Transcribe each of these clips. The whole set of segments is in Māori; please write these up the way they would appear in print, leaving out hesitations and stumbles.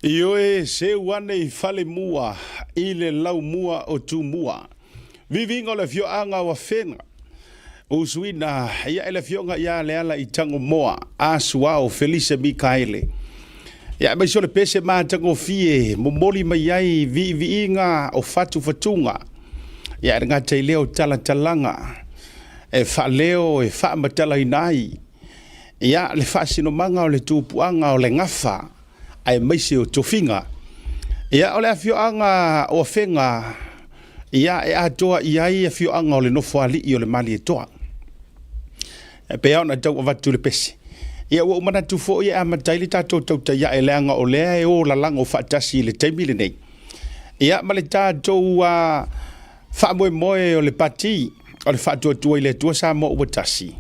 Ioe se wane I fale mua, I le lau mua o tu mua. Vivingo le fio anga wa whenga. Usuina, ia ele fionga ia le ala I tango moa, asua o Felice Mikaele. Ia mai so le pese maa tango fie, momoli mai ai vi inga o fatu fatunga. Ia ngā te leo tala talanga, e fa leo e fa matala inai. Ia le fa sinomanga o le tupuanga o le ngafa. Ai maise o tofinga. Ia ole afio anga o whenga. Ia e atoa iai afio anga o le nofo ali I o le mali e toa. E pe au na tau avatu le pesi. Ia ua umana tufo ia amatai le tatou tauta ia e leanga o lea e o lalanga o whaatasi le taimile nei. Ia ma le tatou whaamoe moe o le pati. O le whaatua tua I le tua sa mo ua tasi.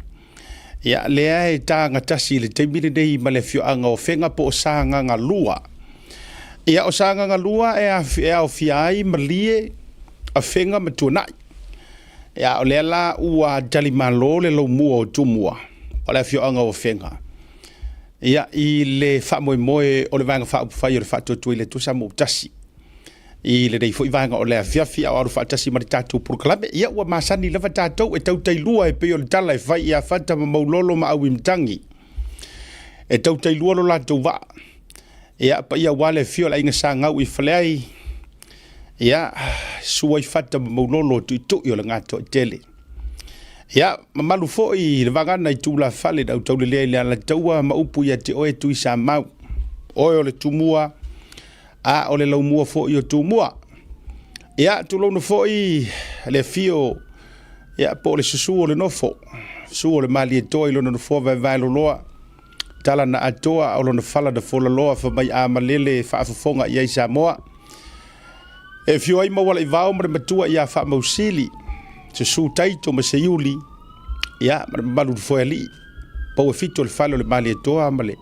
Ia lea e tā ngatasi le taimile nei ma le fio anga o whenga po o sanga ngā lua. Ia o sanga ngā lua e au fiai ma lie a whenga ma tuanai. Ia o lea la ua jali malo le lau mua o tumua. O le fio anga o whenga. Ia I le whaamoe moe o le vanga whaapufai o le whaatuatua I le tusa mo tasi. I le rei fo I vanga o lea fiafi au aru whaatasi ma le tātou purukalame. Ia ua masani lewa tātou e tau tailua e peo le tala e whai ia whata ma maulolo ma au imtangi. E tau tailua lo lātou wa. Ia pa ia wale fio la inga sa ngau I whaleai. Ia sua I whata ma maulolo tu I tui o le ngato I tele. Ia mamalu fo I le vangana I tūla whale au tau le lea I le ala taua ma upu ia te oe tui sa mau. Oe o le tumua. A o le lau mua fo I o tu mua. Ia tu lau no fo I le fio. Ia po le susu o le nofo. Su o le mali e toa I lono no fo vai lo loa. Tala na atoa o lono fala da fola loa fa mai a malele fa afafonga I sa moa. E fio ai mawala I vao mare matua ia fa mausili. Susu taito ma se yuli. Ia mare malu fo e li. Pau e fito le falo le mali e toa male.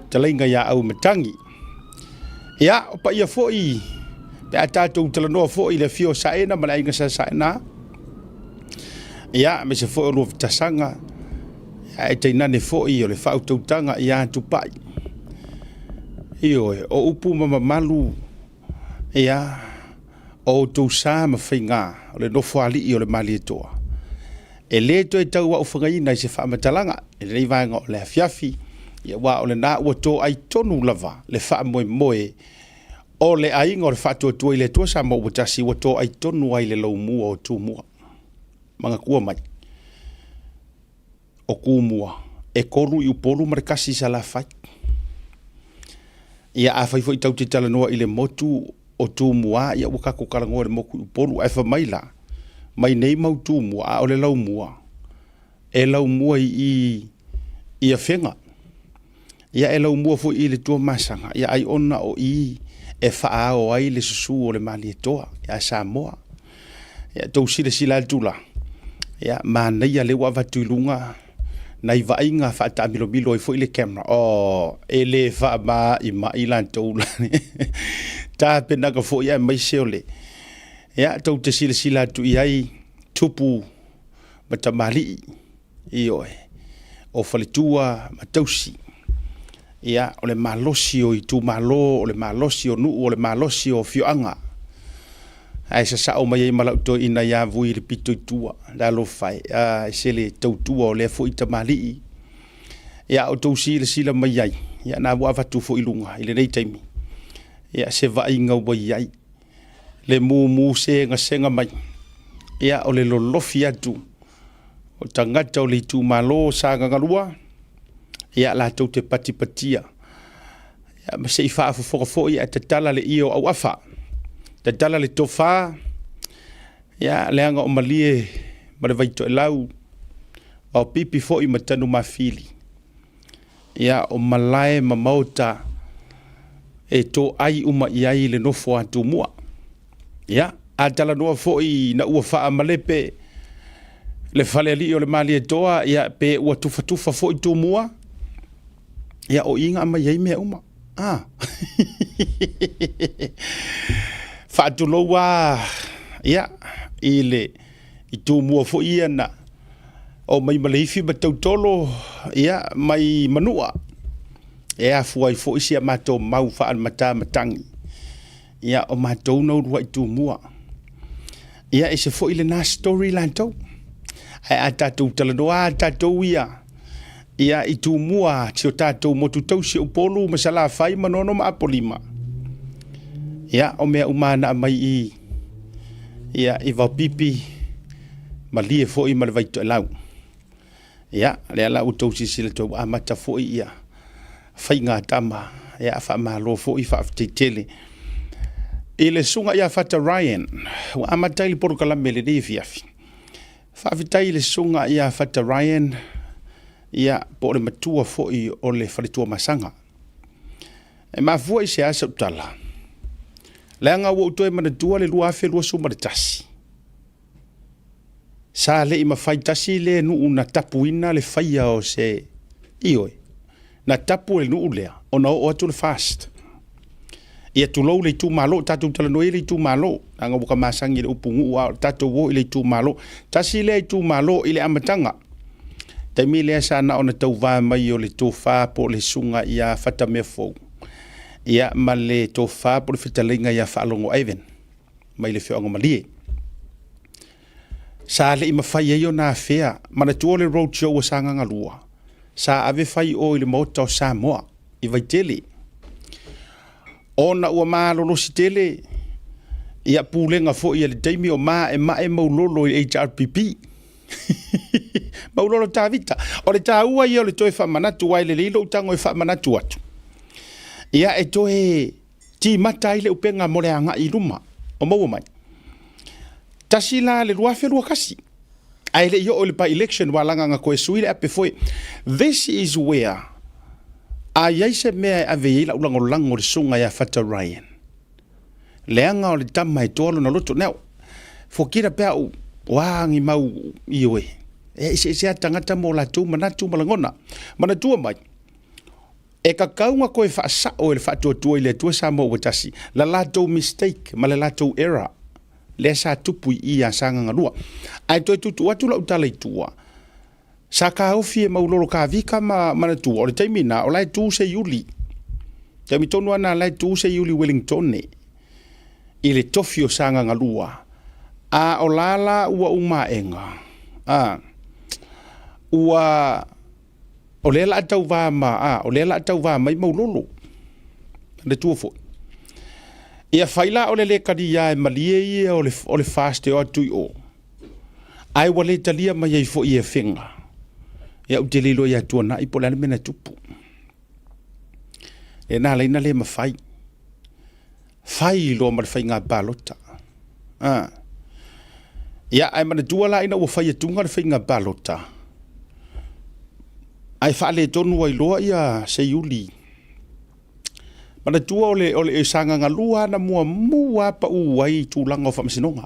Talainga ia au metangi. Ia, o pa ia fo'i, pe a tātou talanoa fo'i le fio saena, ma la inga sa saena. Ia, me se fo'i o lua vitasanga, ia e teinane fo'i o le whautautanga i a tupai. Io e, o upu ma malu, ia, o tau sa ma whainga, o le nofo ali I o le mali e toa. E le to e tau wa uwhangaina I se whaamatalanga, e le vanga o le afiafi, ia wa o le nā ua tō ai tonu lava, le wha moe moe, o le ainga o le wha tua I le tua sa mo watasi wa tō ai tonu ai le lau mua o tū mua. Manga kua mai. O kū mua. E koru I upolu marekasi sa la whai. Ia a whaifo I tau te tala noa I le motu o tū mua, ia wakako karangoa le moku I upolu, ai wha mai la. Mai nei mau tū mua, a o le lau mua. E lau mua I a whenga. Ia e lau mua fo I le tua masanga. Ia ai ona o I e wha o ai le susu o le mali e toa. Ia sa moa. Ia tau sila tula. Ia mana ia le wawatu ilunga. Nai vainga wha ta milo I fo I le camera. O e le wha ma I ma I lan taula. Ta penaga fo ia mai seole. Ia tau te sila tu I ai tupu matamali I oe. O faletua matausi. Ia o le malosi o I tu malo, o le malosi o nuu, o le malosi o fioanga. Ai sa o mai malau to ina ia vui le pito I tua, la lo fai, ai se le tautua o le fo I tamali. Ia o tau sila mai ai, ia na wa fatu fo I lunga, I le nei taimi. Ia se va inga wai ai. Le mu senga mai. Ia o le lolofi atu. O tangata o le tu malo sa ngangalua. Ia la tau te patipatia. Ia ma se I wha fo ia te tala le io au afa. Te tala le tofa. Ia leanga o malie ma le vaito e lau. O pipi fo I matanu mawhili. Ia o malae ma mauta e to ai uma I ai le nofo atu mua. Ia a tala noa fo I na ua wha malepe le whale ali o le mali e toa. Ia pe ua tufa fo I tu mua. Ia o inga ama iei mea uma. Whaatulo wa. Ia. I le. I tū mua fo ia na. O mai maleifi ma tautolo. Ia. Mai manua. e afuai fo isi a matou mau wha mata matangi. Ia o matou no rua i tu mua. Ia e se fo ile na storyline tau. Ai a tatou talanoa a tatou ia. Ia i tu mua tio tatou motu tau si upolu masala fai manono ma apolima. Ia o mea umana mai i. Ia i vau pipi. Ma lie fo i malvaitu e lau. Ia le ala u tau sisile tau a mata fo i ia. Fai ngā tama. Ia a wha malo fo i wha tele. I le sunga ia fata Ryan. Wa amata ili poru kalame le rei fiafi. Whaawitai le sunga ia fata Ryan. Ia po le matua fo i o le wharitua masanga. E mafua i se asa utala. Leanga wa utoe mana tua le lua afe lua suma le tasi. Sa le ima fai tasi le nuu na tapu ina le faya o se ioi. Na tapu le nuu lea. O na o atu le fast. Ia tulou le tu malo. Tatu talanoe le tu malo. Anga buka masangi le upungu ua. Tatu wo le tu malo. Tasi le tu malo ile amatanga. Taimi lea sana o na tau vaa mai o le tofa po le sunga ia fata mea fau. Ia ma le tofa po le fitalinga ia whaalongo Ivan. Mai le whionga malie. Sa le ima fai eio na fea. Mana tua le roadshow o sanga ngalua. Sa ave fai o ile mota o Samoa. I vai tele. Ona ua maa lolo si tele. Ia pūlenga fo ia le teimi o maa e maulolo i HRPP. Maulolo tā vita. O le tā ua ia o le toe whamanatu wai le lilo utango e whamanatu atu. Ia e toe ti mata i le upenga mo le anga i ruma. O maua mai. Tasi la le ruafe rua kasi. Ai le io o le pa election walanga nga koe suile ape foi. This is where a yaise mea ave ila ulango lango le sunga ya fata Ryan. Leanga o le tama e tolo na loto. Nau, fokira pea u wangi mau iwe. E se atangata mo la tu manatu malangona. Manatua mai. E ka kaunga koe wha sa o le wha tua ile tua sa mo watasi. La lato mistake, ma la lato error. Le sa tupu i a sanga ngalua. Ai toi tutu watu la utala i tua. Sa ka haufi e maulolo ka vika manatua. O le taimina, o lai tu se yuli. Taimi tonu ana lai tu se yuli Wellington ne. I le tofi o sanga ngalua. A o lala ua umaenga. Ua o lela atau va ma o lela atau va mai maulolo le tuofo ia faila o le kadi ya malie ia o le fast o tu o ai wale talia mai ai fo ia finga ia o te lilo ia tuana i pola mena tupu e na le mafai fai lo mar fai nga balota ia ai mana tuala ina o fai tunga fai nga balota ai fale tonu ai loa ia se yuli. Mana tua ole e sanga ngalua na mua pa uai tūlanga o whamasinonga.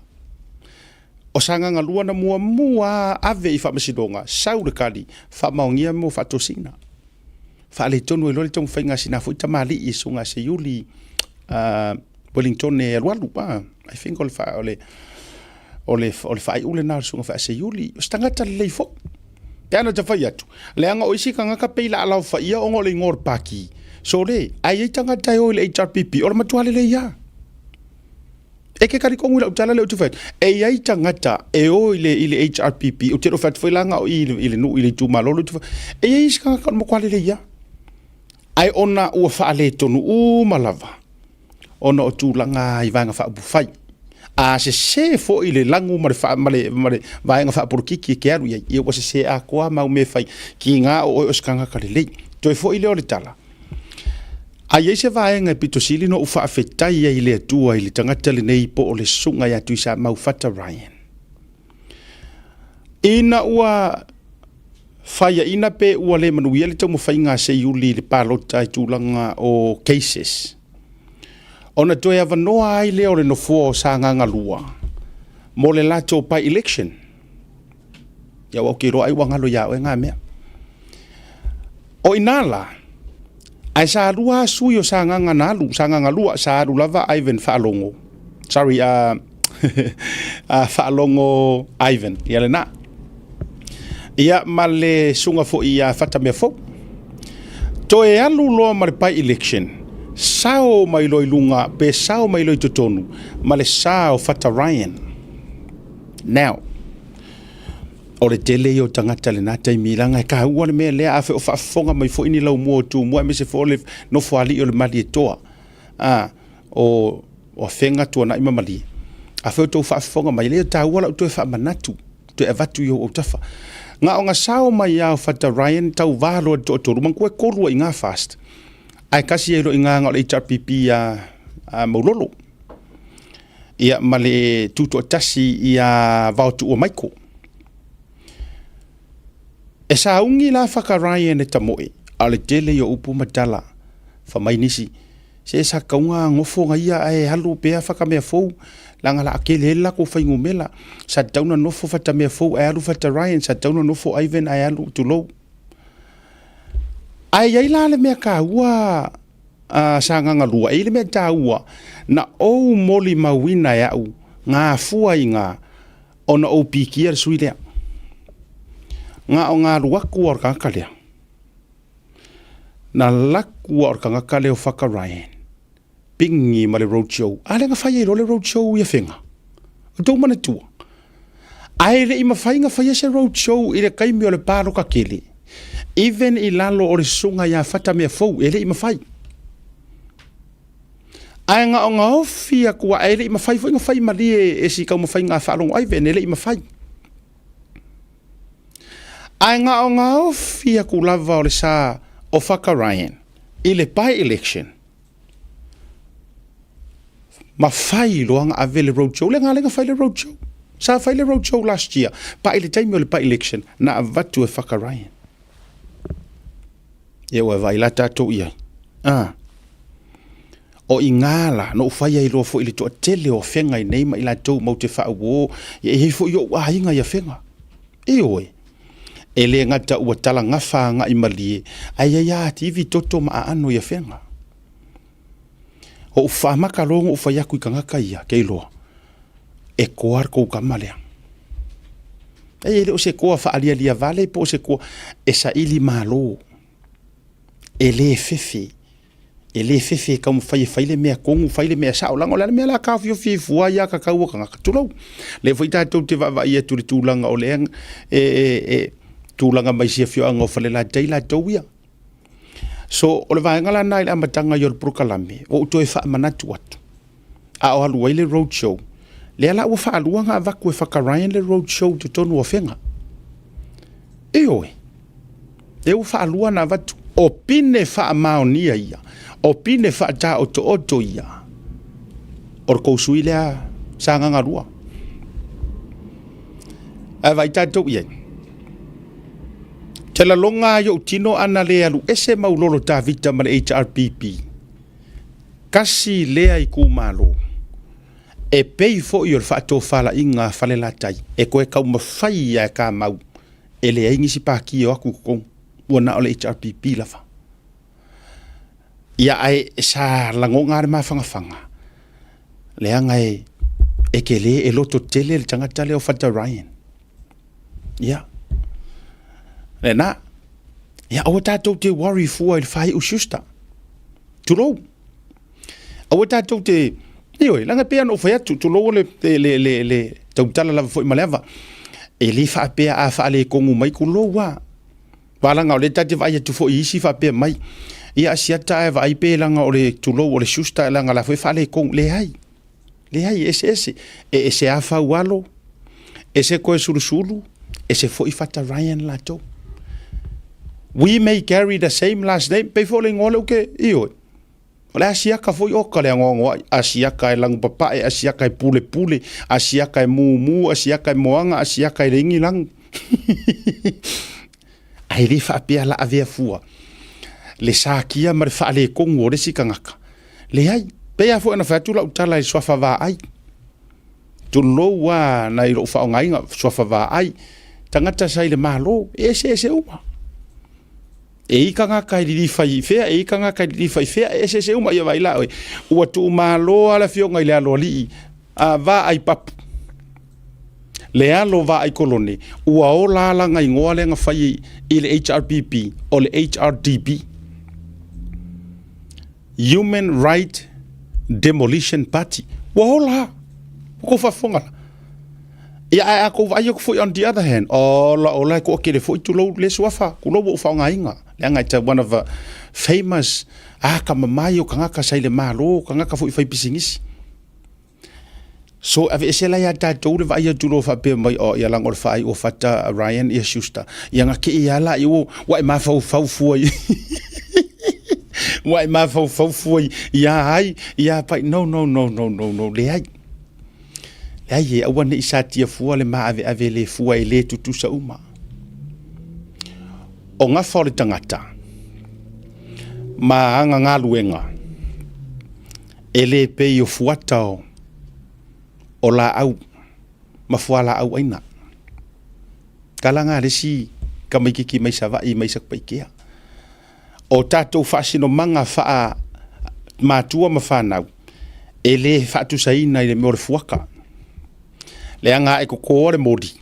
O sanga ngalua na mua ave i whamasinonga. Saure kari whamaongia mo whatosina. Fale tonu ai loa le tongu whainga sina fo itamali i sunga se yuli Wellington e alualu. I think ole whai ule nā sunga wha se yuli. O stangata lei fo. Te ana te whai atu. Leanga o isi ka ngaka peila alau whai ia ongo le ngor paki. So le, ai ei tanga tai o le HRPP, o le matuale le ia. E ke kari kongu la utala le utu whai. E ei tangata e o ile HRPP, o te ro whai langa o ile nu ile tu malolo tu whai. E ei isi ka ngaka o makuale le ia. Ai ona ua whaale tonu malava. Ona o tūlanga i vanga wha abu whai. A se fo ile langu mare vaenga fa por kiki ke aru ia o se a koa mau me fai ki nga o skanga ka le to fo ile o le tala a ye se vaenga pitosili no ufa afetai ile tua ile tangata le nei po o le sunga ya tuisa mau fata Ryan ina ua faya ina pe ua le manuia le tomo fainga se yuli le palota i tūlanga o cases ona toe avanoa ai leo le nofua o sanga ngalua. Mo le lato pa election. Ia wau kiro ai wangalo ia o ngā mea. O inala, ai sa alua sui o sanga ngalua, sa alu lava Ivan Whaalongo. Sorry, Whaalongo Ivan. Ia le nā. Ia ma le sunga fo ia whata mea fo. To e alu loa ma le pai election, sao mai loi lunga, pe sao mai loi totonu, ma le sao fata Ryan. Now, o le tele o tangata le nata I milanga, ka ua le mea lea afe o whaafonga mai fo ini lau mua tu, mua me se fo le no fuali o le mali e toa. O whenga tua na ima mali. Afe o tau whaafonga mai lea ta ua la uto e wha manatu, to e vatu I o tafa. Ngā o ngā sao mai au fata Ryan tau vālo to toru man koe korua I ngā fast. Ai kasi e ro I ngā ngā le HRPP a maulolo. Ia male tuto tasi ia vautu o maiko. E sa ungi la whaka Ryan e tamoe, a le tele o upu matala, whamai nisi. Se sa kaunga ngofo nga ia e halu pea whaka mea fau, langa la akele hela ko whaingu mela. Sa tauna nofo fata mea fau e alu fata Ryan, sa tauna nofo Ivan e alu tulou. Ai la le mea ka ua sa nganga lua, e le mea ta ua, na ou moli mawina e au, ngā fua I ngā, o na ou pikia le sui lea. Ngā o ngā luaku or kangakalea. Na laku or kangakalea o whaka Ryan. Pingi ma le roadshow. Ale nga whai e le roadshow ia whenga. O tau mana tua. Ai le ima whai nga whai se roadshow I le kaimi o le pāro ka kele. Even I lalo o le sunga ia whata mea fau. E le ima whai. Ai nga o ngā ofi a kua e le ima whai. Fo inga whai mali e si kau ma whai ngā whaalongo Ivan. E le ima whai. Ai ngā o ngā ofi a ku lava o le sa o whaka Ryan. I le pai election. Ma whai loanga a vele roadshow. Le ngā lenga whai le roadshow. Sa whai le roadshow last year. Pa i le taimi o le pa election. Na a vatu e whaka Ryan. E ua vai la tātou ia. O I ngāla. No whai ai loa fo I le toa tele o whenga I neima I la tau mau te wha uo. E hei fo I o wahinga I a whenga. E oe. E le ngata ua tala ngawha nga I malie. Ai ai a tivi toto ma a ano I a whenga. O whamaka rongo o whaiaku I kangaka ia, kei loa. E koar kou kamalea. E ele o se koa whaalia lia vale, po o se koa e sa ili malo. E le fefe. E le fefe ka whaile mea kongu, whaile mea sao langa, o lana mea la ka fio fua ia ka kaua kangaka tulau. Le whaitatou te wawa ia turi tūlanga o leang, tūlanga mai sia fio anga o whale la teila tau ia. So, o le vaenga la nai le amatanga i o le Purukalame, o uto e wha manatu atu. A o halu le roadshow. Le ala ua wha alua ngā vaku e whaka Ryan le roadshow te tonu o whenga. E oe. E ua wha alua ngā vatu. O pine wha maonia ia. O pine wha ta o to oto ia. O le kousui lea sa nganga rua. A vai tātou iai. Te la longa yo tino ana le alu ese maulolo ta vita ma le HRPP. Kasi lea I kumalo. E pei fo I o le whaato whala inga whale la tai. E koe kau mawhai a ka mau. E lea ingi si pāki o aku kong. Ua na o le HRPP lawa. Ia ai sa lango ngare maa whangawhanga. Lea ngai e ke le e loto tele le tangata leo fata Ryan. Ia. Na, ia awa tātou te worry fua I le whai ususta. Tulou. Awa tātou te, ioi, langa pēa no whai atu, tulou le tautala lava fo I maleava. E le wha pēa a wha le kongu mai kulou wa. Wālanga o le tate vai atu fo I isi wha pēa mai. Ia asiata e vai pēa langa o le tulou o le susta langa la wha le kongu, le hai. Le hai, ese. E se a wha walo. Ese koe surusuru. Ese fo I fata Ryan la tau. We may carry the same last name. Pei fo le ngole uke ioi. O le asiaka fo I oka le ngongo. Asiaka e langu papae, asiaka e pule, asiaka e mumu, asiaka e moanga, asiaka e ringi langu. Ai le whaapea la avea fua. Le sākia ma le wha le kongu o le sikangaka. Le ai, pea fo ena whaatula utala I swafa wā ai. Tulo wa na I lo wha o ngainga swafa wā ai. Tangata sai le malo, ese uma. E ikanga kai li fai fea e ikanga kai li fai fea e se uma ia vai la ua tu malo ala fionga ile alo li a va ai pap le alo va ai kolone ua o la la ngai ngoa le nga fai ile HRPP o le HRDP Human Right Demolition Party. Wahola. Ko fafonga. Ia ko vai ko on the other hand. Ola ko ke le foi tu lo le swafa. Ku lo fa nga inga. Langa it's one of the famous ka mamayo kanga ka sai le malo kanga ka foi fai pisingisi. So ave esela ya ta to le vai tu lo fa pe mai o ya lang o fa o fata Ryan ia Schuster. Yang ke ia la yo wa ma fa fu Wai ma fau foi ya ai ya pa no le ai e awan ni satia fu le ma ave le fu ai le tutu sa uma o nga fo le tangata ma nga luenga ele pe yo fuata o la au ma fuala au aina kalanga le si kamiki mai sava i mai sak paikia o tatou fasino manga fa matua mafana ele fa tu saina ile mo fuaka le anga e ko le modi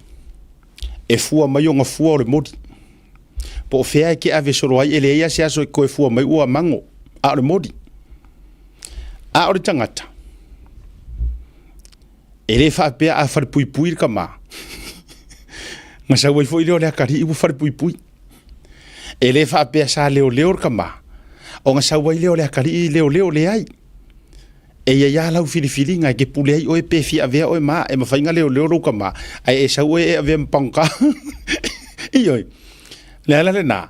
e fua mai nga fua le modi po fea ke ave soro ai ele ia sia so ko e fua mai ua mango a le modi a o tangata ele fa pe a fa pui kama nga sa wai foi le akari i fa pui ele fa pe sa leo kama o nga sa wai le akari leo le ai e ya la fili nga ke pule ai o pe fi ave o ma e ma fainga leo ro kama ai e sa we ave mpanka ioi le na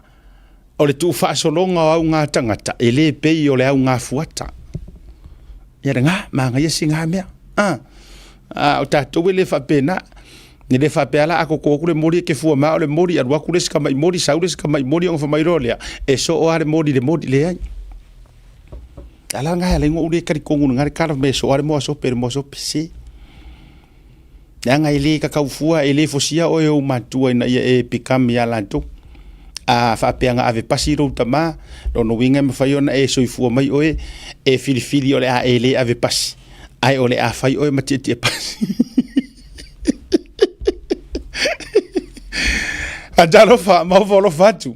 o le tu fa so longa au nga tangata ele pe o le au nga fuata ya nga ma nga yesinga me o ta to le fa pena ni le fa pela a ko le mori ke fu ma le mori a ku le ska mai mori saules ka mai mori on fa mai rolia e so o are mori le ai ala nga le ngo le ka ko ngu nga ka me so are mo so per mo so pisi ya nga ile ka ka fu a ile fosia o eu matua ina e pikam ya lanto a fa pe nga ave pasiro tama lo no winga me fa yona e so fu mai o e fili o le a ele ave pas ai o le a fa o e matiti pas Adalo fa ma volo fatu.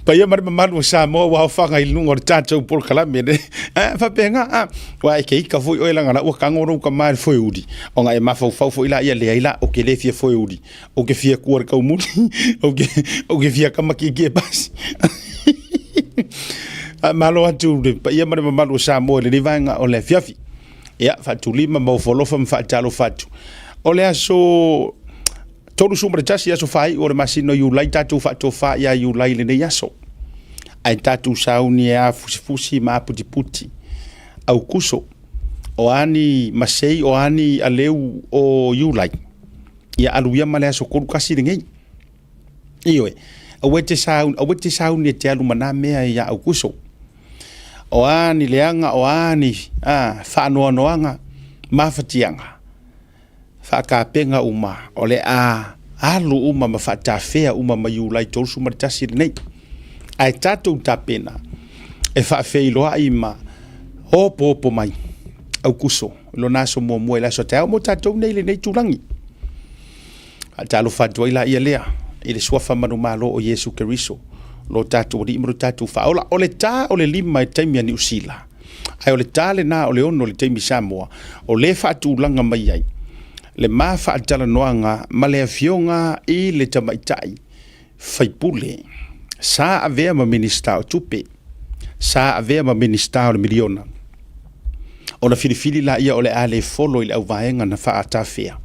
Pa ia mar malu sa mo wa fa ngai lungo tato por kala mede. Fa penga wa ke ka foi o langa o ka ngoro ka mal foi udi. O ngai ma fa foi la ia le ila o ke le fie foi udi. O ke fie ku ka mu. O ke fie ka makiki pas. Malo atu pa ia mar malu sa mo le vanga o le fiafi. Ia fa tu lima mo volo fa talo fatu. O le aso tolu sumbre tasi aso fai o le masino yu lai tatu fa to fa ya yu lai le ne yaso ai tatu sauni a fusi ma puti au kuso o ani masei o ani aleu o yu lai ya aluia male aso koru kasi ngei iwe awete sauni te alu mana mea ya au kuso o ani leanga o ani fa noanga mafatianga fa ka penga uma ole alu uma ma fa ta fea uma ma yu lai tolu sumar tasi nei ai tatu tapena e fa fe lo ai ma popo mai au kuso lo naso mo la so ta mo tatu nei le nei tulangi ata lo fa do ila ia lea ile swafa manu malo o Yesu Keriso lo tatu di mo tatu fa ola ole lima e taimi ni usila ai ole tale na ole ono le taimi Samoa o le fa tu langa mai ai le mafa atala noanga male afionga I le tamaitai faipule sa avea ma minister o tupe sa avea ma minister o miliona o na filifili la ia o le ale folo I le au vaenga na fa atafea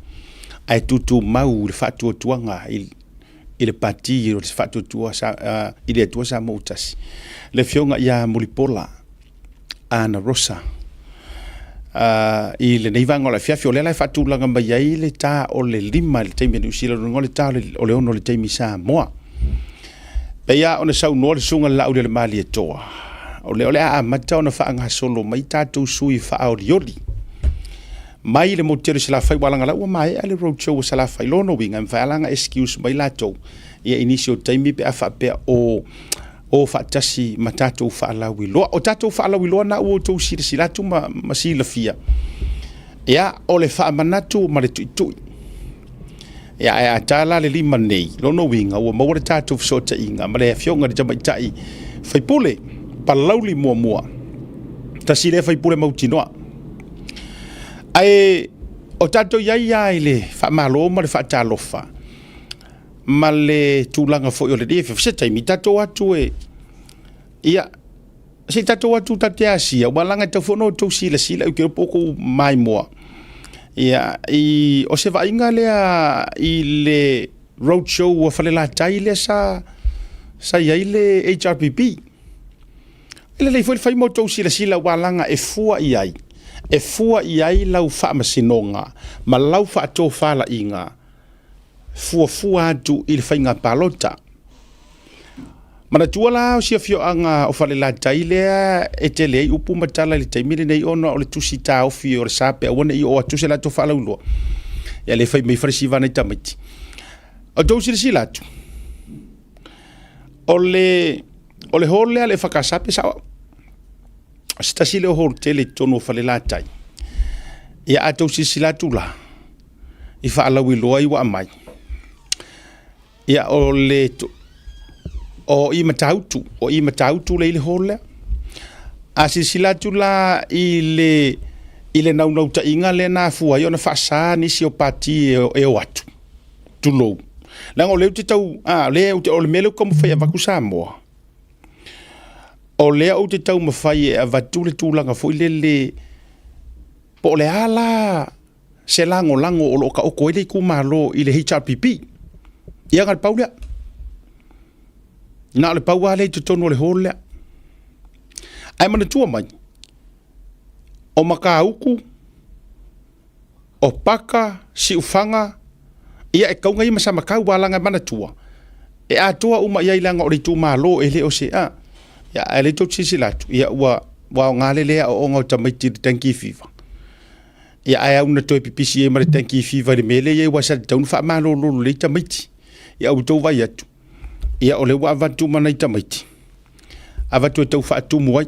ai tutu mau le fa tuanga I le pati o le fa tua sa I le tua sa moutasi le fionga ia mulipola Ana Rosa I le nei vanga o le fiafi o le lai fatu langa mai ai le ta o le lima le teimi ni usila o le ta o le ono le teimi Samoa pe ia ona sau no le sunga la o le mali e toa o le a mata ona fa anga solo mai tatu sui fa o lioli mai le motere sala fai walanga la o mai ale road show sala fai lono winga fa langa excuse mai la to ia inicio teimi pe afa pe o fa tasi matatu fa la wilo o tatu fa la wilo na o to sila tu ma sila fia ya o le fa manatu ma le tu ya tala le lima nei lo no winga o mo le tatu so ta inga ma le fionga de jamai tai fai pule pa lauli mo tasi le fai pule mautinoa ai o tato ia ile fa malo ma le fa talofa ma le tulaga foi o le defe se taimi tato atu ia se tato atu tate asia walanga te fono to sila u ke poko mai moa ia o se vainga lea i le roadshow o fale la tai le sa ia ile HRPP ile le foi fai mo to sila walanga e fua iai lau fa masinonga ma lau fa to fala inga fua atu i le fainga palota mana tuala o sia fio anga o fale la tai lea e te lei upu matala le taimile nei ona o le tusi ta o fio o le sape a wana i o atu se la to fala uloa ia le fai mei farisiva nei tamiti o tau sila atu o le hole le whakasape sawa stasi le hol tele tono fale la tai ia atu sila tula i fa ala wi loa i wa mai ia o le o i matautu le hole a sila tula i le nau ta inga le na fua yo na fasa ni si o pati e o atu tulo lango le te tau le o le melo como foi va kusamo o le o te tau mafai e vatu le tulanga foi le po le ala se lango o lo ka o ko ile ku malo i le HRPP ia ngal paula na le paua le te tono le hole ai mana tua mai o makauku o paka si ufanga ia e kaunga i masa makau walanga mana tua e atua uma ia ilanga o le tu malo ele o se ia ele to chisilatu ia wa ngale le o ngo tamaiti tanki fiva ia ai una to pipisi e mare tanki fiva le mele ia wa sa tau fa malo lo le tamaiti ia o to vai atu ia ole wa vatu mana tamaiti avatu to fa tu moi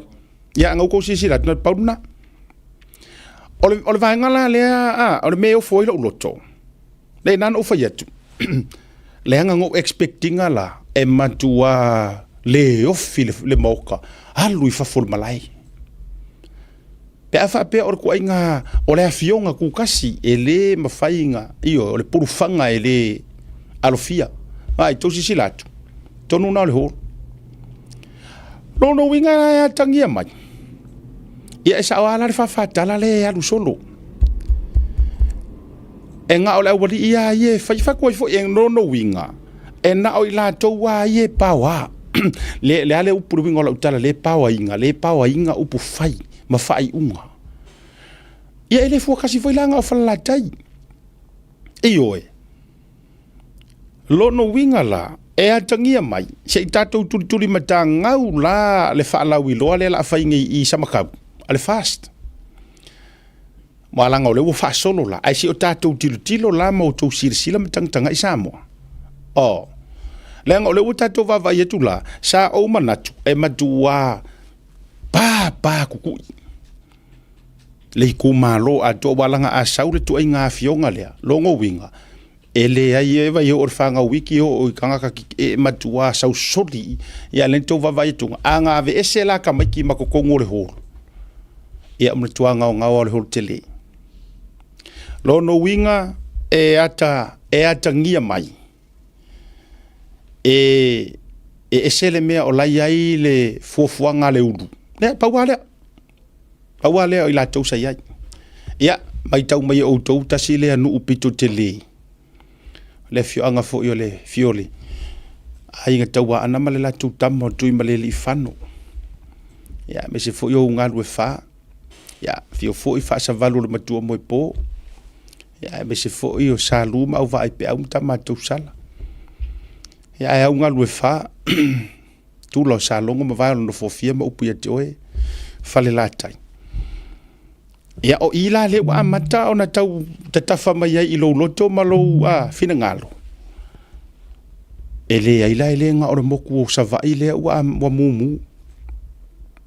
ia ngau ko chisilatu na pauna ole vai ngala le ole me o foi lo loto le nan o fa atu le ngo expecting ala e matua le ofi le moka alu i fafol malai pe afa pe or ko inga o le afionga ku kasi ele mafainga io le purufanga ele alofia ai to sisilatu tonu na le ho no winga ya tangia mai ia esa wala le fafata la le alu solo enga ole wali ia ye fa ko fo en no winga ena o ila to wa ye pawa le ale upu winga la utala le pawa inga upu fai ma fai unga ia ele fo kasi foi langa o fala tai io lo no winga la e atangia mai se tatou tuli matanga la le fa la wilo le la fai ngi i samakau ale fast malanga o le wo fa solo la ai si o tatou tilo la mo to sila matanga i Samoa lenga o le tatou va vai tu la sa o manatu e matua pa kuku le ku malo a to balanga a saule tu inga fionga le longo winga ele ai e vai o fanga wiki o kanga ka e matua sau soli ya le to va vai tu anga ave esela ka maki makokongo le ho ia mtua nga o le ho tele lo no winga e ata ngia mai e sele mea o lai ai le fuafuanga le ulu le pauale o ila tau sai ai ia mai tau mai o tau tasi le anu upito te le fioanga fo i le fiole ai nga tau ana male la tu tamo tui male li fano ia me se fo yo nga lue fa ia fio fo i fa sa valu le matua mo po ia me se fo i o saluma au vai pe au tama tu sala ia ai unga lue fa tu lo salongo ma vai no fo fia ma upu ia te oe fale la tai ia o ila le wa mata ona tau tatafa mai ai ilo loto malo fina ngalo ele ai la ele nga ora moku o sava ile wa mumu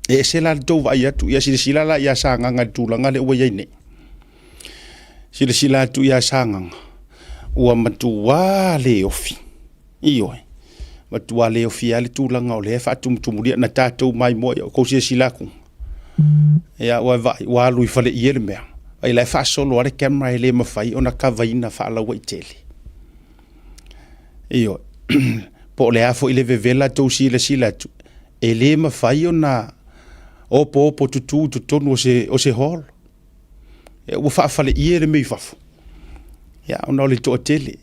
e se la do va ia tu ia sila la ia sanga nga tu la ngale wa ia ne sila tu ia sanga wa matu wa le ofi io matu wa le ofi ale tu la ngale fa tum tum dia na tatou mai mo ko sila ku ia wa lui fale iele mea ai lai fa solo ale camera ele mafai ona kavaina fa la wai tele io po le afo ile vevela to sila tu ele mafai ona opo tutu tonu o se hall e wa fa fale iele me fafu ya ona le to tele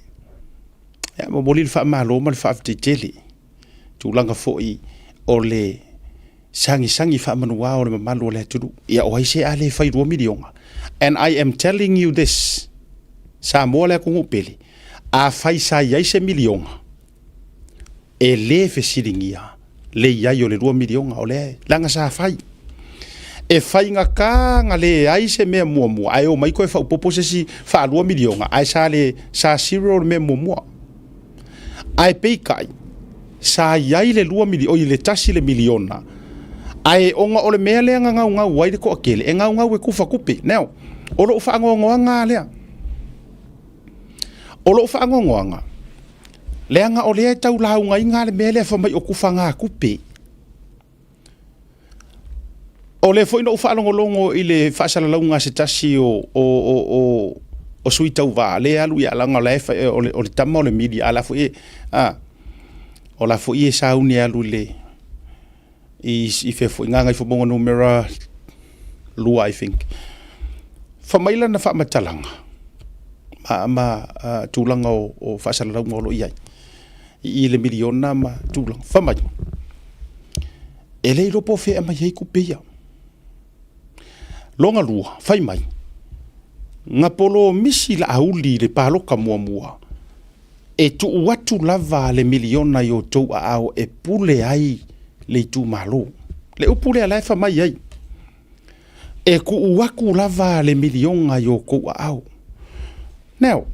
ya mo bolil fa malo mal fa tele tu langa foi o le sangi fa manua o le malo le tudu ia o se ale fai 2 miliona and I am telling you this sa mo le ko pele a fai sa ia se miliona e le fe silingia le ia yo le 2 miliona o le langa sa fai e fai nga le ai se me mo ai o mai ko fa popo se si fa 2 miliona ai sa le sa zero me mo ai pei kai sa ia le 2 miliona o le tasi le miliona ai onga ole mea lea nga wai de ko akele e nga we kufa kupe now o lo fa nga lea o lo fa nga lea nga ole tau la nga inga le mea le fa mai o kufa nga kupe o le foi no fa longo ile fa sala la nga se tasi o suita va le alu ya la nga le fa o le tamo le media ala foi o la foi sa uni alu le is if nga fo bongo numero lu I think fa maila na fa matalanga ma tulanga o fa sala ngolo ia i le miliona ma tulanga fa mai ele ro po fe ma ye ku peia longa lu fa mai nga polo misi la auli le palo ka mua e tu watu lava le miliona yo to ao e pule ai le tu malo le upule ala fa mai ai e ku waku lava le miliona yo ko au now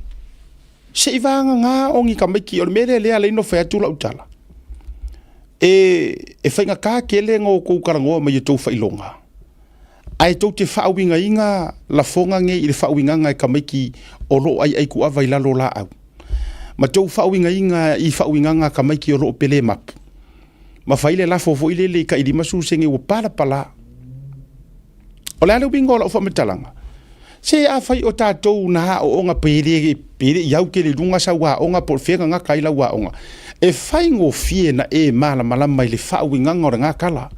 se ivanga nga ongi kamiki o mele le ale no fa tu la utala e fainga ka kele ngo ko karango mai to fa ilonga ai to te fa winga inga la fonga nge ile fa winga nga kamiki o lo ai ku ava ila lo la au ma to fa winga inga I fa winga nga kamiki o lo pele map ma faile la fofo ile le ka idi masu senge o pala o la bingo la fo metalanga se a fai o tatou na o nga pere yau ke le lunga sa wa onga por fega nga kaila wa onga e fai ngo fie na e mala mai le fa winga nga kala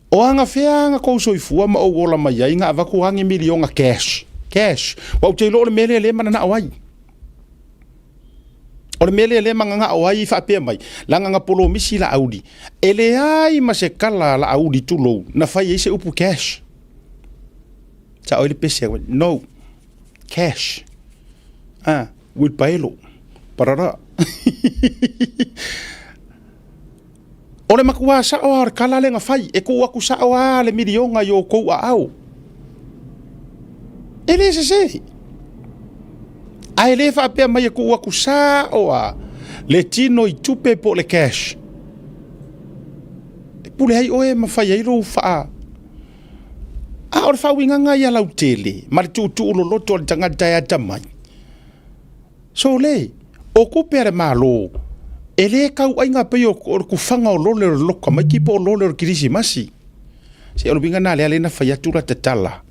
o anga fea nga ko soifua ma o wola mai ai nga va ko hangi miliona cash wa te lo le mele le mana na wai o le mele le manga o ai fa pe mai langa nga polo misi la audi ele ai ma se kala la audi tulo na fai ese upu cash sa o le pese no cash with bailo parara o le makua sa o ar kala le nga fai e ko aku sa o le miliona yo ko au ele se ai le fa pe mai ko aku sa o le tino I tupe po le cash pule ai oe ma fai ai ro fa o fa winga nga ya lau tele ma tu lo loto le tanga dai tamai so le o ko pere malo ele kau ai nga pe o ku fanga o lole lo ka mai ki po lole kirisi masi se o binga na le na fai atura tatala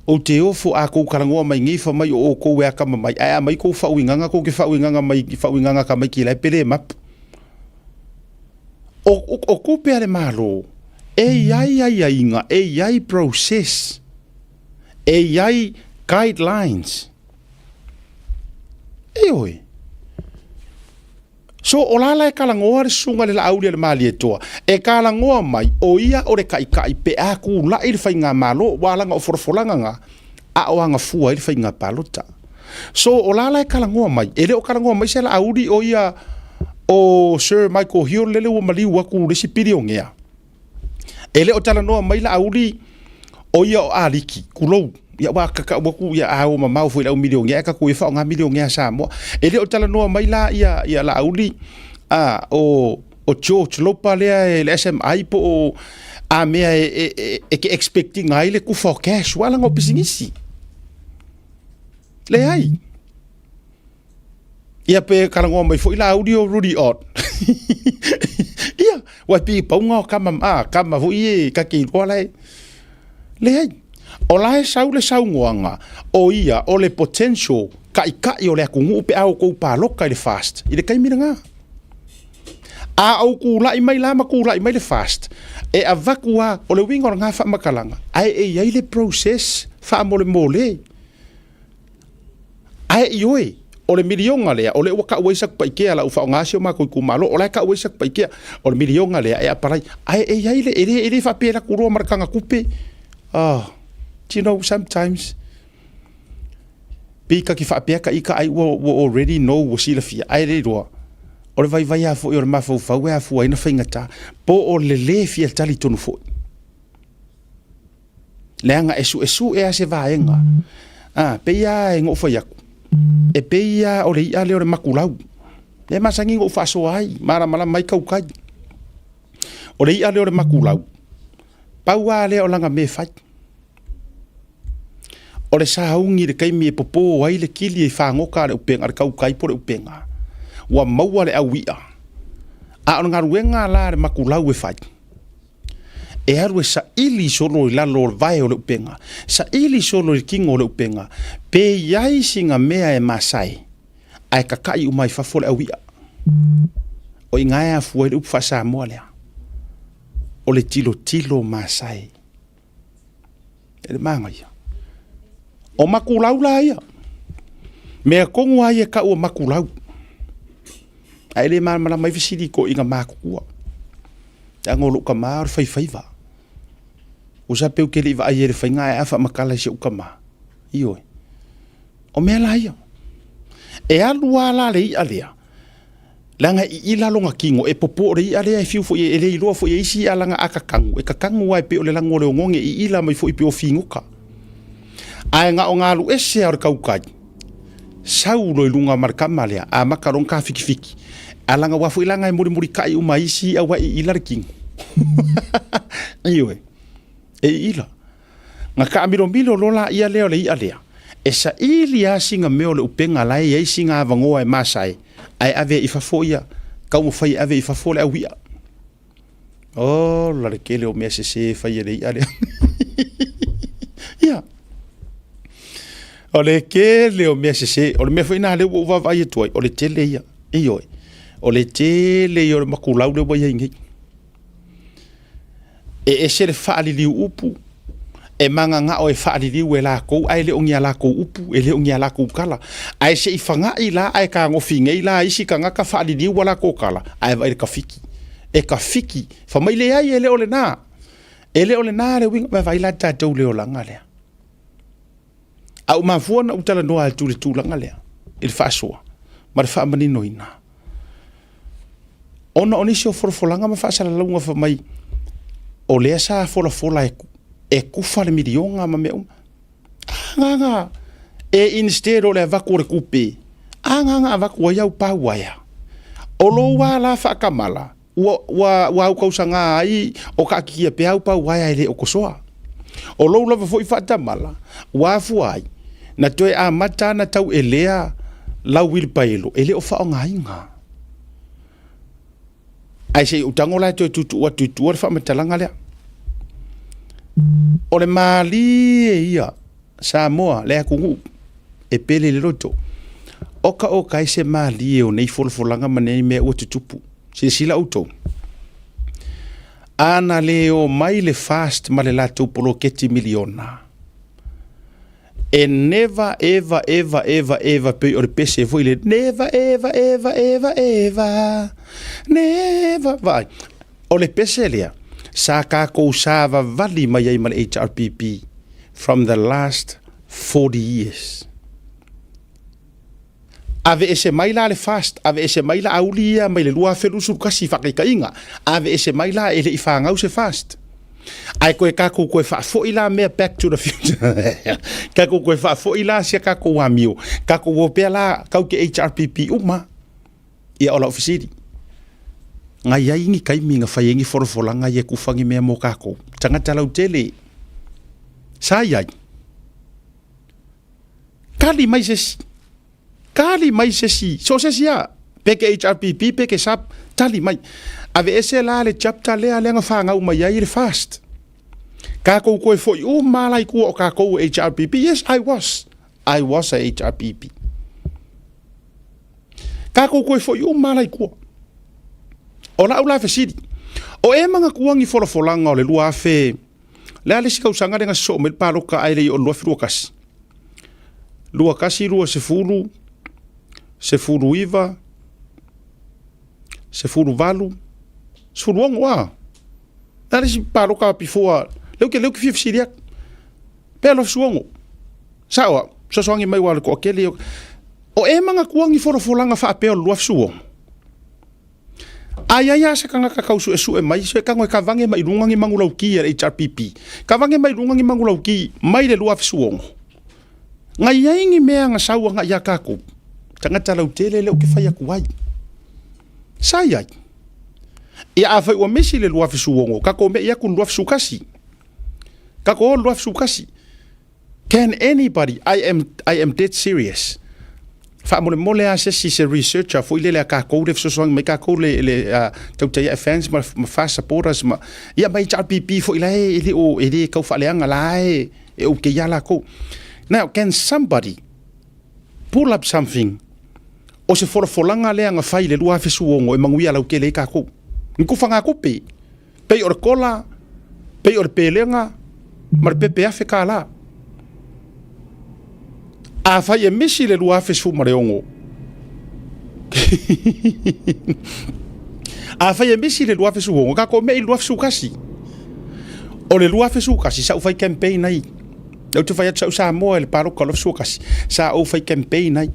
o te ofo a ko karangoa mai ngi fa mai o ko we ka mai ai mai ko fa winga ko ke fa winga mai fa winga ka mai ki lai pele map o ko pere malo ai inga ai process ai guidelines oi so o la kalangoa le sunga le auli le mali e toa e kalangoa mai o ia o le kai pe a ku la il fainga malo wala nga forfolanga nga a o nga fua il fainga palota so o la kalangoa mai ele o kalangoa mai se la auli o ia o Sir Michael Hill lele o mali wa ku le sipirio ngea ele o tala noa mai la auli o ia o aliki kulou ya wa ka ku ya a o mama foi la milio ngea ka ku fa nga milio ngea sa mo ele o tala noa mai la ia la auli o George Lopa le SMI po a me e expecting ai le ku for cash wala ngo pisingisi le ai ia pe karango mai foi la audio Rudy Ott ia wa pi paunga kama hui ka ki rola le o la sau le sau ngoanga o ia o le potential ka o le kungu pe au ko pa loka le fast i le kai miranga a au ku la i mai la ma ku la i mai le fast e avakua o le winga nga fa makalanga ai e le process fa mole ai ioi o le milionga lea o le waka uesak paikea la ufa ngasio ma ku malo o le ka uesak paikea o le milionga lea e aparai ai le ere fa pera ku ro markanga kupe you know sometimes pika ki fa peka ika ai wo already know wo sila fia ai le ro o le vai a fo o le mafo fa we a fo ina fingata po o le fia tali tonu fo leanga esu e se vaenga pe ia ngo fo ya e pe ia o le ia le o le makulau le masangi ngo fa so ai mara mai kau kai o le ia le o le makulau paua le o langa me fai o le saungi le kai mi popo ai le kili e fa ngoka le upenga le kau kai po le upenga wa maua le awia a ona ruenga la le makulau e fai e aru sa ili solo la lo vai o le upenga sa ili solo le kingo le upenga pe yai singa mea e masai ai kakai u mai fa fo le awia o ingaia fu e ufa sa moale o le tilo masai e le manga ia o makulau la ia mea kongu ai e ka o makulau ai le mana mai fisidi ko inga makua tango lu kamar fai o sa peu ke le va ai le fainga e afa makala se ukama io o me la ia e alu ala le alea langa i la longa kingo e popo re alea fiu fo e le ilo fo e isi alanga akakangu e kakangu ai pe o le lango le ngonge i la mai fo i pe o finguka ai nga o ngalu ese ar kaukai sau lo lunga markama lea a makaron ka fiki alanga wa fo ilanga e muri kai uma isi a wa i la kingo io e ila nga ka milo lola ia leo le ia lea e sa ili a singa meo le upenga lai e singa avangoa e masai ai ave i fafoia ka mo fai ave i fafole a wia la le kele o me se fai le ia lea ia o le kele o me se o le me foi na le wo va vai toi o le tele ia io o le tele o le makulau le wa ingi e se le faali li upu e manga nga o e faali li we la ko ai le ongia la ko upu e le ongia la ko kala ai se i fanga i la ai ka ngo finga i la isi ka nga ka faali li wala ko kala ai vai ka fiki fa mai le ai ele ole na le wing vai la ta tau le ola ngale au ma fuona utala no al tu la ngale il fa so ma fa mani no ina ona onisio forfolanga ma fa sala lunga fa mai o le sa fola e kufa le milionga ma me nga e instead o le vakore kupe nga vakua yau pa waya o lo wala fa kamala wa ko sanga ai o ka ki pe au pa waya le o kosoa o lo lava foi fa tamala wa fuai na toe a mata na tau elea la wil pailo ele o fa nga inga ai sei utangola to tu fa metalanga le o le mali ia Samoa le kungu e pele le roto o kai se mali o nei folfolanga mane me o tutupu se sila auto ana le o mai le fast ma le lato polo keti miliona e never ever pe o pese foi le never ever vai o le pese lea sa ka ko sava vali mai ai mal HRPP from the last 40 years ave ese mai la le fast ave ese mai la aulia mai le lua felu sur kasi fa ka inga ave ese mai la ele i fa ngau se fast ai ko ka ko fa fo ila me back to the future ka ko fa fo ila se ka ko wa mio ka ko wo pela ka ke HRPP uma ia ola ofisiri ngai ai ngi kai minga fa yengi forfolanga ye ku fangi me mo ka ko tanga tala utele sai ai kali mai se si so se sia peke HRPP peke sap tali mai ave ese la le chapter le ale nga fa nga mai ai le fast ka ko ko foi o malai ku o ka ko HRPP. Yes, I was a HRPP. Ka ko ko foi o malai ku o la ula fe sidi o e manga kuangi folanga o le lua fe le ale sika usanga nga so me palo ka ai le o lua fru kasi lua se fulu iva se fulu valu se fulu ongoa ale si palo ka pifua leu ke fif siria pelo suongo sawa so soangi mai wale ko kele o e manga kuangi folanga fa pe o lua suongo Aya se kanga kakau su e mai se kanga ka vange mai rungangi mangulau ki e HRPP. Ka vange mai rungangi mangulau ki mai le lua fisuongo. Ngai yaingi mea nga saua nga ia kako. Tanga talau tele le o ke fai aku ai. Sai ai. Ia a fai ua mesi le lua fisuongo. Kako me ia kun lua fisukasi. Kako o lua fisukasi. Can anybody, I am dead serious. Fa mole a se researcher foi le ka ko de so me ka ko le tau tai fans ma fa supporters ma ia mai HRPP foi la ele o ele ka fa le anga la e o ke ya la ko. Now can somebody pull up something o se folanga le anga fai le lua fe suongo e manguia la o ke le ka ko. Nku fanga ko pe o kola pe o pelenga mar pe afe ka la. A fai e mesi le lua fesu mareongo. A fai e mesi le lua fesu ongo. Kako me i lua fesu kasi. O le lua fesu kasi sa u fai campaign ai. Au te fai atau sa moa le paro kalo fesu kasi. Sa u fai campaign ai.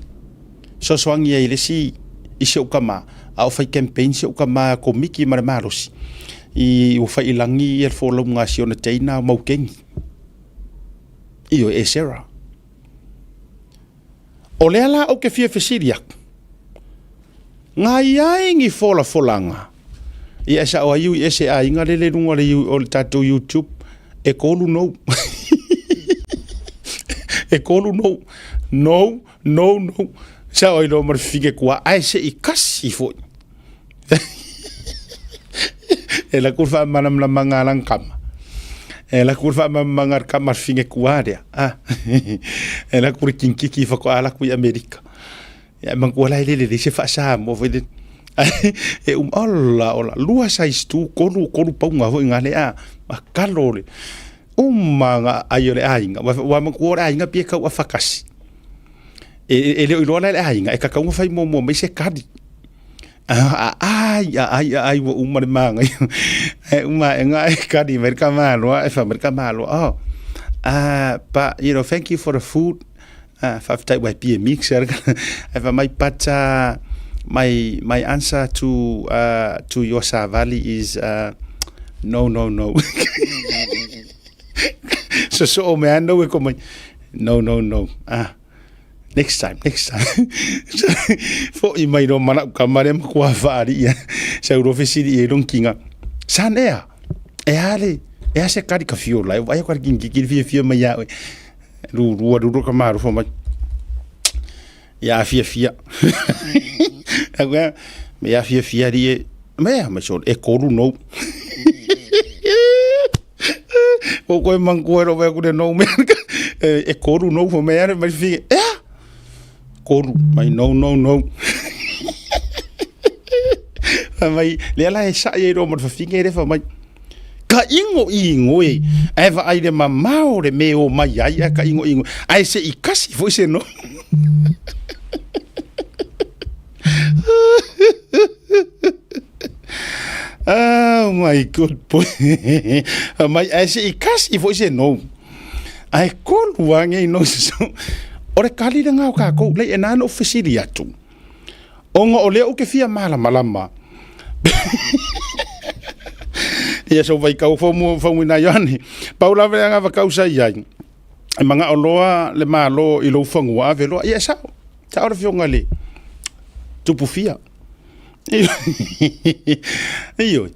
So soangi e le si i se ukama. A u fai campaign se ukama komiki maramarosi. I u fai ilangi e folo mga siona teina maukengi. Iyo e Sarah. O lea la o ke fia fesiriak. Ngā iai ngi folanga. I esa o aiu i ese a inga lele runga le o le tatou YouTube. E kolu no. E kolu no. No. Sa o ilo marfike kua. Ai se i kasi foi. E la kurfa manam la mangalang kama. E la kurfa mangar kamar finge kuaria. E la kur kinkiki fa ko ala ku Amerika. Ya man ko la ile se fa sa mo vede. E alla lua sais tu kolu paunga ho ngale a kalore. Manga ayole ainga wa man ko ainga pie ka wa fakasi. E le ilo la ainga e ka ka fa mo me se kadi. Ai wo manga nga kadi merka malo e fa merka malo but thank you for the food fa tai wa pie mixer if my pata my answer to your savali is no so me ando we como no Next time. Fo i mai no mana kamare mo kwa fari ya. Sa urofisi di edon kinga. Sanea. E ale. E ase kari ka fio lai. Vai kwa kingi ki fio mai ya. Ru kamaru fo mai. Ya fia. Agora me ya fia di me so e koru no. O ko manguero ve ku de no me. E koru no fo me ya me fia. Koru mai no mai le ala e sa e ro mo fa finge re fa mai ka ingo e eva ai de mamao de me o mai ai ka ingo ai se i kasi foi se no oh my god boy mai ai se i kasi foi se no ai kolu wange no so ore kali le ngau ka ko le enano ofisili atu onga ole o ke fia malama ia so vai ka fo na yani paula ve nga va kausa ia manga oloa le malo i lo fangu ave lo ia sa ta ora fio ngale tu pufia iyo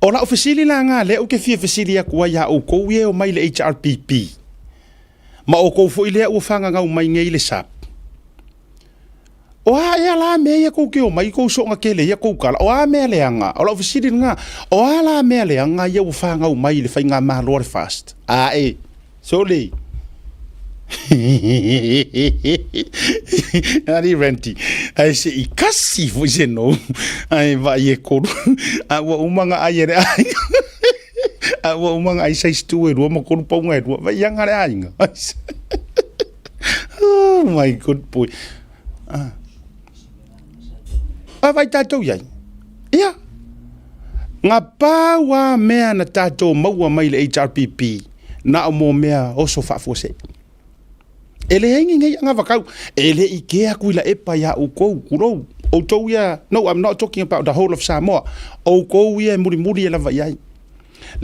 ona ofisili la nga le o ke fia ofisili aku ya o ko ye o mai le HRPP ma o ko fo ile o fanga nga mai ngei le sap O a la me ia ko ke o mai ko so nga kele ia ko kala o a me le anga o la fisiri nga o a la me le anga ia u fa nga o mai le fa nga ma lo fast a e so le ari renti ai se I kasi fo se no ai va ye ko a wa umanga ai re ai a wa umanga ai sai stu e ro mo ko pa nga ro va yang ale ai nga oh my good boy vai tātou iai. Ia. Ngā pāua mea na tātou maua mai le HRPP na o mō mea oso whaafuase. E le hengi ngai anga wakau. E le I kea kui la epa ia o kou kurou. O tau ia, no, I'm not talking about the whole of Samoa. O kou ia muri muri e lava iai.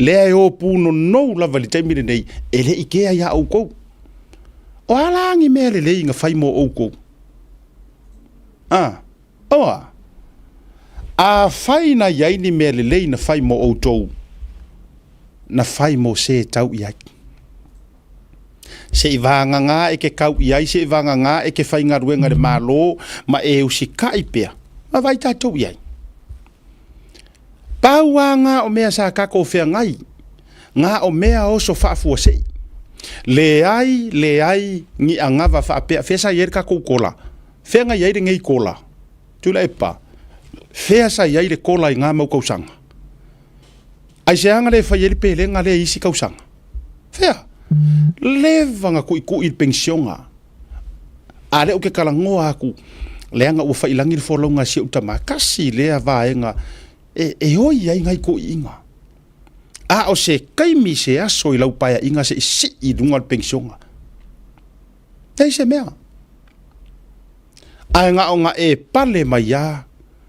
Lea e o pūno no lava li taimire nei. E le I kea ia o kou. O alangi mea le lei ngā whai mō o kou. Oa. A whai na iai ni mea lelei na whai mo outou. Na whai mo se tau iai. Se I vanga ngā e ke kau iai, se I vanga ngā e ke whai ngā ruenga le mālo, ma e usi kai pia. Ma vai tātou iai. Pāua ngā o mea sa kako whea ngai. Ngā o mea oso whaafua sei. Le ai, ngi a ngava whaapea, whesa ieri kako kola. Whea ngai ieri ngei kola. Tula e pa. Fea sa iai le kola I ngā mau kausanga. Ai se anga le whai eri pelenga le isi kausanga. Fea. Levanga kui I pensionga. A leo ke kalangoa aku. Leanga ua whai langi le wholonga si utama. Kasi lea vaenga. E hoi ai ngai ko inga. A o se kaimi se aso I lau paia inga se isi I runga le pensionga. Nei se mea. Ai nga o nga e pale mai ia.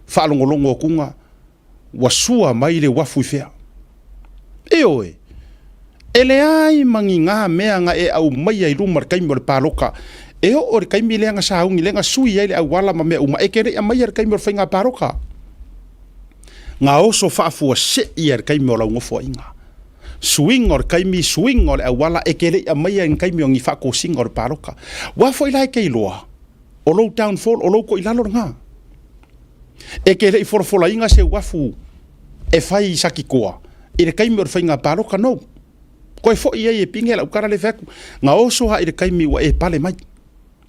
Whaalongolongo kunga, wasua mai le wafu fea. E oe, ele ai mangi ngā mea nga e au mai ai rumar kaimi o le pāroka. E o le kaimi leanga saungi, leanga sui ai le au wala ma mea uma, e kere a mai ar kaimi o le whainga pāroka. Ngā oso whaafua se I ar kaimi o lau ngofo inga. Swing or kaimi, swing o le au wala, e kere a mai ar kaimi o ngi whako singa o le pāroka. Wafo I lai kei loa, o low downfall, o low ko I lalo ngā. E ke rei whorofola inga se wafu e whai saki koa. I re kaimi o re whainga pāroka no. Koe fo I e pinge la ukara le wheku. Ngā oso ha I re kaimi wa e pale mai.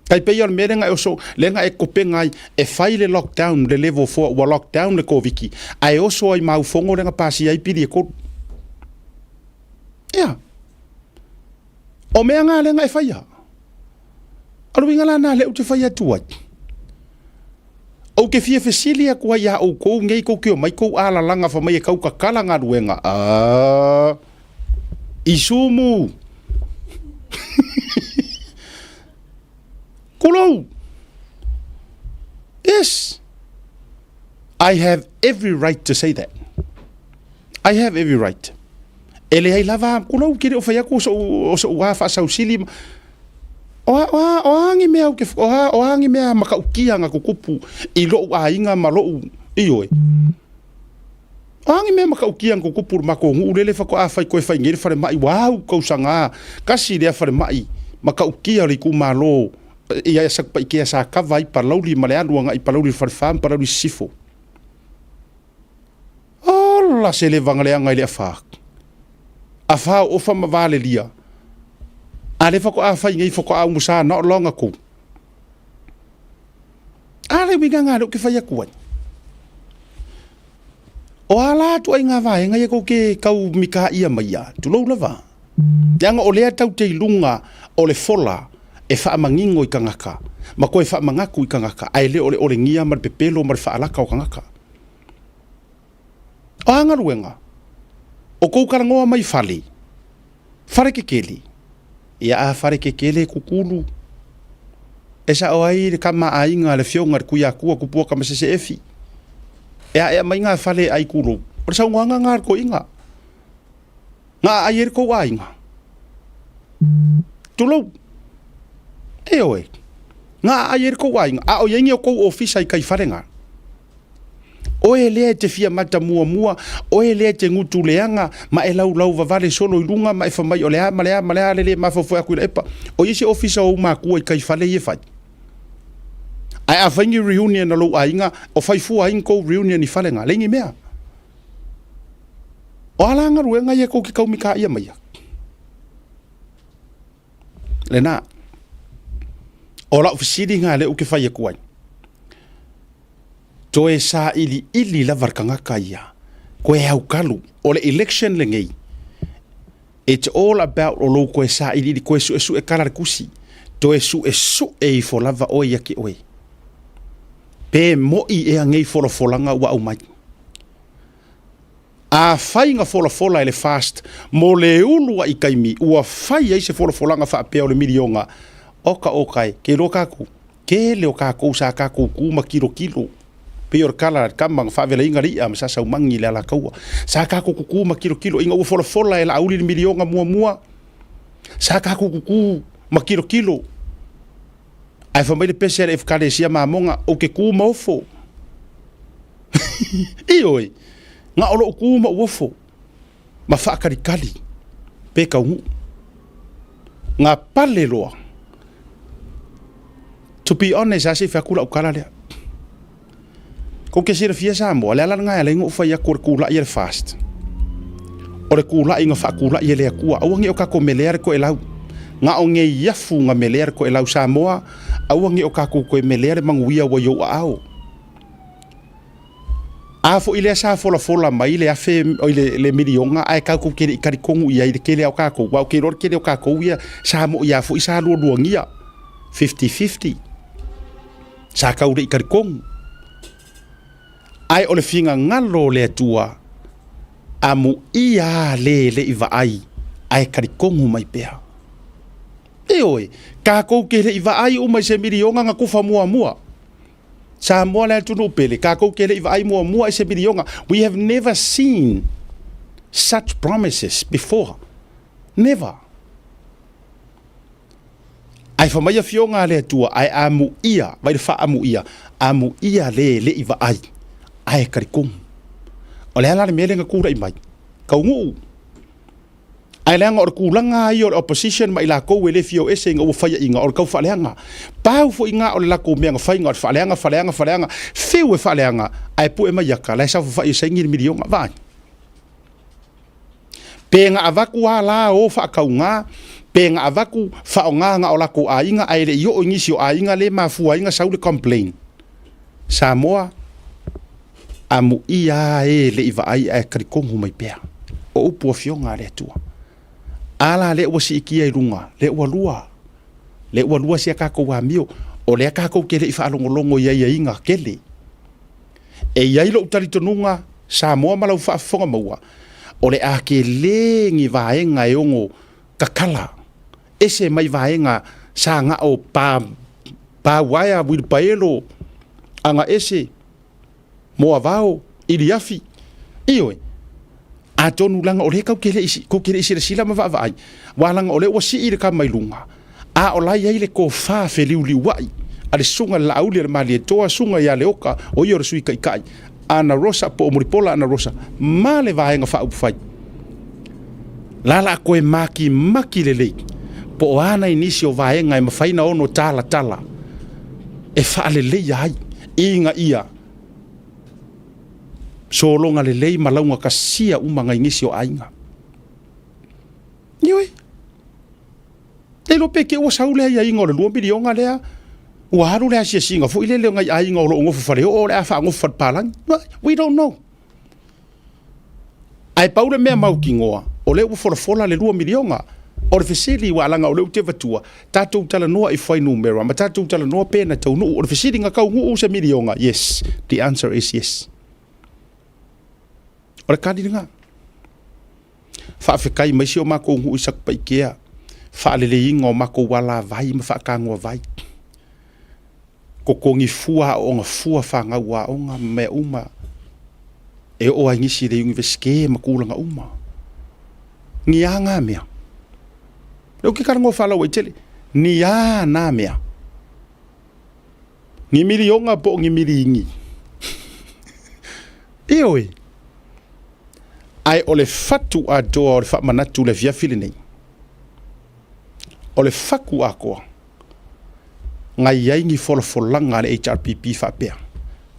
Kai pei on merenga e oso lenga e kopenga ai e whai le lockdown le level 4 wa lockdown le koviki. Ai oso ai mau fongo lenga pasi ai piri e koru. Ia. O mea ngā lenga e whai ha. Alu inga lana le ute whai atuai. O ke fia fesilia kua ia o kou ngei kou kio mai kou ala langa fa mai e kau kakala ngā ruenga. Isumu. Kulou. Yes. I have every right to say that. I have every right. Ele ai lava kulou kire o whai aku o wafa sau sili. O hangi mea o hangi mea makaukia nga kukupu I loo a inga ma loo I oe. O hangi mea makaukia nga kukupu mako ngu ulele whako a whai koe whai ngere whare mai wau kausanga kasi rea whare mai makaukia li ku ma loo I a sakpa I kea sa kawa I palauli ma le anuanga I palauli whare wham palauli sifo. Ola se le vangaleanga I le a whaak. A whao ofa ma vale lia. A le whako a whai ngai whako a umusa na o longa ko. A le winga ngā reo ke whai aku ai. O ala tu ai ngā whae ngai ko ke kau mika ia mai a. Tu lau lawa. Teanga o lea tau te ilunga o le fola e wha mangingo I kangaka. Ma koe wha mangaku I kangaka. Ai le o le ngia mar pepelo mar wha alaka o kangaka. O anga ruenga. O kou karangoa mai whale. Whare ke keli. Ia a whare ke kele kukulu. E sa o ai le kama a inga le fionga le kuia kua kupua kama se efi. E mai ngā whale ai kuru. O sa unga ngā ko inga. Ngā ai ere kou a inga. Tulou. E oe. Ngā ai ere kou a inga. A o yengi o kou ofisa I kai wharenga. Oe lea te fia mata mua mua, oe lea te ngutu leanga, ma e lau lau vavale solo I lunga, ma e whamai o lea, ma lea, ma fawhoi aku I epa. O isi ofisa o maa kua I kai whale I e whai. ai a fangi reunion na lo ainga o fai fu ainga ko reunion ni falenga lengi mea o alanga ruenga ye ko ki kau mika ia mai lena o la ofisidi nga le o ke fai kuai to e sa ili la varkanga kaia ko e au kalu o le election le ngei. It's all about o lo ko e sa ili ko su e kala kusi to e su e fo lava o ia ki oi pe mo i e ngei fo folanga wa umai a fainga fola ele fast mo le ulu i kaimi ua fai ai se folanga fa pe o le milionga okai ke rokaku ke le okaku sa kaku kuma kilo pe or kala kamang fa vela inga ri am sa sa mangi le ala kaua sa kaku kuma kilo inga ua fola ele auli le milionga mua sa kaku ku ma kilo ai fa mai le pese le fkale sia mamonga o ke kuma ofo ioi nga olo kuma wofo ma fa kali pe ka nga pale loa to be honest asi fa kula ukala le ko ke sira fia sa mo le ala nga le ngo fa ya kula ia fast o le kula inga fa kula ia le kua awangi o ka ko melear ko elau nga o nge yafu nga melear ko elau sa moa awangi o ka ko melear manguia wa yo ao a fo ile sa fola mai le afe o le milionga ai ka ko ke kari kongu ia ile kele o ka ko wa ke ro kele o ka ko ia sa mo ia fo isa lo ngia 50-50 sa ka ure kari kongu ai o le finga ngalo le tua amu ia le iva ai kari kongu mai pea oi ka ko ke le iva ai o mai se milionga nga kufa mua sa mo la tu no pele ka ko ke le vai mo se bilionga we have never seen such promises before never ai fa mai fionga le tua ai amu ia vai fa amu ia le iva ai karikung ole ala le melenga kura i mai ka ngu ai langa or kulanga i or opposition mai la ko le fio ese nga fa inga or ka fa langa pau fo inga or la ko menga fa inga fa langa feu fa langa ai pu e mai yaka la sa fa i sengi milionga va penga avaku ala o fa kaunga penga avaku fa nga o la ko ainga ai le yo ingisio ainga le mafu ainga sa le complain Samoa amu ia le iva ai krikongu mai pea o upu fionga le tua ala le wasi ikia i runga le walua sia kako wa mio o le kako ke le ifa longo ia inga kele e ia lo talitonunga Samoa malau fa fonga maua o le a ke lengi vaenga e ongo kakala ese mai vaenga sa nga o pa waya wil paelo anga ese mo avao iliafi ioi atonu langa ole ka kele isi sila ma va ai walanga ole wasi ile ka mailunga a ola ia ile ko fa feliuli wai ale sunga la auli le mali toa sunga ya le oka o yor sui kai ana rosa po muripola ana rosa male va nga fa upfai lala ko e maki lele po ana inisio va nga e mafaina ono tala e fa le ai inga ia so longa le lei malaunga kasia umanga inisio ainga niwe le lo peke o saule ia inga le luombi dionga lea wa haru le asia singa fu ile le ngai ainga lo ngofu fare o le afa ngofu fat palang we don't know ai paule me mau kingoa o le fola le luombi dionga o le fesili wa langa o le tevatua tatou tala noa i fai numero ma tatou tala noa pena tau no o le fesili nga kau ngu se milionga yes the answer is yes o le kadi nga fa fekai mai sio mako ngu isak paikea fa le ingo mako wala vai ma fa kangwa vai ko kongi fua o nga fua fa nga wa o nga me uma e o ai ngisi le universike makula nga uma ngianga mea lo que karango fala o tele ni ya na mea ni milionga po ni milingi ioi ai ole fatu a do o fa manatu le via filini ole faku ako ngai ai ngi folfolanga le HRPP fa pe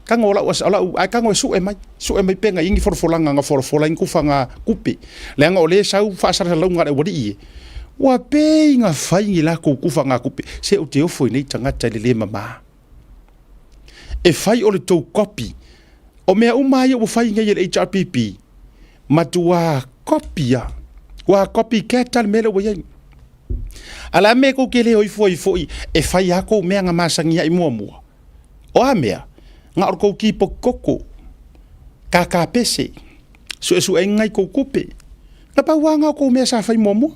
kanga ola ai kanga su e mai penga ingi folfolanga nga folfola ing kufanga kupe le nga ole sau fa sara launga le wadi wa pe nga fai ngi la ko kufanga kupe se o te ofo nei tanga tele mama e fai ole to copy o mea umai o fai ngai le HRPP matua copia wa copy ketal mele wo ye ala me ko kele oi foi e fai ako mea nga masangi ai mua o amea nga orko ki pokoko kaka pese su engai ko kupe na pa wanga ko me sa fai momo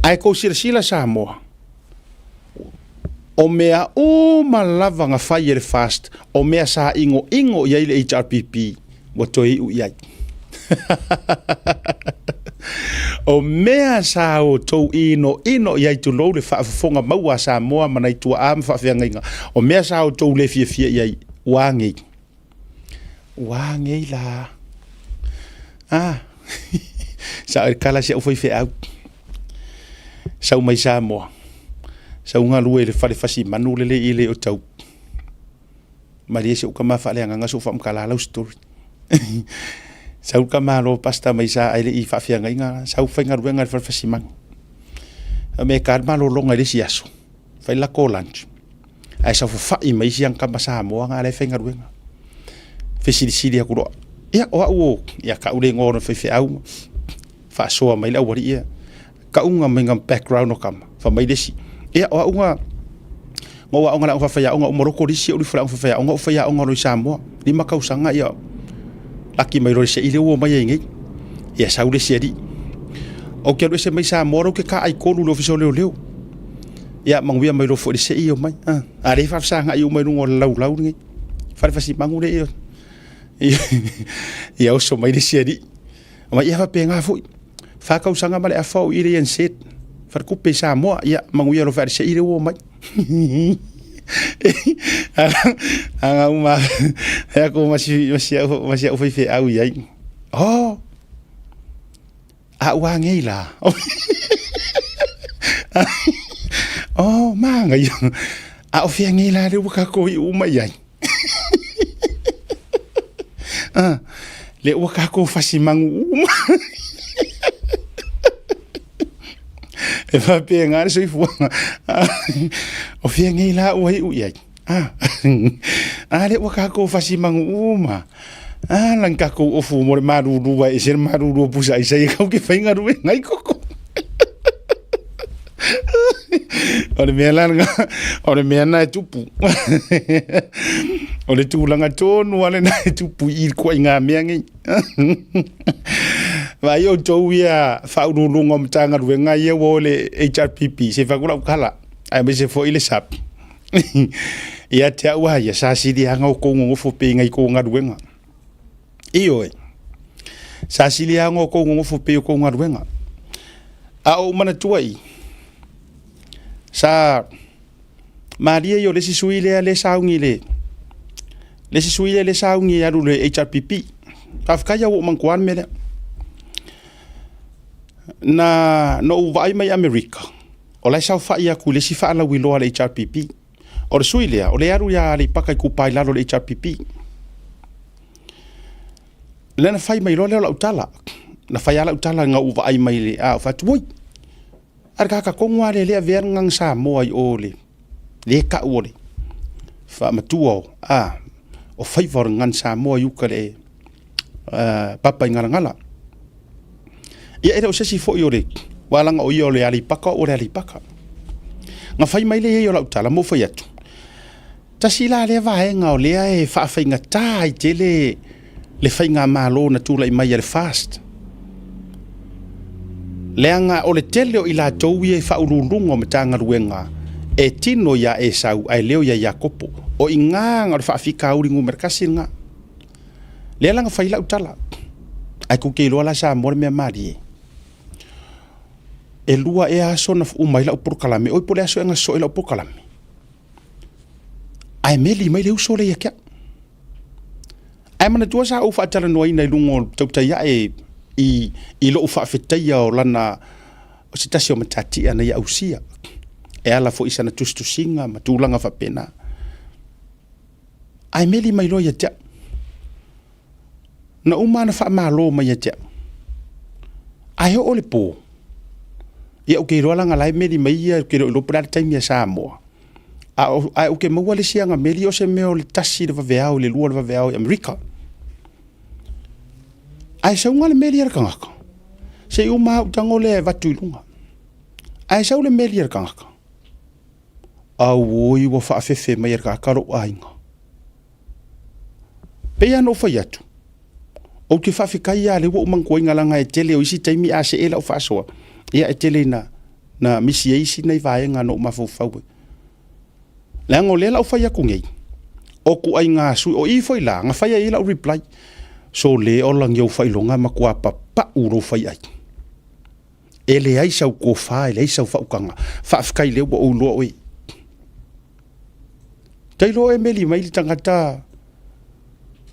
ai ko sila sa mo o mea o malava nga fai fast o mea sa ingo ya ile HRPP wa toi u ia o mea sa o tou ino ia tu lo le fa fonga maua sa moa manai tu am fa fianga o mea sa o tou le fie ia wangi la sa kala se o foi fe au sa mai sa moa sa unga lue le fale fasi manu le ile o tau maria se o kama fa le nga so fa mkala la story sau kamalo pasta mai sa ai i fa fianga inga sau fainga ruenga fa fasimang me kalma lo longa le siaso fai la lunch ai sa fa i mai siang kama sa mo nga le fainga ruenga fesili aku ro ya o ya ka ule ngor fe au fa so mai la wari ya ka unga menga background o kama fa mai desi ya o unga ngo wa unga la fa ya unga moroko disi o fa fa ya unga ro sa mo di makausanga ya laki mai ro se ile wo mai ngi ya saule seri o ke ro se mai sa moro ke ka ai ko lu ofiso leo ya mangwia mai ro fo se io mai are fa sa nga io mai no lau ngi fa si mangule io ya o so mai seri mai ya fa pe nga fo fa ka usanga male a fo ile en set fa ku pe sa mo ya mangwia ro fa se ile wo mai anga uma ya ko masih o fe au yai a wangi la manga yo a o fe ngi la de ka ko uma yai le o ka ko fasimang uma e fa pe ngar so fu o fe ngi la o yai ale o ka ko fasimang uma lang ka ko o fu mo maru wa e ser maru ro pusa i sai ka ke fainga ru ngai ko ore me na tupu ore tu langa tonu ale na tupu i ko inga me ngi va yo towia fa ru ngom tanga ru ngai ye wo le HRPP se fa kula kala ai me se fo ile sap ia te wa ya sa si di hanga ko ngo fo pe ngai ko ngaruenga iyo sa si li hanga ko ngo fo pe ko ngaruenga a o mana tuai sa maria yo le si suile le saungi le si suile le saungi ya le HRPP afka ya wo mangwan me na no vai mai America o la sa fa ia ku le si fa la wilo le HRPP o le suilea o le aru ya le paka ku pai lalo le HRPP lena fai mai lo le utala na fai ala utala nga uva ai mai le a fa tuoi arka ka kongwa le ver ngang sa mo ai ole le ka ole fa matuo o fai vor ngang sa mo yu ka le papa ngala ia era o sesi fo yore wala nga o yo le ali paka o le ali paka nga fai mai le yo la utala mo fai atu tasila le vaenga o le e fa fainga tai tele le fainga malo na tula i mai le fast leanga o le tele o ila towi e fa urulungo metanga ruenga e tino ya e sau ai leo ya Jakopo o inga o fa fika uringu merkasinga le langa faila utala ai ku ke lo la sa mor me mari e lua e aso na umai la por kalame o por aso nga so ila por kalame ai meli mai le uso le ya ai mana tua sa o fa tala no ina lungo tauta ya i lo fa fetaya o lana o sitasio matati ana ya usia e ala fo isa na tustusinga ma tūlanga whapena. Ai meli mai loa ia tea. Na umana wha malo mai ia tea. Ai ho ole pō. Ia uke roalanga lai meli mai ia uke lo prata taimi a Samoa. Ai uke maua le sianga meli o se meo le tasi le vaveao le lua le vaveao i Amerika. Ai saunga le meli arakangaka. Se uma utango le vatu ilunga. Ai sau le meli arakangaka. Au oi wa whaafefe mai arakaka ro ainga. Pea no whai atu. O te whawhikai a le wa umangko inga langa e tele o isi taimi a se ela o whaasoa. Ia e tele na misi e isi nei vaenga no mawhauwhaue. Leango lela o whai aku ngei. O ku ai ngā sui o i whai la, ngā whai a ila o reply. So le o lang iau whai longa ma kua papa uro whai ai. E le ai sau ko whae, le ai sau whaukanga. Whawhikai leo wa o loa oi. Tailo e meli mai li tangata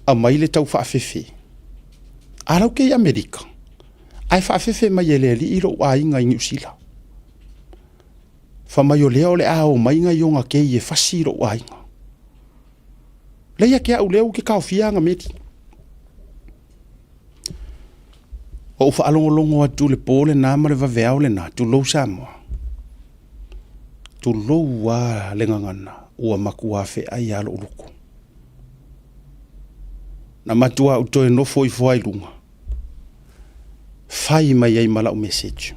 a mai le tau whaafefe. Arau kei Amerika. Ai whaafefe mai e le li iro a inga i New Zealand. Whamai o leo le ao mai inga i onga kei e whasi iro a inga. Leia ke au leo ke kao fianga meti. O whaalongolongo atu le pōle nāma le vaveao le nā, tu lou Samoa. Tu lou wā le ngangana, ua makua fe ai alo uruku. Na matua utoe no foi foi lunga. Fai mai ai mala o message.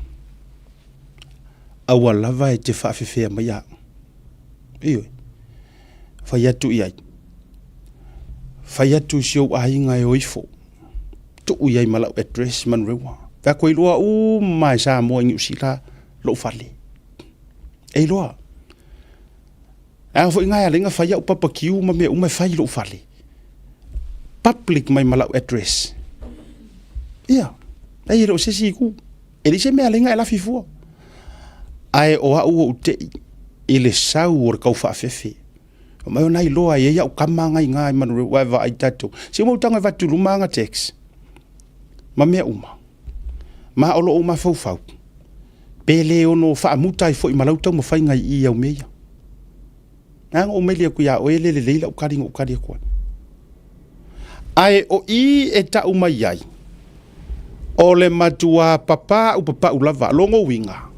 Awa lava e te whaafefea mai a. Ioi. Fai atu iai. Fai atu sio ainga e oifo. Tu iai mala o address manrewa. Ka koe loa mai Samoa ngi usila lo fale. Ei loa. A fo inga alenga fai au papa kiu ma me umai fai lo fale. Public mai mala o address. Ia. Ai ro se si ku. Ele se me alenga ela fifua. Ai o au o te ele sau o kau fa fefe. Mai ona i loa e ia o kamanga i ngai manu wa va ai tatu. Se mo tanga va tu lumanga text. Ma mea uma. Ma olo uma fau fau. Pele ono fa mutai fo i malauta mo fai ngai i au meia. Nang o melia ku ya o ele le leila o kari ko. Ai o i e ta uma iai. O le matua papa u papa u lava longo winga.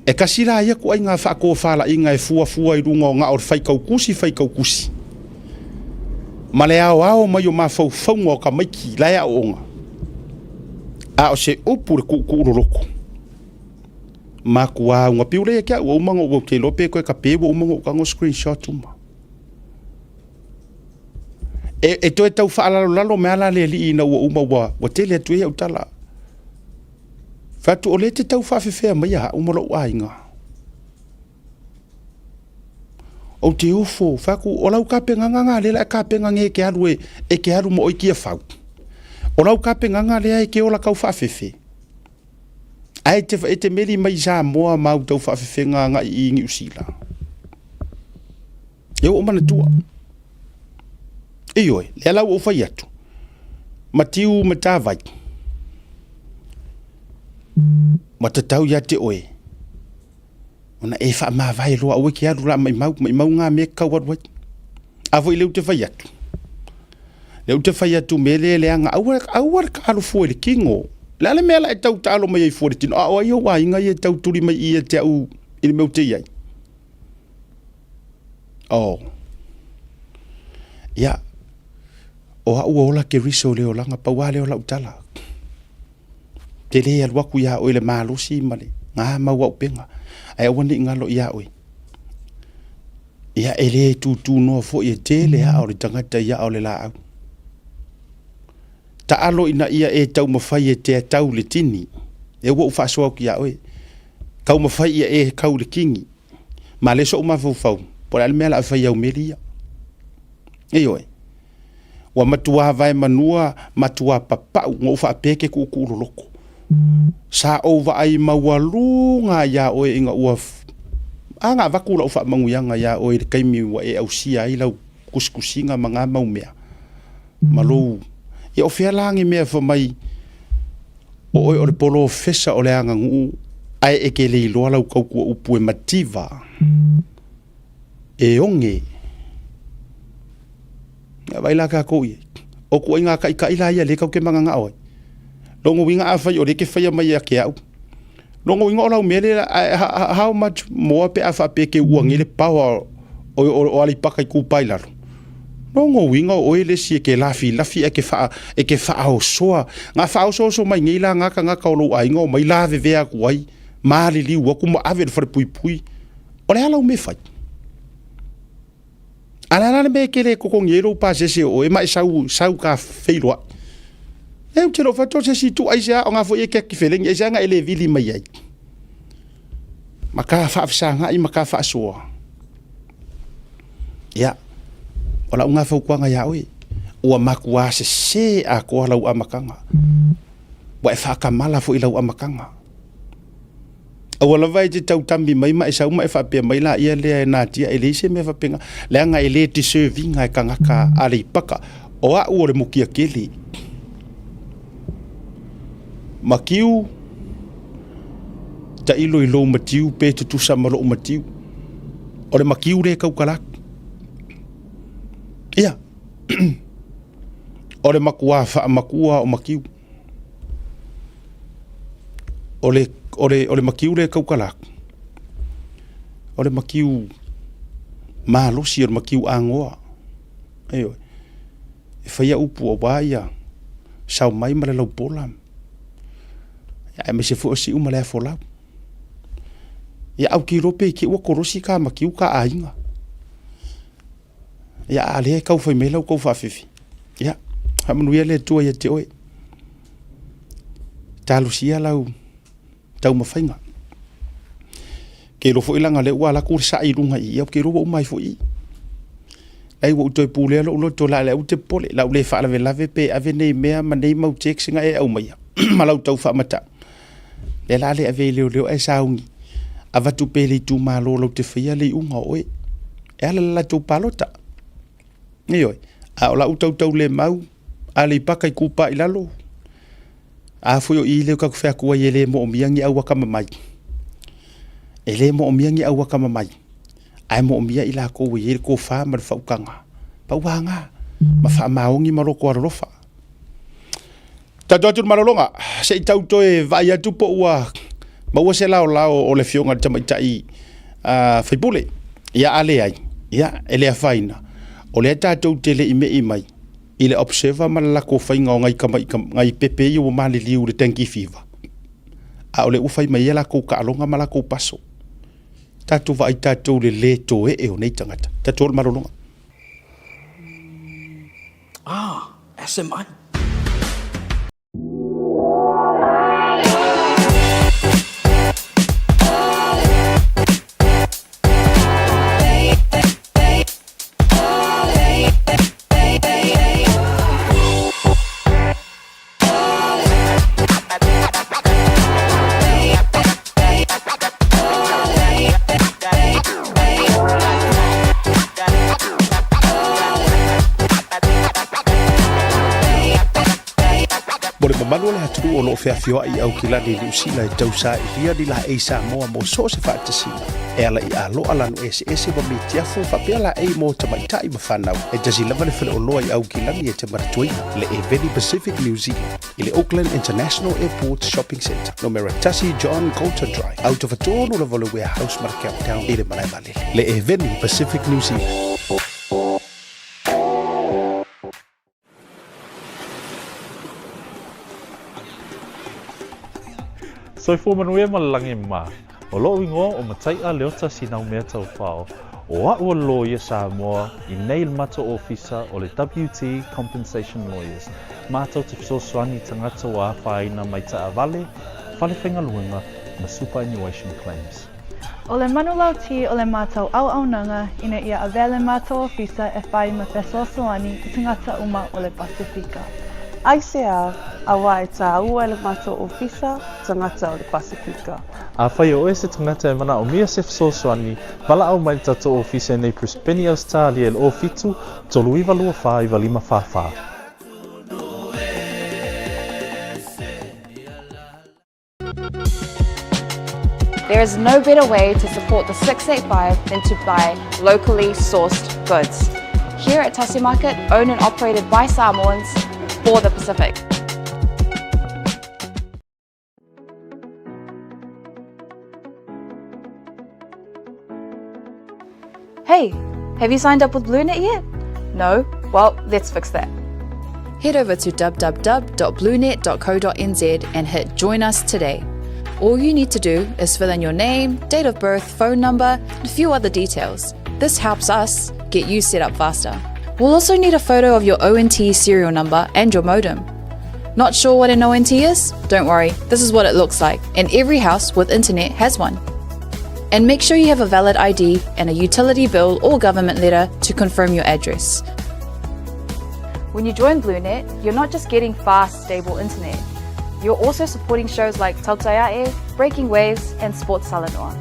E kasira ia ku ai ngā whaako whala i ngai fua i runga o ngā or whai kaukusi. Ma le ao mai o mawhau whaunga o ka maiki laia o onga. A o se upu re kuuroroko. Ma kua unga piure e kia ua umanga o te lope koe ka pewa umanga o kango screenshot uma. E toi tau whaalalo me ala le li ina ua uma wa tele atu e au tala. Fatu o le te tau whawhewhea mai a umaro ua inga. O te ufo, whaku, o lau ka penga ngā lela e ka penga nge ke aru e ke aru mo oiki e whau. O lau ka penga ngā lea e ke ola kau whawhewhe. Ai te meri mai Samoa mau tau whawhewhe ngā i New Zealand. Eo o mana tua. Ioi, lea lau o whai atu. Matiu matawai. Matatau ia te oe. Ona e wha maa vai roa oe ki aru la mai mau ngā mea kau arwai. Avo i leu te whai atu. Leu te whai atu me le anga awar ka alo fua le kingo. Lale mea la e tau talo mai ai fua le tino. Awa i o wa inga i e tau turi mai i e te au i le meu te iai. Oh. Ia. O hau ola ke riso leo langa paua leo la utala. Te le aluaku ia oe le maalosi male. Ngā maua upenga. Ai awani ngalo ia oe. Ia ele tu no fo i te le a o le tangata ia o le la au. Ta alo ina ia e tau mawhai e te tau le tini. E ua uwhasoa ki ia oe. Kau mawhai ia e kau le kingi. Ma le so umawhau. Pora ale mea la awhai au meri ia. E oe. Wa matua vai manua, matua papau, ngō whaapeke kukuru loko. Sa ova ai mawalunga ia oe inga ua anga wakula ufa manguyanga ia oe kaimi wa e au sia i lau kuskusinga mga maumea. Malou. Ia o whialangi mea wha mai o oe o le polo fesa o le anga ngu ai e ke le loa lau kau kua upu e mativa e onge vai la ka ko i o ko inga ka ila ia le kau ke manga nga oi longo winga a fai o le ke fai mai ke au longo winga ola mele how much more pe afa pe ke uangi le power o ali paka ku pailar longo winga o ele si ke lafi e ke fa o soa nga fa o so mai ngila nga ka lo ai ngo mai la ve ku ai mali li wa ku ma ave for pui o le ala me fai ala me ke le ko ngelo pa se o e mai sau ka feilwa e te lo fato se si tu ai ja nga fo e ke feeling e ja nga ele vili mai ai maka fa nga i maka fa so ya ola unga fa ku nga ya oi o makua se a ko la u amakanga wa fa ka mala fo ila u amakanga awala vai te tau tambi mai mai sa uma e fa pe mai la ia le na tia ele se me fa penga le nga ele te serving ai kanga ka ali paka o a o le mukia keli makiu ta ilo matiu pe tu sa malo matiu o le makiu le kau kalak ia o le makua o makiu o le makiu le kau kalak o le makiu malosi o le makiu angoa ayo e faia upu o baia sau mai ma le lau pola ya me se fo si uma le fola ya au ki rope ki o korosi ka makiu ka ainga ya ale kau foi melo kau fa fifi ya hamnu ele tu ya te oi talusia lau tau mafainga ke lo fo ilanga le wala ku sa i runga i ke ro mai fo i ai wo to pule lo to la le te pole la le fa la ve pe ave nei mea ma nei mau texinga e au mai malau tau fa mata le la le ave le e saungi ava tu pele tu malo lo te fia le unga oi e la tu palota ni oi a la tau le mau ali pakai kupa ilalo a fu yo ile ka fa ku yele mo miangi au kama mai ele mo miangi au kama mai ai mo mia ila ko we ko fa ma fa ukanga pa wanga ma fa maongi ma ko rofa ta dotu malolonga se tau to e vai atu po wa ma wo se lao o le fionga tama tai a fa bule ya ale ai ya ele faina o le tatu tele i me i mai ile observa mala ko fainga ngai ngai pepe yo mali liu le tanki fiva a ole ufai mai ela ko ka longa mala ko paso tatu vai tatu le to e o nei tangata tatu marolonga SMI Manuel hatu o lo fea fio ai au kila ni usila tau sa ia di la e sa mo so se fa te sina e ala I alo ala no ese ba mi tia fu fa pela e mo ta mai tai ba fanau e tasi lava le fele o lo ai au kila ni e te maratui le e Veni Pacific New Zealand ile Auckland International Airport Shopping Centre no Meratasi John Coulter Drive out of a tono la vole warehouse market down ile malai male le e Veni Pacific New Zealand. Soi fu manuia malangi ma. O lo ingo o matai a leota sinau mea tau whao. O a ua lawyer Samoa I nei mato officer o le WT Compensation Lawyers. Mātou te fisoswani tangata wa whaina mai ta avale, whale whenga luenga na superannuation claims. O le manulauti o le mātou au nanga ina ia avele mātou officer e whai ma fisoswani I tangata uma o le Pasifika. ICR a wai ta ua le mato ofisa tangata o le Pasifika. A whai o se tangata e mana o mia se fisoswani, wala au mai tato ofisa nei Prispeni Australia le o fitu, tolu iwa lua wha iwa lima wha. There is no better way to support the 685 than to buy locally sourced goods. Here at Tasi Market, owned and operated by Samoans for the Pacific. Hey, have you signed up with BlueNet yet? No? Well, let's fix that. Head over to www.bluenet.co.nz and hit Join Us today. All you need to do is fill in your name, date of birth, phone number, and a few other details. This helps us get you set up faster. We'll also need a photo of your ONT serial number and your modem. Not sure what an ONT is? Don't worry, this is what it looks like, and every house with internet has one. And make sure you have a valid ID and a utility bill or government letter to confirm your address. When you join BlueNet, you're not just getting fast, stable internet. You're also supporting shows like Tautaiae, Breaking Waves, and Sports Salanoa.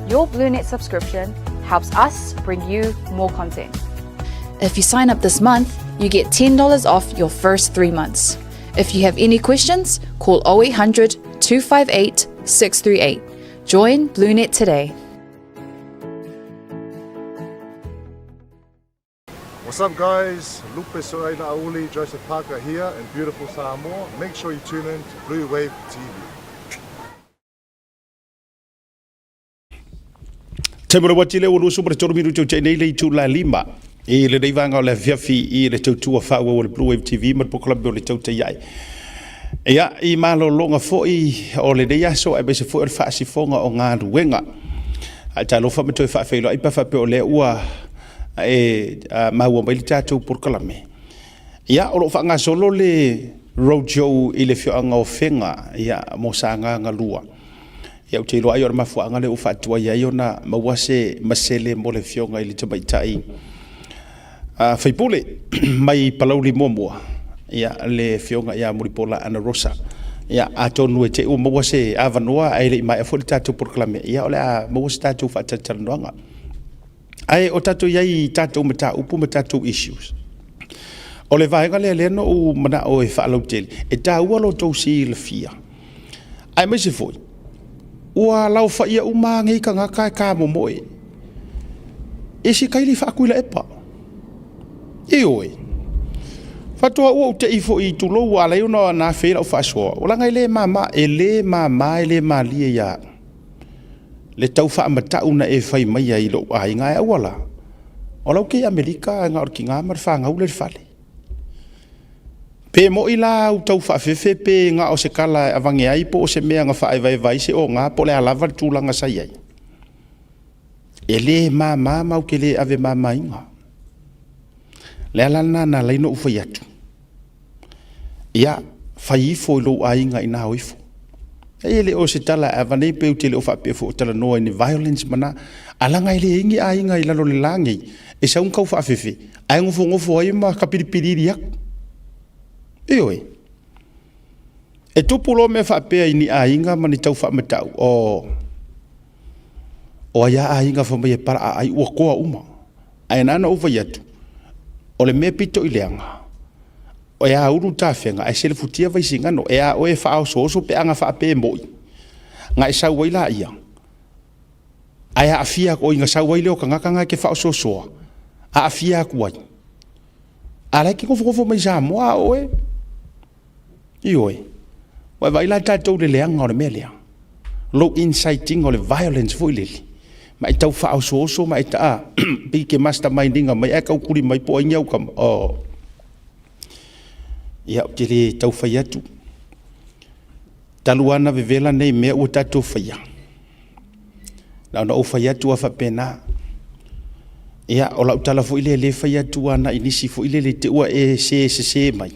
Your BlueNet subscription helps us bring you more content. If you sign up this month, you get $10 off your first 3 months. If you have any questions, call 0800 258 638. Join BlueNet today. What's up guys, Lupe Soraina Auli, Joseph Parker here in beautiful Samoa. Make sure you tune in to Blue Wave TV. Temora watile o lusu para toro miru tau nei le tu la lima. E le reivanga o le fiafi i le tau tua wha o le Blue Wave TV mar pokolabi o le tau te iai. Ia i malo longa foi o le reia so e bese foi o le whaasi fonga o ngā ruenga. A ta lofa me toi whaafeilo ai pa whape o le ua maua mai le tātou pokolabi. Ia o lo whanga solo le roadshow i le whioanga o whenga ia mo sa ngā lua. Ia o te loa ai o le mafuanga le ufa atua ia na mawase masele mo le whionga i le tamaitai. Whaipule mai palau li mua ia le whionga ia muripola ana rosa. Ia atonu e te ua mawase avanua ai le mai a foli tātou porklame. Ia o le a mawase tātou whaatataranoanga. Ai o tātou iai tātou mata upu ma tātou issues. O le vaenga le leno u mana o e whaalau tele. E tā ua lo tau si le fia. Ai mai se foi. Ua lau whaia uma ngei ka ngaka e kā momoe. E si kaili whaakuila epa. E oe. Fatua ua u te ifo i tulo ua alai una nā whera o whaasua. Ula ngai le mama e le mama e le malia ia. Le tau wha amata una e whai mai ai lo ai ngai awala. O lau kei Amerika ngā orki ngā mar whangau le whale. Pe mo ila u tau whaafefe pe ngā o se kala avange ai po o se mea ngā whae vai se o ngā po le alawa tūlanga sai ai. E le mama mau ke le ave mama inga. Le alana na leino u whai atu. Ia, whai ifo i lo ai inga ina hau ifo. E le o se tala avanei pe u te le o whaapefo o tala noa ni violence mana. Alanga i le ingi a inga i lalo le langi. E sa unkau whaafefe. Ai ngofo ai ma kapiripiriri ak. E oi. E tupulo me whaapea i ni a inga mani tau whaamatau. O aia a inga whamai e para a ai ua koa uma. Ai nana uva iatu. O le me pito i leanga. O ea uru tāwhenga, ai sele futia vai singano, ea oe whaao soso pe anga whaape moi. Nga e sau waila ia. Ai a afia ko inga sau waileo ka ngakanga ke whao sosoa. A afia ku wai. A lai ki ngofo mai sa moa oe. I oe. Wai waila tātou le leanga o le mea leanga. Low inciting o le violence fo i leli. Ma i tau whao soso, ma i ta pi ke mastermindinga, mai eka ukuri mai po ai nyau kam. Ia o te le tau whai atu. Taluana vevela nei mea ua tātou whaia. Lau na o whai atu a whapena. Ia o lau tala fo ile le whai atu ana inisi fo ile le te ua e se mai.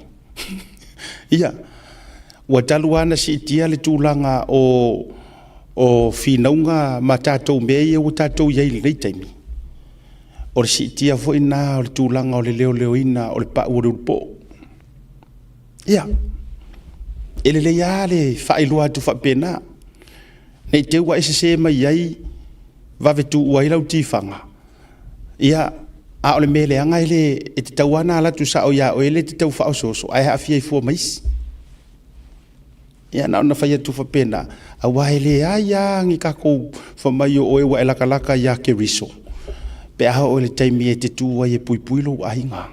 Ia. Ua taluana si tia le tūlanga o whinaunga ma tātou mea ia ua tātou iai le reitaimi. O le si tia fo ina o le tūlanga o le leo ina o le pa ua reupo. Ia. Ele le ia le whailua atu whapena. Nei te ua se mai ai vavetu ua ilau tifanga. Ia a ole mele anga ele e te tauana ala tu sa o ia o ele te tau whao soso. Ai hawhia i fua maisi. ia na ona faia tu fapena a waile ai ngi ka ko fa mai o e wa laka laka ya ke riso pe a o le taimi e te tu ai e pui pui lo ai nga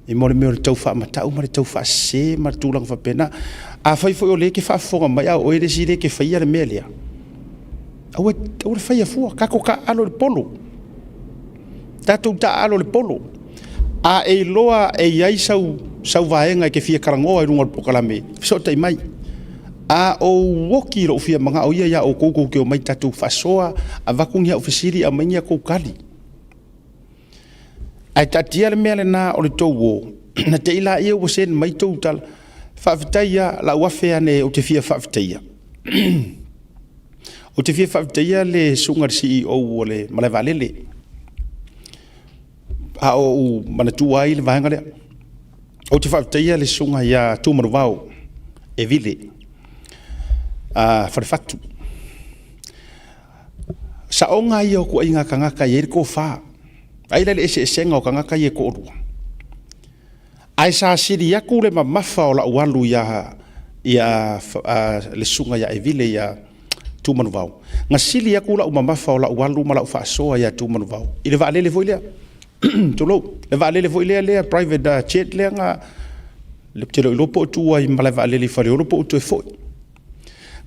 e mo le me o tau fa mata o ma le tau fa se ma tu lang fapena a fai foi o le ke fa fonga mai a o e si le ke faia le melia o le faia fu ka ko ka alo le polo tatu ta alo le polo a e loa e ai sau vaenga ke fia karangoa i runga pokalame so tai mai a o woki ro fia manga o ia ya o koko ke o mai tatu fasoa a vakungia ofisiri a mainia ko kali ai tatia le mele na o le towo na te ila ia o sen mai total faafitaia la wafe ane o te fia faafitaia o te fia faafitaia le sunga CEO o le Malevalele a o manatua ai le vaenga lea o te faafitaia le sunga ia tumaruvau e vile farfatu sa onga ia ko inga kangaka ye ko fa ai le ese senga o kangaka ye ko ru ai sa siri ya ku le mafa o la walu ya le sunga ya evile ya tumanuvau nga sili ya ku la mafa o la walu mala fa so ya tumanuvau ile va le voile tolo le va le voile le private jet le nga le telo lo po tu ai mala va le fa lo po tu foi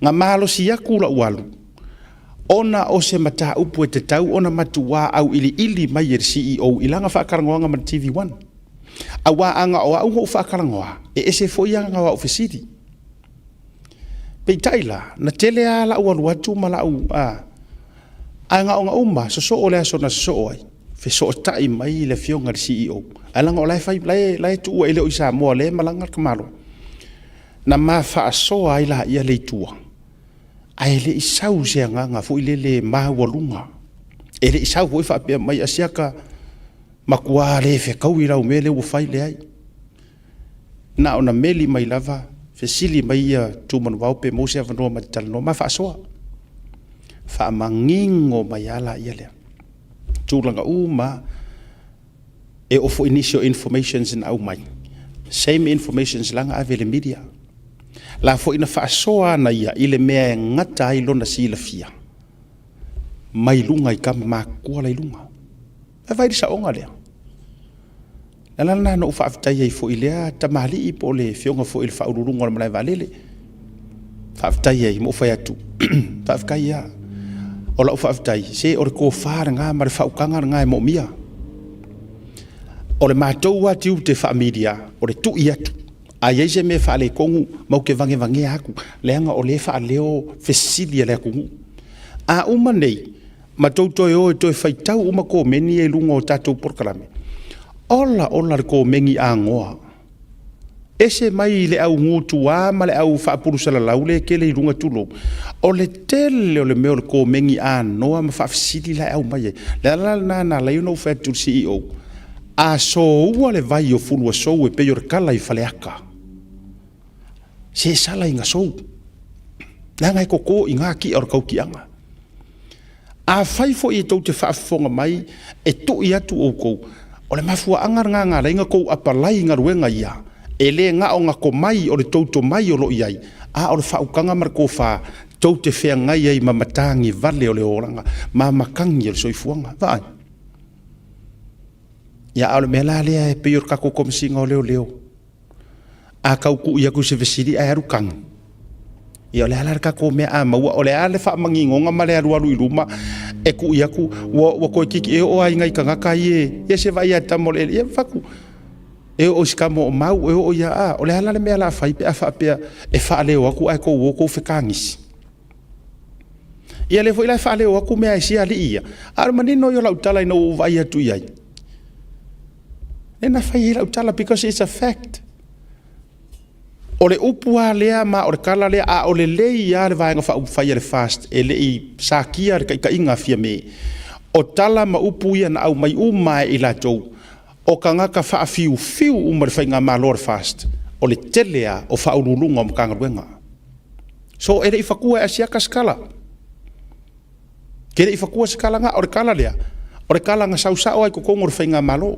nga malo si yaku la walu ona o se mata upu te tau ona matua au ili mai er CEO ilanga fa karangoanga ma TV1 awa anga o au fa karangoa e ese foi anga wa ofisiri pe taila na tele ala walu atu mala u anga onga umma so ole so na so ai fe so tai mai le fionga CEO alanga o lai fai lai tu ele o isa mo le malanga kamalo na ma fa so ai la ia le tua ai le isau se nga fu ile ma walunga ele isau foi fa pe mai asiaka makua le fe kauira o mele o fai le ai na ona meli mai lava fe sili mai ia tu man vau pe mo se va ma tal no ma fa so fa mangingo mai ala ia le tu langa uma e ofo initial informations in au mai same informations langa avele media la fo ina fa soa na ia ile mea ngata i lona sila fia mai lunga i kama makua lai lunga e vai sa onga lea na no fa aftai i fo ilea tamali i po le fionga fo il fa ururunga malai valele fa aftai i mo fa atu fa afkai ia ola fa aftai se or ko far nga mar fa ukanga nga mo mia o le matou wa tiu te familia o le tu i atu ai se me fa le kongu mau ke vange aku leanga o le fa leo fesilia le kongu a uma nei matou to to faitau uma ko meni e lungo tatou porkalame ola ko mengi angoa ese mai le au ngutu wa male au fa purusala laule ke le lunga tulo o le tele o le me ko mengi ano ma fa fesili la au mai la na la no fa tu CEO a so le vai o fulu so e pe yor kala i faleaka se sala inga so la ngai ko inga ki or kau ki anga a fai fo i to te fa fonga mai e to ia tu o ko o le mafua angar nga la inga ko apalai nga ruenga ia ele nga o nga ko mai o le to mai o lo iai a o le fa ukanga mar ko fa to te fe nga ia i mamatangi vale o le oranga ma makangi o soifuanga vai ya o mela le e pe yor ka ko komsinga o leo a kau ku ia ku se vesiri ai arukang ia le ala ka ko me a ma o le ale fa mangingo nga male aru iruma e ku ia ku wo ko kiki e o ai ngai kanga kai e se vai ata mole e fa ku e o skamo mau e o ia a o le ala le me ala fa pe a fa pe e fa le o ku ai ko wo ko fe kangis ia le foi la fa le o ku me ai si ali ia ar manino yo la utala no vai atu ia e na fa ia utala because it's a fact o le upua lea ma o le kala lea a o le lei ia le vaenga fa upa le fast e le i sakia le ka inga fia me o tala ma upu ia na au mai umai i la tau o ka ngaka fa fiu umar whainga ma lor fast o le telea o fa urulunga o mkanga ruenga so e le i fakua e asiaka skala ke le i fakua skala nga o le kala lea o le kala nga sausao ai kukongor whainga ma lo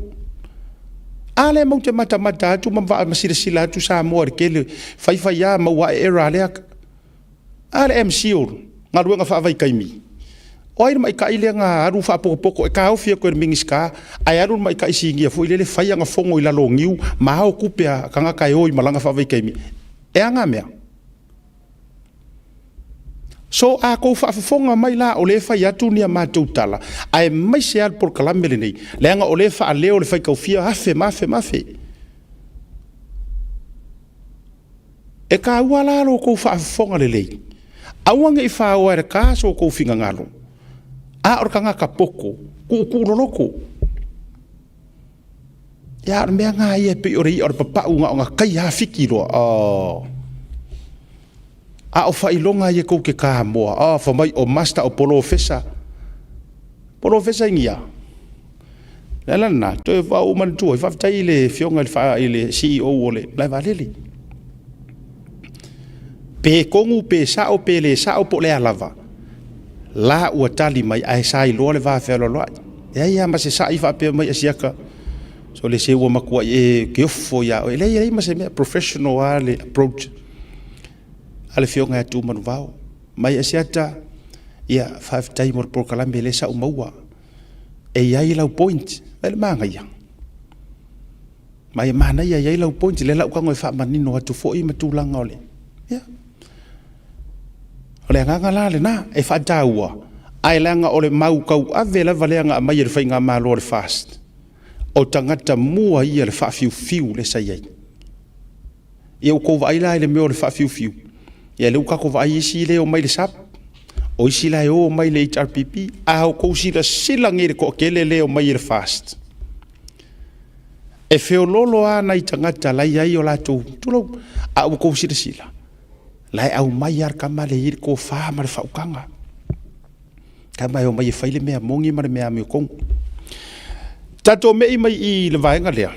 Ale mau te mata atu ma masira atu sa mo kele fai ya ma era le ale MC o ngaruenga fa vai kaimi oi mai kai le nga aru fa poko e ka ofia ko mingiska ai aru mai kai singia foi le fai nga fongo ila longiu ma o kupea kanga kai oi malanga fa vai kaimi e anga mea so a ko fa fonga mai la o le fai atu ni ma tutala ai mai se al por kalamele nei le nga o le fa le o le fai ka ofia afe mafe e ka wala lo ko fa fonga le lei awanga I fa o era ka so ko finga ngalo a or kanga ka poko ku loloko ya me nga ia pe ori or papa nga kai ha fikiro a o fa ilonga ye ko ke ka mo a fa mai o master o professor ngia la na to va o man tu fa tai le fionga fa ile CEO ole la va lele pe kongu pe sa o pe le sa o po le alava la ua tali mai ai sai lo le va fe lo ya ma se sai fa pe mai asiaka so le se ua makua e ke fo ya o le ma se professional ale approach ale fionga tu man vao mai asiata ya 5 time por kalambe le sa o maua e ya ila point le manga ya mai mana ya ila point le la ka ngoi fa manino atu fo I matulanga ole ya ole nga la le na e fa taua ai langa ole mau kau avela valenga mai le fainga malo le fast o tangata mua ia le fa fiu le sai e o ko vai la le me le fa fiu ia le ka ko vai si le o mai le sap o si la o mai le HRPP a o ko si la sila ngere ko kele le o mai le fast e feo lolo ana I tangata la ia o la tu lo a o ko si sila lai au mai ar kama le ir ko fa mar fa ukanga kama yo mai faile me mongi mar me ame kong tato me mai I le vaenga lea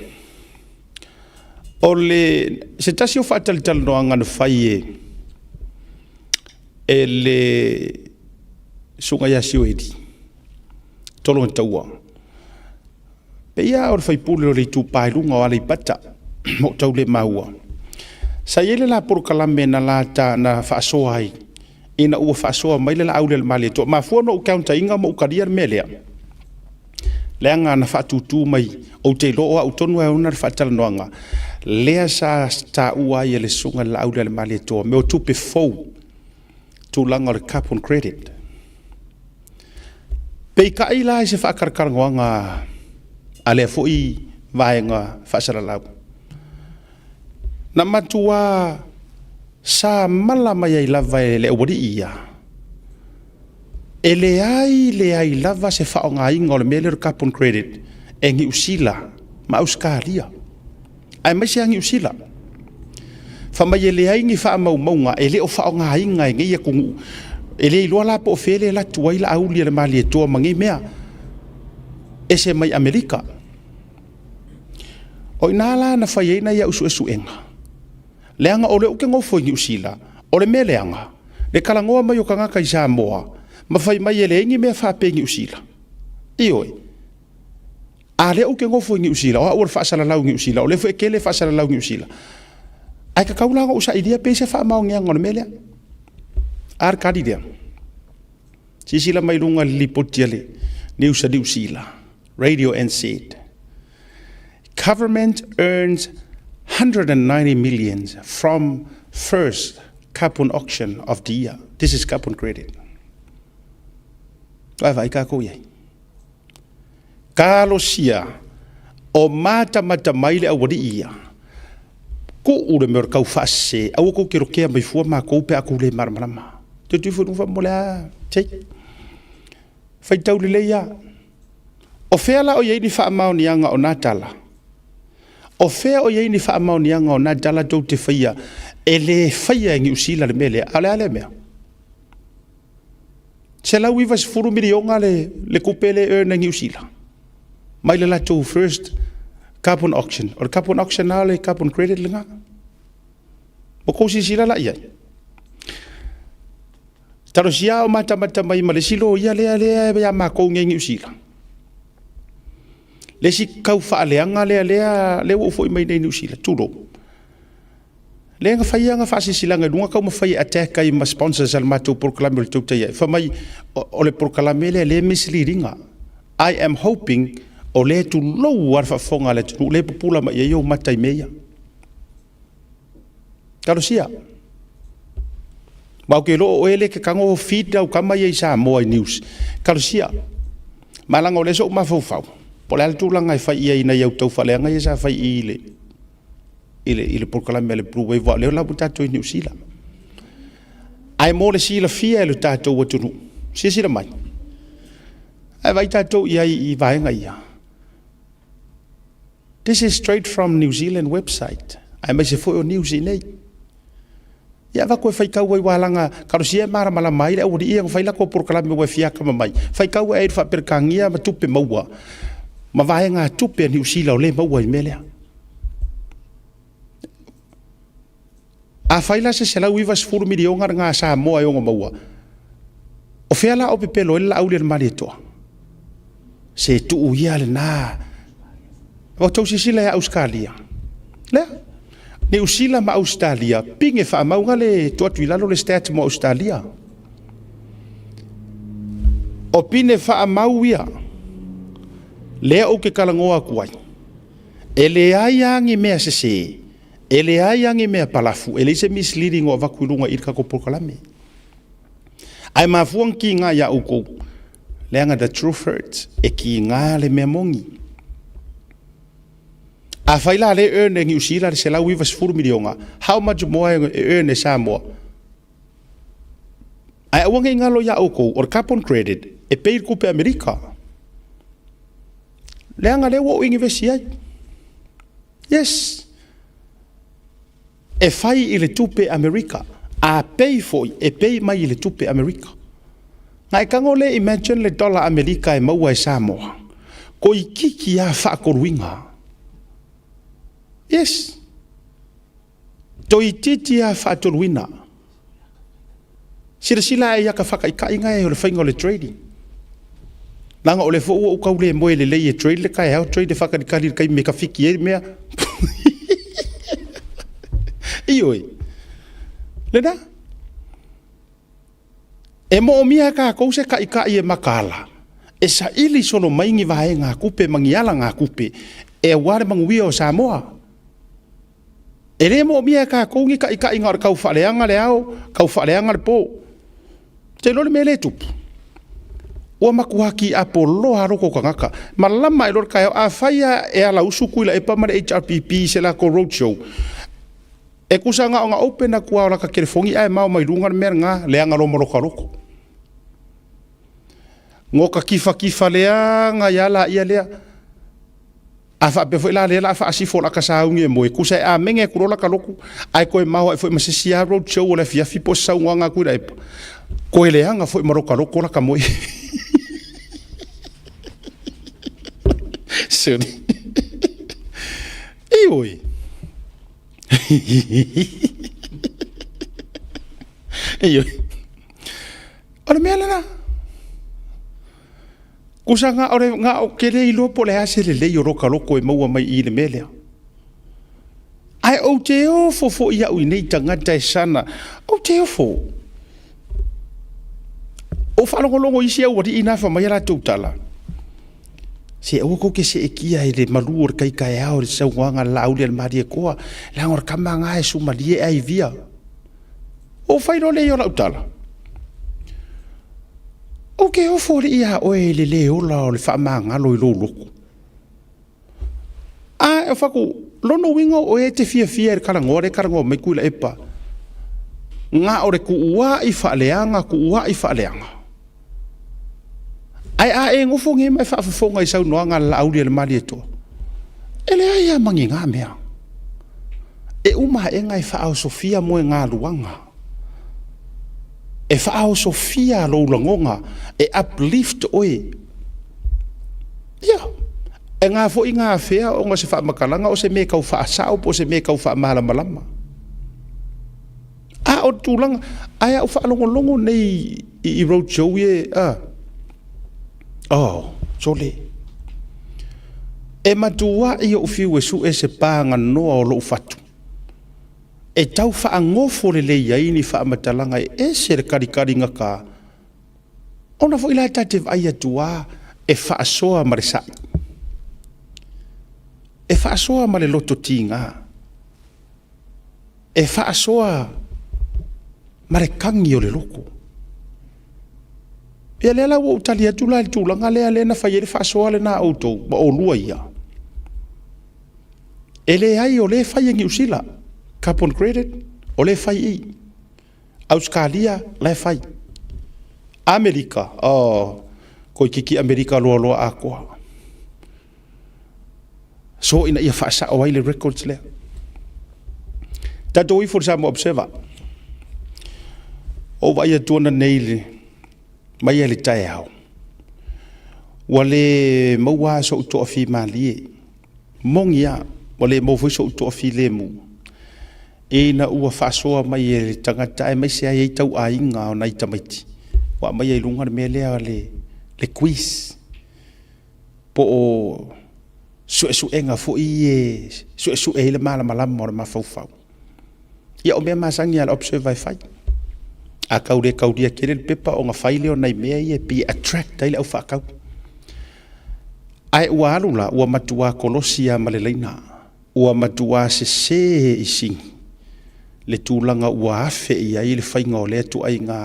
ole se tasio fa tal no anga no fai ele sunga ya siwedi tolo taua pe ya or fai pulo le tu pai lunga wala I pata mo tau le maua sa yele la por kalambe na lata na fa soai ina u fa soa mai le au le mali to ma fo no counter inga mo karia melea lenga na fa tutu mai o te lo o tonu e una fa tal noanga le sa sta ua yele sunga la au le mali to me o tupe fo tu langa le cap on credit pe ka ila se fa karkar ngoanga ale fo I vaenga fa sala la na matua sa mala mai lava le wori ia ele ai lava se fa nga inga le mele carbon credit engi usila ma uskalia ai mai se engi usila fa mai ele ai ngi fa mau nga ele o fa nga inga ngi ku ele lo la po fele la tua ila au le mali to mangi mea ese mai Amerika o inala na fa yena ya usu enga leanga ole o ke ngofo ngi usila ole meleanga le kalangoa mai o kanga kai Samoa ma fai mai ele ngi me fa pe ngi usila ioi ale o ke ngofo ngi usila o fa sala lau ngi usila ole fo kele fa sala lau ngi usila ai ka kaula ngo usa idea pe se fa mau ngi ngol mele ar kadidia sisila mai lunga lipotiale ni usila radio and said government earns 190 millions from first carbon auction of the year. This is carbon credit. Vai ka ko ye. Kalosia o mata mai le awadi ia. Ko ure mer kau fase, au ko kiro ke mai fu ma ko pe aku le marmama. Tu fu no fa mola, che. Fai tau le ya. O fela o ye ni fa mau ni anga o natala. O fea o ye ni fa mau ni anga o na dala do te faia ele faia ngi usila le mele ale mea se la wi vas furu milionga le kupele earn ngi usila mai le la to first carbon auction or carbon auction ale carbon credit lenga o ko si sila la ia taro sia o mata mai male silo ia le ya ma ko ngi usila Le si kau whaaleanga le o fo i mai nei New Zealand, tūro. Le nga whaianga whaasisilanga, runga kau ma whai ateka i ma sponsors al mātou porkalame o le tauta ia. Whamai o le porkalame le misleadinga. I am hoping o le tu lou ar whafonga le tunu, le pupula ma ia iau matai meia. Karosia. Mau ke loo o ele ke kango feed au kama ia i Samoa News. Karosia. Malanga o le so mafau. Po le altulanga i whai ia ina iau tau whaleanga ia sa whai ile porkalame le Blue Wave leo la tatou i New Zealand. Ai mo le sila fia le tatou o tunu. Sila mai. Ai vai tatou i vaenga ia. This is straight from New Zealand website. Ai mai se foi o news nei. Ia va ko fai kau ai walanga karosia mara mala mai le o di ia fai la ko porkalame wa fia kama mai. Fai kau ai fa perkangia ma tupe maua. Ma vaenga tupe New Zealand le maua i melea. A faila se la uiva sfuru milionga nga Samoa yo maua. O fela o pepelo ela au le marito. Se tu uia le na. O tau sila ya Australia. Le. New Zealand ma Australia pinge fa maunga le tuatu ilalo le state mo Australia. O pine fa mauia. Le o ke kalangoa kuai. Ele aiangi mea se. Ele aiangi mea palafu, ele se misleading o vakuilunga i kako porkalame. Ai mafuang ki ngā ia uko, leanga the truth hurts, e ki ngā le mea mongi. A whaila le earning usila le se lau iwa sifuru milionga, how much more e earn e Samoa? Ai awangi ngalo ia uko, or carbon credit, e peir kupe Amerika. Leanga le wo ingi vesi ai. Yes. E fai i le tupe Amerika, a pei foi, e pei mai i le tupe Amerika. Ngai kango le imagine le dollar Amerika e maua e Samoa. Ko i kiki a whaakoruinga. Yes. To i titi a whaatoruina. Sila e yaka whakaikainga e o le whainga o le trading. Langa o le fo ua ukau le moe le lei e trade le kai hao trade e whakarikari kai me ka whiki e mea. Ioi. Lena. E mo mia ka kouse ka ika e makala. E sa ili sono maingi vae ngā kupe mangiala ngā kupe. E ware manguia o Samoa. E le mo mia ka koungi ka ika inga kau whareanga le au, kau whareanga le po. Te lori me le tupu. Ua makuhaki a polo haroko kangaka. Malama e lor kai a whaia e ala usukuila e pamare HRPP se la ko roadshow. E kusanga o ngā opena kua ora ka kerefongi ai mau mai runga mea ngā leanga lo moroko. Ngō ka kifa lea ngā iala ia lea. A wha pefo ila lea la wha asifo la ka saungi e moe. Kusa e a menge kurola ka loku. Ai koe mau ai fo i masisia road show o le fiafi po saunga ngā kuira epa. Koe leanga fo i maroko la ka moe. Sorry. Ioi. Iyo. Ora mea lana. Kusa ngā ore ngā o kere i lopo le ase le lei o roka loko e maua mai i le melea. Ai o te ofo ia ui nei tangata e sana. O te ofo. O whalongolongo isi au wari ina wha mai ara tautala. Se o ko ke se ekia e le malu or kai kai ao le sau nganga lau le mari e koa. La ngor kama ngā e sumali e ai via. O whairo le i ora utala. O ke o fore ia oe le ola o le whaamanga lo i lo loko. A e whako lono wingo o e te fia e karango mai kuila epa. Ngā ore ku ua i whaaleanga. Ai a e ngofo nge mai whaafafonga i sau noa ngā lauri le mari e toa. E le ai a mangi ngā mea. E uma e ngai whaao Sofia moe ngā luanga. E whaao Sofia lo langonga. E uplift oe. Ia. E ngā fo i ngā whea o ngā se wha makalanga o se me kau wha asao po se me kau wha malama. A o tūlanga. Ai au wha longo nei i road show e. Oh, sole. E matua i o fiu e su e se panga noa o lo fatu. E tau wha angofo le ia ini wha amatalanga e se le karikari ngaka. Ona fo ila tate vai atua e wha asoa ma le sai. E wha asoa ma le loto tinga. E wha asoa ma le kangi o le loko. Ia lea lau o tali atu la le tūlanga lea lea na whai e le wha asoa le na auto ma o lua ia. E le ai o le whai ngi usila. Carbon credit o le whai i. Australia le whai. Amerika, ko kiki Amerika loa loa a koa. So ina ia whaasa o ai le records lea. Tato i for Samoa Observer. O vai atuana nei le mai le tae au. Wale maua so uto afi malie. Mongia wale mo so uto afi le mu. E na ua whasoa mai le tangata e mai se ai tau a inga o nai tamaiti. Wa mai lunga me lea le quiz. Po o su enga fo i su e le mala malama o ma fau. Ia o mea masangi ala observe fai. A kaure kauria kere le pepa o nga faile o nai mea i e pi attract ai le au whakau. Ai ua alula ua matua kolosia ma le leina. Ua matua se i singi. Le tūlanga ua afe i ai le whainga o lea tu ai ngā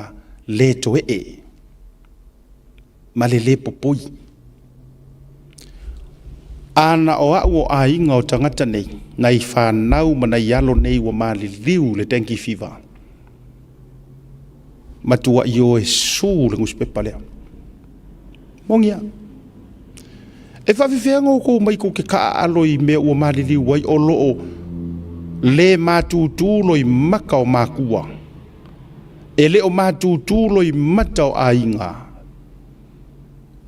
le to e. Ma le popoi. Ana o au o a inga o tangata nei. Nai whanau ma nai alo nei ua mali liu le dengue fever. Matua i o e su le nguspepa lea. Mongia. E whawhiwhenga o ko mai ko ke kaa aloi mea ua mali liu wai o loo le mātūtūloi maka o mākua. E le o mātūtūloi mata o a inga.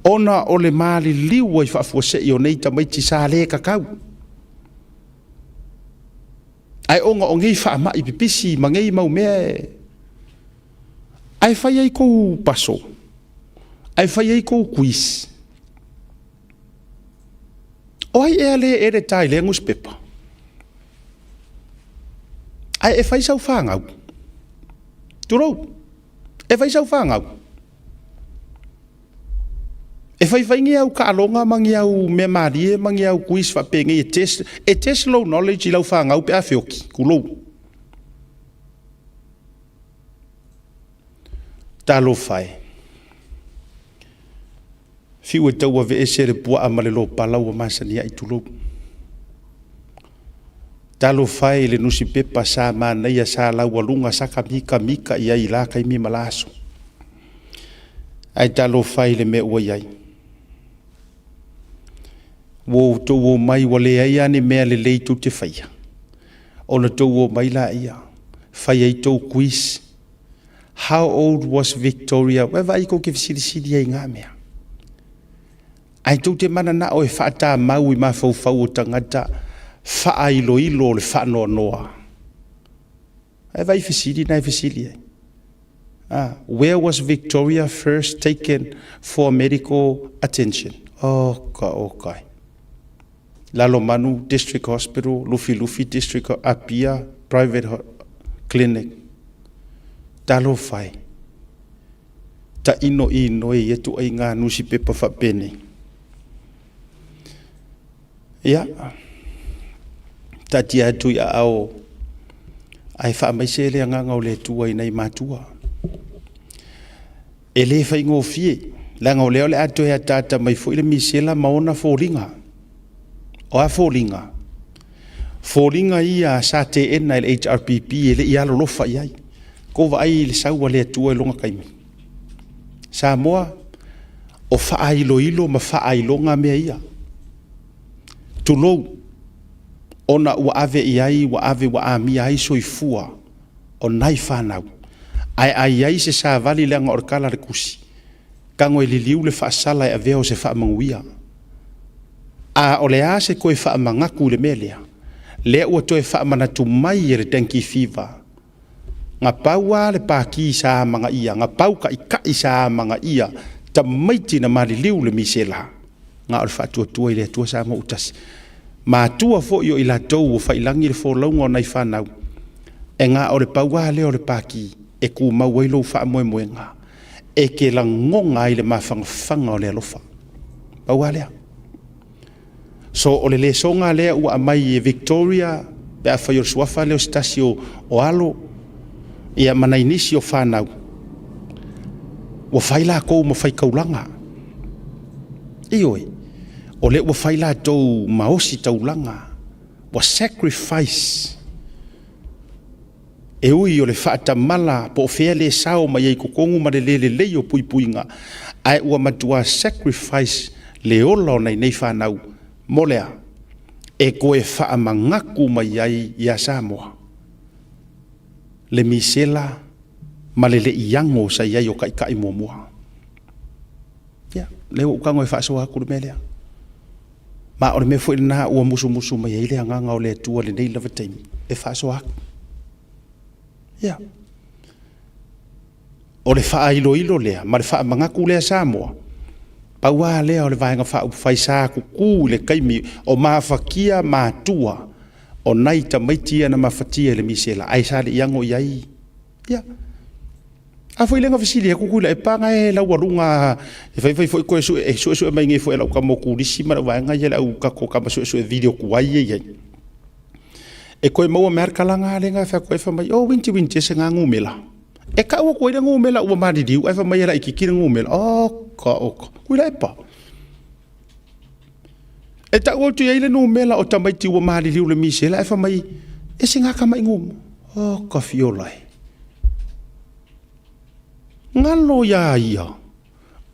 Ona o le mali liu ai whaafuase i o nei tamaiti sa le kakau. Ai onga o ngei whaama i pipisi ma ngei mau mea. Ai whai ai kou paso. Ai whai ai kou quiz. O ai ea le ere tai le ngus pepa. Ai e whai sau whangau. Turou. E whai sau whangau. E whai ngi au ka alonga mangi au me marie mangi au quiz whapenge e test low knowledge i lau whangau pe a whioki. Kulou. Talo whai. Fiu e tau a ve e sere pua a malelo palau a masania i tulou. Talo whai le nusi pepa sa mana ia sa lau alunga saka mika ia i la kai mi malaso. Ai talo whai le me ua iai. Wo to wo mai wale ai ane mea le leitu te whaia. Ona to wo mai la ia. Whai ai tau quiz. How old was Victoria? Wewa iko ke visiri ai ngā mea. Ai tau te mana na o e whaata mau i ma fau o tangata wha ilo le wha noa. Ai vai visiri nai visiri ai. Where was Victoria first taken for medical attention? Okay. Lalo Manu District Hospital, Lufi District Apia Private Clinic. Talo whai. Ta ino e etu ai ngā nusi pepa whapene. Ia. Ta tia atu ia ao. Ai wha mai se lea ngā ngau le tua i nei mātua. E le whai ngō fie. La ngau leo le atu hea tata mai fo ile misela maona fōringa. O a fōringa. Fōringa ia sa te ena il HRPP e le ialo lofa iai. Ko va ai le saua le tua longa kaimi. Sa moa o wha ilo ma wha ilonga mea ia. Tulou ona ua ave iai wa ami ai soifua o nai whanau. Ai se sa vali leanga orkala re kusi. Kango li liu le whaasala e aveo se whaamanguia. O le a se koe whaamangaku le melea. Lea ua toe whaamanatu mai e re dengue fever. Ngā paua le pāki sa manga ia, ngā pau ka i sa manga ia, ta maiti na mali liu le misela. nga o le fa'atuatua i le atua sa mo utasi matua fo yo i latou o failangi le folauga o nai fanau e nga o le paua le o le paki e ku mau ai lou fa'amoemoega e ke lagoga ai le mafagafaga o le alofa paua lea so o le lesoga lea ua amai e Victoria pe a fai o le suafa le o stasi o alo ia manainisi o fanau ua fai lakou ma fai kaulaga ioi o le ua fai latou maosi taulaga ua sacrifice e ui o le fa'atamala po o fea le sao mai ai kokogu ma le lelelei o puipuiga ae ua matua sacrifice le ola o nei fanau mo lea e koe fa'amagaku mai ai ia Samoa le misela ma le le'iago sai ai o ka'ika'i muamua ia le ua ukago e fa'asoaku le mea lea ma o le mea fo'i lenā ua musumusu mai ai le agaga o le atua lenei lava taimi e fa'asoaku ia o le fa'ailoilo lea ma le fa'amagaku lea Samoa paua lea o le vaega fa'aufaisā kuku le kaimi o mafakia matua o nai tamaiti ana mafatia le misela ai sa le iango iai ia a foi lenga fasili kuku le panga e la walunga e fai foi ko so mai nge foi la ka mo ku disi ma vaega ia la ka ko ka so video ku ai ia e ko mo merka langa lenga fa ko fa mai o winti se nga ngumela e ka o ko ida ngumela o ma di diu e fa mai la ikiki ngumela o ku la pa e ta o tu ile ngumela o tamaiti o ma di diu le misela e fa mai e singa ka mai ngum o ka fiolai ngalo ya ia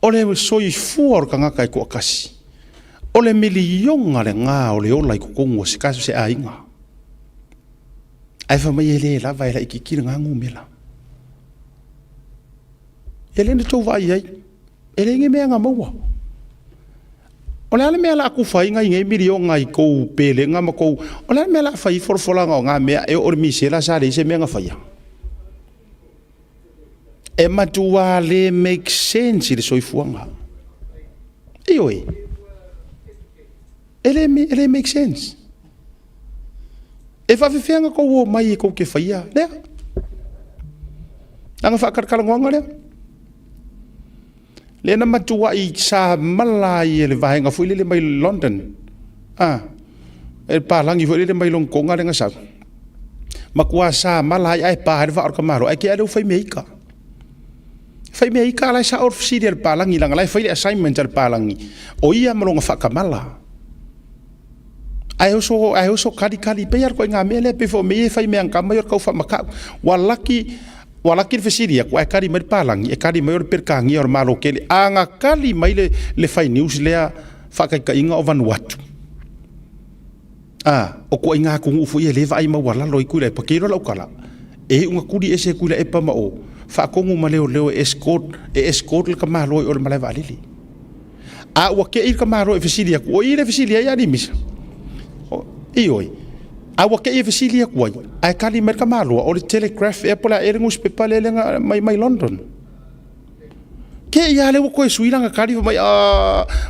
o le soi fuor ka ngaka ko kasi o le milionga le nga o le ola ko kongo se kaso se ainga ai fa mai ele la vai la ikiki nga ngumela ele ne to vai ai ele nge me nga maua o le me la ku fai nga nge milionga i ko pele nga ma ko o le me la fai forfola nga me e o mi se la sa le se me nga fai e matua le make sense le soifuanga ioi ele make sense e fa fefenga ko o mai ko ke faia le anga fa karkalangonga le na matua i sa malai le vaenga foi le mai London e palangi foi le mai Longkonga le ngasa makua sa malai ai pa va or kamaro ai ke ado foi meika fai me ika la sa ofisi del palangi langa lai fai assignment del palangi o ia malonga fakamala ai so kali pe yar ko nga mele pe fo me fai me anga mayor ko fa maka walaki fesiria ko ai kali mer palangi e kali mayor perkangi or malo kele anga kali mai le fai news lea fa ka inga o Vanuatu o ko inga ku fu ye le vai ma wala loi ku le pakiro la kala e unga kudi ese ku le e pa ma o fa kongu ma leo escort le kamalo o le malava alili a wa ke il kamalo e fesilia ko i le fesilia ya di misa ioi a wa ke e fesilia ko ai kali mer kamalo o le Telegraph e pola e ngus pe pale lenga mai London ke ya le ko suila nga kali mai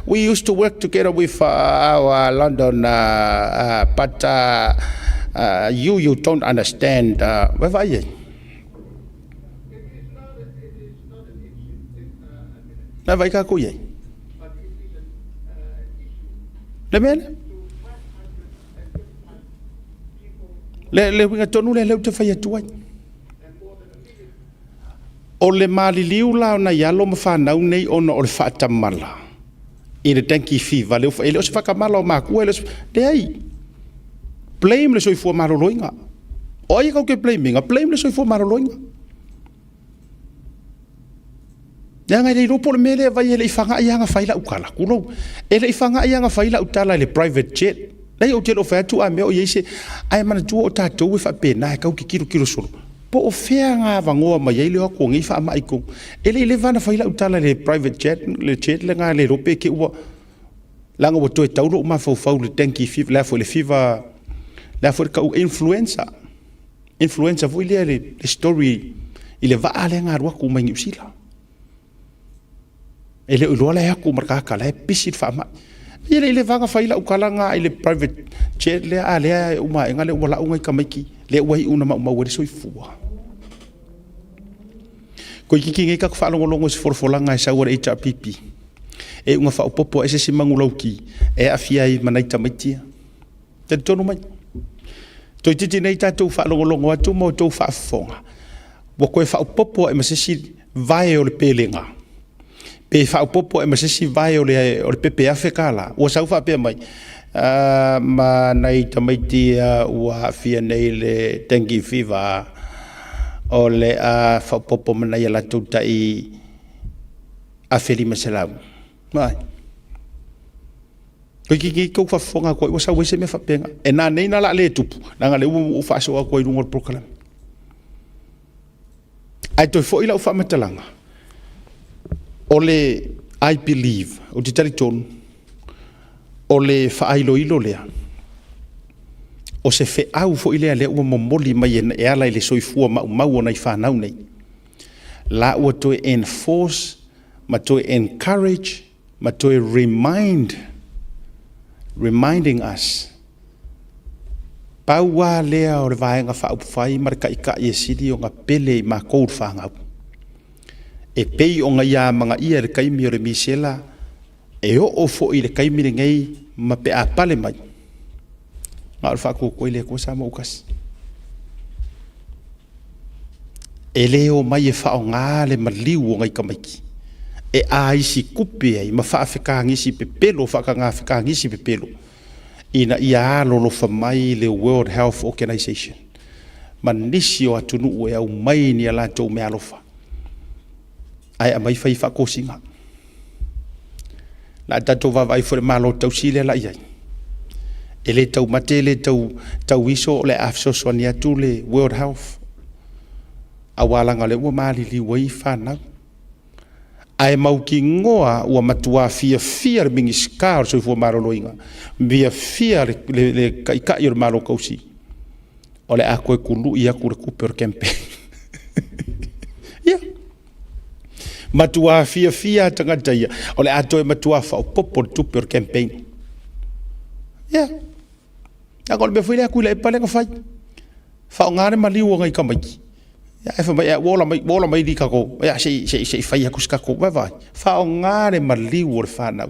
we used to work together with our London but you don't understand where are you na vai ka ko ye le men le winga tonu le te fai atu o le mali liula na yalo ma fa nau nei ona o le fa tamala i le tanki fi vale o se fa kamala o ma ku le ai blame le soi fu ma loinga o ai ka ke blame le soi fu ma loinga Yang ada lupa le mele vai le ifanga ia nga faila ukala kulo ele ifanga ia nga faila utala le private jet lai o telo fa tu a me o yese ai mana tu o ta tu fa pena ka ki kilo solo po o fea nga vangoa mai ele ko ngi fa mai ko ele vana faila utala le private jet le nga le rope ke u langa o to taulo ma fa le tanki fi la fo le fiva la fo ka influenza vo le story ile va ale nga ro ku mai usila ele ulola ya ku marka kala pisit fa ma Ile vanga faila ukalanga ile private jet le ale uma ngale wala ungai kamiki le wai una ma wari soifua. Ko kiki ngai ka fa longo se forfolanga sa wara HRPP. E unga fa popo ese si mangulauki e afia I manaita maitia. Te tonu mai. To titi nei tatu fa longo atu mo to fa fonga. Wa ko fa popo e masisi vai o le pelenga. Pe fa popo e masisi vai o le PPF kala. O sa fa pe mai. Ma nei tamaitia wa fia nei le dengue fever. O le a fa popo mana ia la tuta I a feli masalau. Mai. Ko ki ko fa fonga ko sa wese me fa penga. E na nei na la le tupu. Na ngale u fa so ko I lungo program. Ai to fo ila u fa matalanga. Ole I believe o te tariton ole fa ailo ilo lea. O se fe au fo ilea lea ua momoli mai e ala ile soifua mau ona I whanau nei. La ua toe enforce, ma toe encourage, ma toe reminding us. Paua lea o le vaenga whaupwhai marika ika I sidi o ngā pele I mā kour whangau. E pei o ngā ia mga ia le kaimi o le misela, e o fo I le kaimi le ngai ma pe a pale mai. Ngā ora whako koe lea kua sa maukas. E leo mai e whao ngā le maliu o ngai kamaiki. E a isi kupe ai ma whaafekangisi pepelo, whakangafekangisi pepelo. Ina ia lolofa mai le World Health Organization. Ma nisi o atunu ue au mai ni ala tau me alofa. Ai a mai whai whakosinga. La tato vavai fore malo tau sile la iai. E le tau mate le tau iso le afsoso ni atu le World Health. Awalanga le ua maali li wai whanau. Ai mau ki ngoa ua matua fia le mingi skar so fua maro loinga. Via fia le kai o malo kausi. O le a koe kulu I aku le Cooper campaign. Yeah. Matua fia tangata ia. O le atoe matua whao popo le Cooper campaign. Yeah. Ako le befui le aku le pale ka fai. Whao ngare maliu o ngai kamaiki. Ya e fa mai wola mai di kako. Ya sei fai aku skako vai. Whao ngare maliu o le whanau.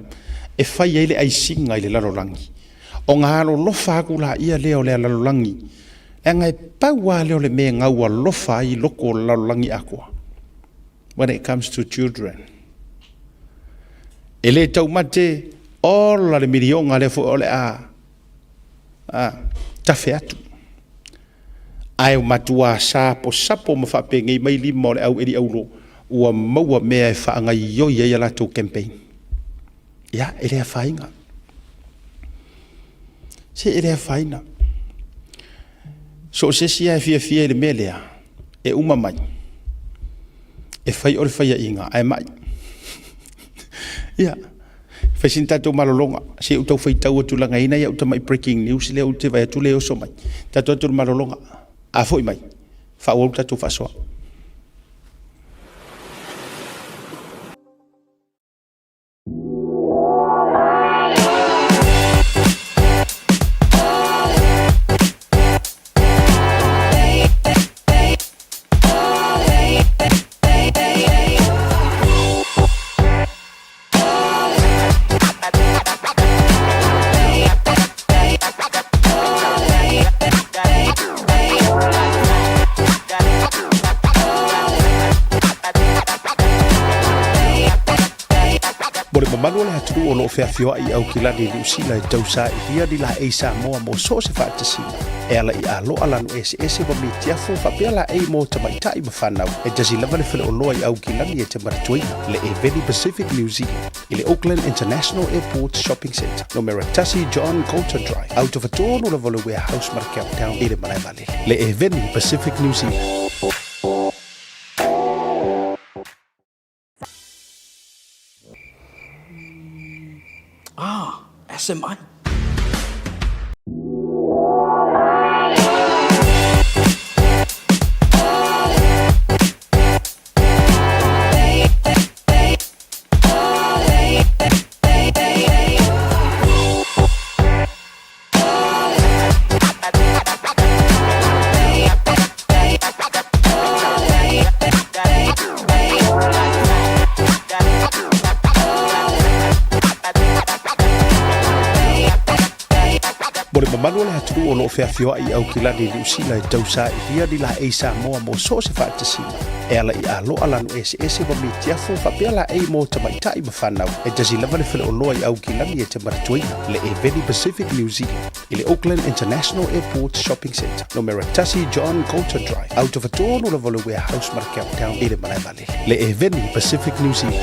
E fai ele ai singa I le lalolangi. O ngaro lofa aku la ia leo le lalolangi. E ngai paua leo le me ngau lofa I loko lalolangi akua. When it comes to children. Ele tau mate ola le milionga le fo ole tafe atu. Ai matua sapo ma whapenge mai lima ole au eri aulo ua maua mea e whaanga ioi e ala tau campaign. Ia, ele a whainga. Se ele a whaina. So se sia e fia ele melea e uma mai. E whai ore whaia inga, ai mai. Ia. Whai sin tatou malolonga. Se utau whai tau atu langa ina ia uta mai breaking news leo te vai atu leo so mai. Tatou atu malolonga. A foi mai. Wha ua tatou whasoa. Manuel hatru o lo fea fio ai au kilani ni usila tau sa ia di la e sa mo so se fa tsi e ala I alo ala no ese ba mi tia fu fa pela e mo ta mai tai ba fanau e jasi lava le fele o lo ai au kilani e te maratui le e Valley Pacific New Zealand ile Auckland International Airport Shopping Centre no Meratasi John Coulter Drive out of a tono la vole warehouse market down ile malai vale le e Valley Pacific New Zealand. SMI. mamalu le haturu o lo feafioa i au kilani li usila e tausa i lia ni la e Samoa mo so se whaatasina. E ala i alo alanu ese wa mi tiafo whapea la e mo tamaitai mawhanau. E tasi lava le whale o loa i au kilani e te maratuina le e Veni Pacific New Zealand i le Auckland International Airport Shopping Centre no Meratasi John Coulter Drive out of a tono la vole warehouse markau down i le malai male. Le e Veni Pacific New Zealand.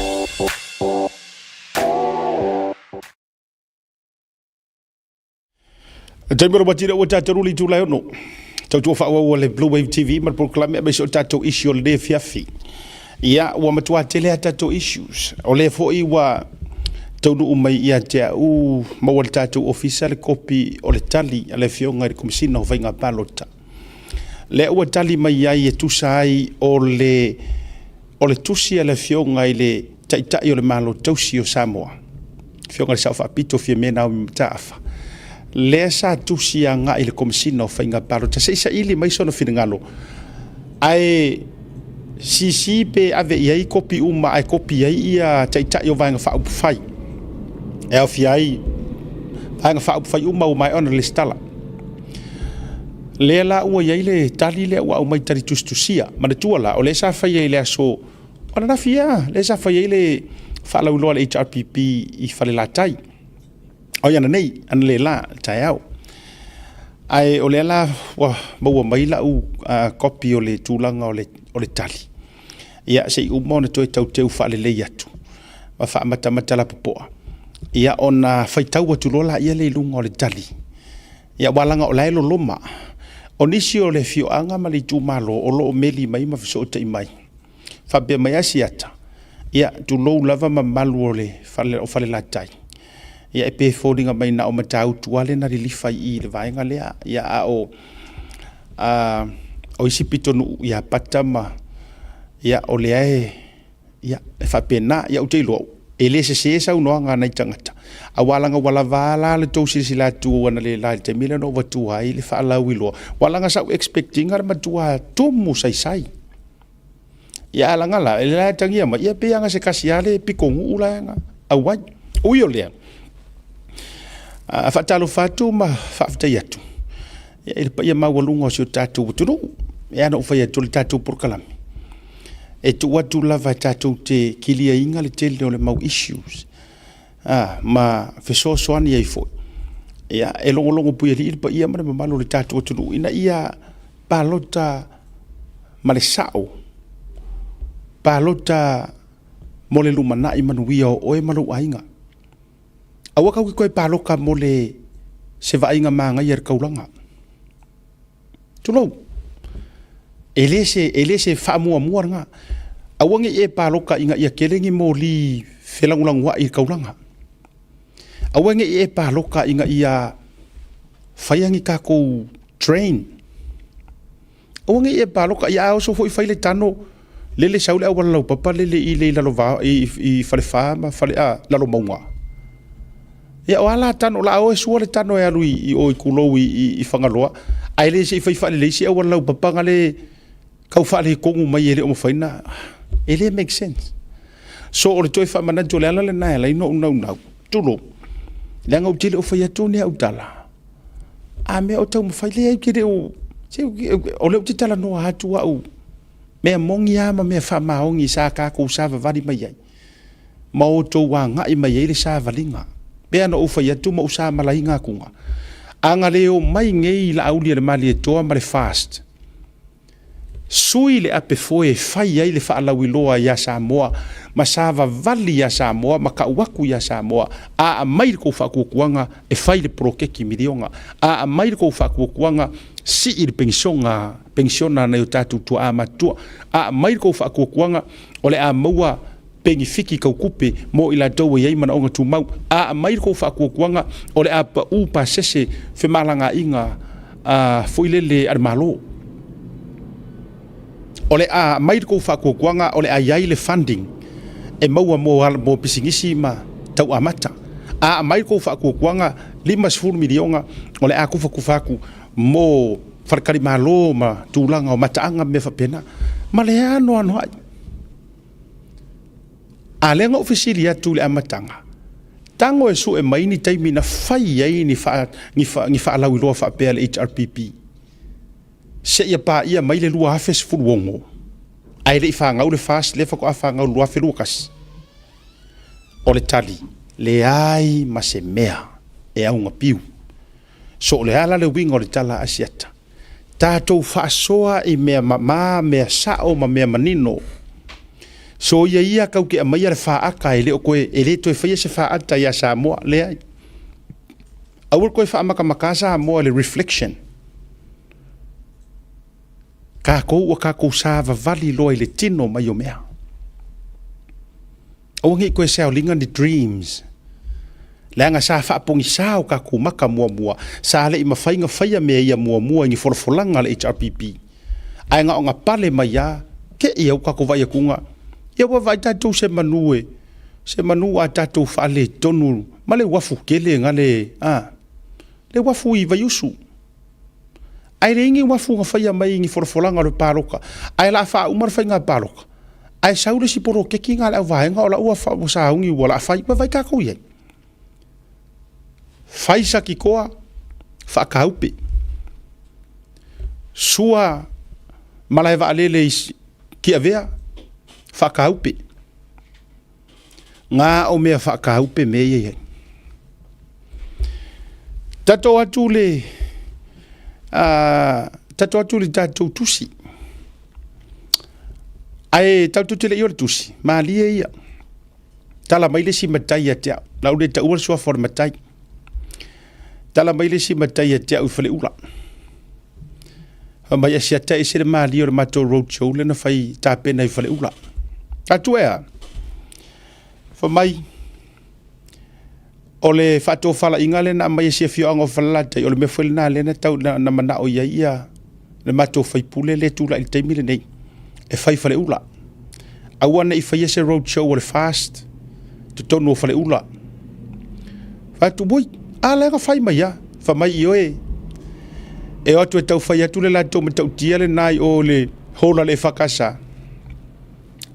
Taimero batira o tātou li tūlai ono. Tautua whaua le Blue Wave TV mar proklame a beiso tātou issue o le fiafi. Ia ua matua tele a tātou issues. O le fo i wa taunu umai ia te au maua le tātou ofisa le kopi o le tali a le fionga i komisina o vainga palota. Le ua tali mai ai e tusa ai o le tusi a le fionga i le taitai o le malo tausi o Samoa. Fionga le saufa apito fia mena o mtaafa. Le sa tusia nga i le komisina o whainga palota. Se isa ili mai sono whiringalo. Ai sisi pe ave iai kopi uma ai kopi iai ia taitai o vainga whaupu whai. E au fiai vainga whaupu whai uma o mai ona le stala. Le la ua iai le tali le ua au mai tari tustusia. Mana tuala o le sa whai iai le aso. Ona na fia le sa whai iai le whalau loa le HRPP i whale la tai. O yana nei, ana le la, tai au. Ai o le la, maua mai la u kopi o le tūlanga o le tali. Ia se i umona toi tau teu whaale lei atu. Wa wha mata la popoa. Ia ona whaitau atu lola ia le lunga o le tali. Ia walanga o laelo loma. O nisi o le fioanga ma le tūmalo o lo o meli mai ma fiso o te imai. Whabea mai asiata. Ia tu lou lava ma malu o le whale la tai. Ia e pe fōringa mai na o matau tuale na rilifai i le vaenga lea. Ia o isi pitonu ia patama. Ia o lea ia e whapena ia uteilo. E le se sa unoanga nei tangata. A walanga wala vala le tau sila tu wana le la te mila no watua i le whaalau iloa. Walanga sau expecting ar matua tomu sai. Ia alanga la e la tangia ma ia peanga se kasiale pikongu ulanga. Awai. Ui o lea. Whaatalo whātu ma whaafitai atu. Ia mawalunga o sio tātou uturu. Ia ana uwhai atu le tātou porkalami. E tu watu lava tātou te kilia inga le tele o le mau issues. Ma whesoasoani ai fo. Ia e longo pui ali ilpa ia mara mamalo le tātou uturu. Ina ia pālota ma le sao. Pālota mo le lumana i manuia o oe malu ainga. Awa kau ki koe pāloka mo le se vainga maanga i ar kaulanga. Tulou. Ele se whaamua nga. Awangi e pāloka inga ia kelengi mo li whelangulangua i kaulanga. Awangi e pāloka inga ia whaiangi kako train. Awangi e pāloka ia aoso fo i whaile tano lele saule awala lau papa lele i le lalo vaa i whale whaama whale lalo maunga. Ia o ala tano la o sua le tano e alu i o i kulou i whangaloa. Ai le se i whai le si awala lau papanga le kau whale kongu mai ele o mawhaina. Ele make sense. So o le toi whamana to le ala le nai lai no unau. Tulo. Leanga o tele o whai atu nea utala. A mea o tau mawhai le au kere o le o titala noa hatu au. Mea mongi ama mea whamaongi sa kako sa vavani mai ai. Ma o tau wanga i mai ele sa valinga. Bea na ufa ia tu ma usa malai ngā kunga. Anga leo mai ngei la aulia le mali e toa ma le fast. Sui le ape foe fai ai le whaalau iloa ia Samoa. Ma sava vali ia Samoa, ma ka uaku ia Samoa. A mai ko whakuakuanga e fai le prokeki mirionga. A mai ko whakuakuanga si i le pensiona na o tatu tua a matua. A mai ko whakuakuanga o le a maua pengi fiki kau kupe mo ila tau e mana onga tu mau a mai ko fa kuanga o le apa upa sese fe malanga inga foilele ar malo o le a mai ko fa kuanga o le ai le funding e mau mo pisingisi ma tau amata a mai ko fa kuanga 5 milionga o le a kufaku mo farkari malo ma tulanga o mataanga me fa pena ma le ano ai. A lenga ofisili atu le amatanga. tango e su e mai ni taimi na fai ai ni fa lau loa fa pe HRPP se ia pa ia mai le lua hafe se fulu wongo ai le fa ngau le fast le fa ko fa ngau lua fe lukas o le tali le ai ma se mea e au piu so le ala le wingo le tala asiata tatou fa soa e mea mama mea sao ma mea manino so ia kau ke mai le fa aka ele o koe ele to fa se fa ata ya sa mo le ai awul koe fa maka sa mo le reflection ka ko sa va vali lo le tino mai o mea o ngi koe sa linga ni dreams le nga sa fa pongi sa o ka ku maka mo sa le ima fainga faia me ia mo ni forfolanga le HRPP ai nga pale mai ya ke ia ka ko vai kunga ia wa vai tatu se manue a tatu fa le tonu ma le wafu kele ngale le wafu I vayusu ai le ingi wafu nga faia mai ngi forfolanga le paroka ai la fa umar fa nga paroka ai saule si poro ke kinga la va nga ola ua fa sa ungi wala fa vai ka ko ye fai sa ki koa fa kaupe sua malai va lele ki avea fa kaupe nga o me fa kaupe me ye tato atule tato tusi ai tato tele yo tusi malie ia tala mai le si matai atia la ule ta ur so for matai tala mai le si matai atia u fale ula mai sia ta ise malie o mato road show le na fai ta pena I fale ula atuea fa mai ole fato fala ingale na mai se fio ango fala te ole me fel na le na tau na mana o ia le mato fai pule le tu la il te mile nei e fai fale ula awana I fai se road show ole fast to tono fale ula fatu boy ala ga fai mai ya fa mai io e o tu tau fai atu le la to me tau tia le nai ole hola le fakasa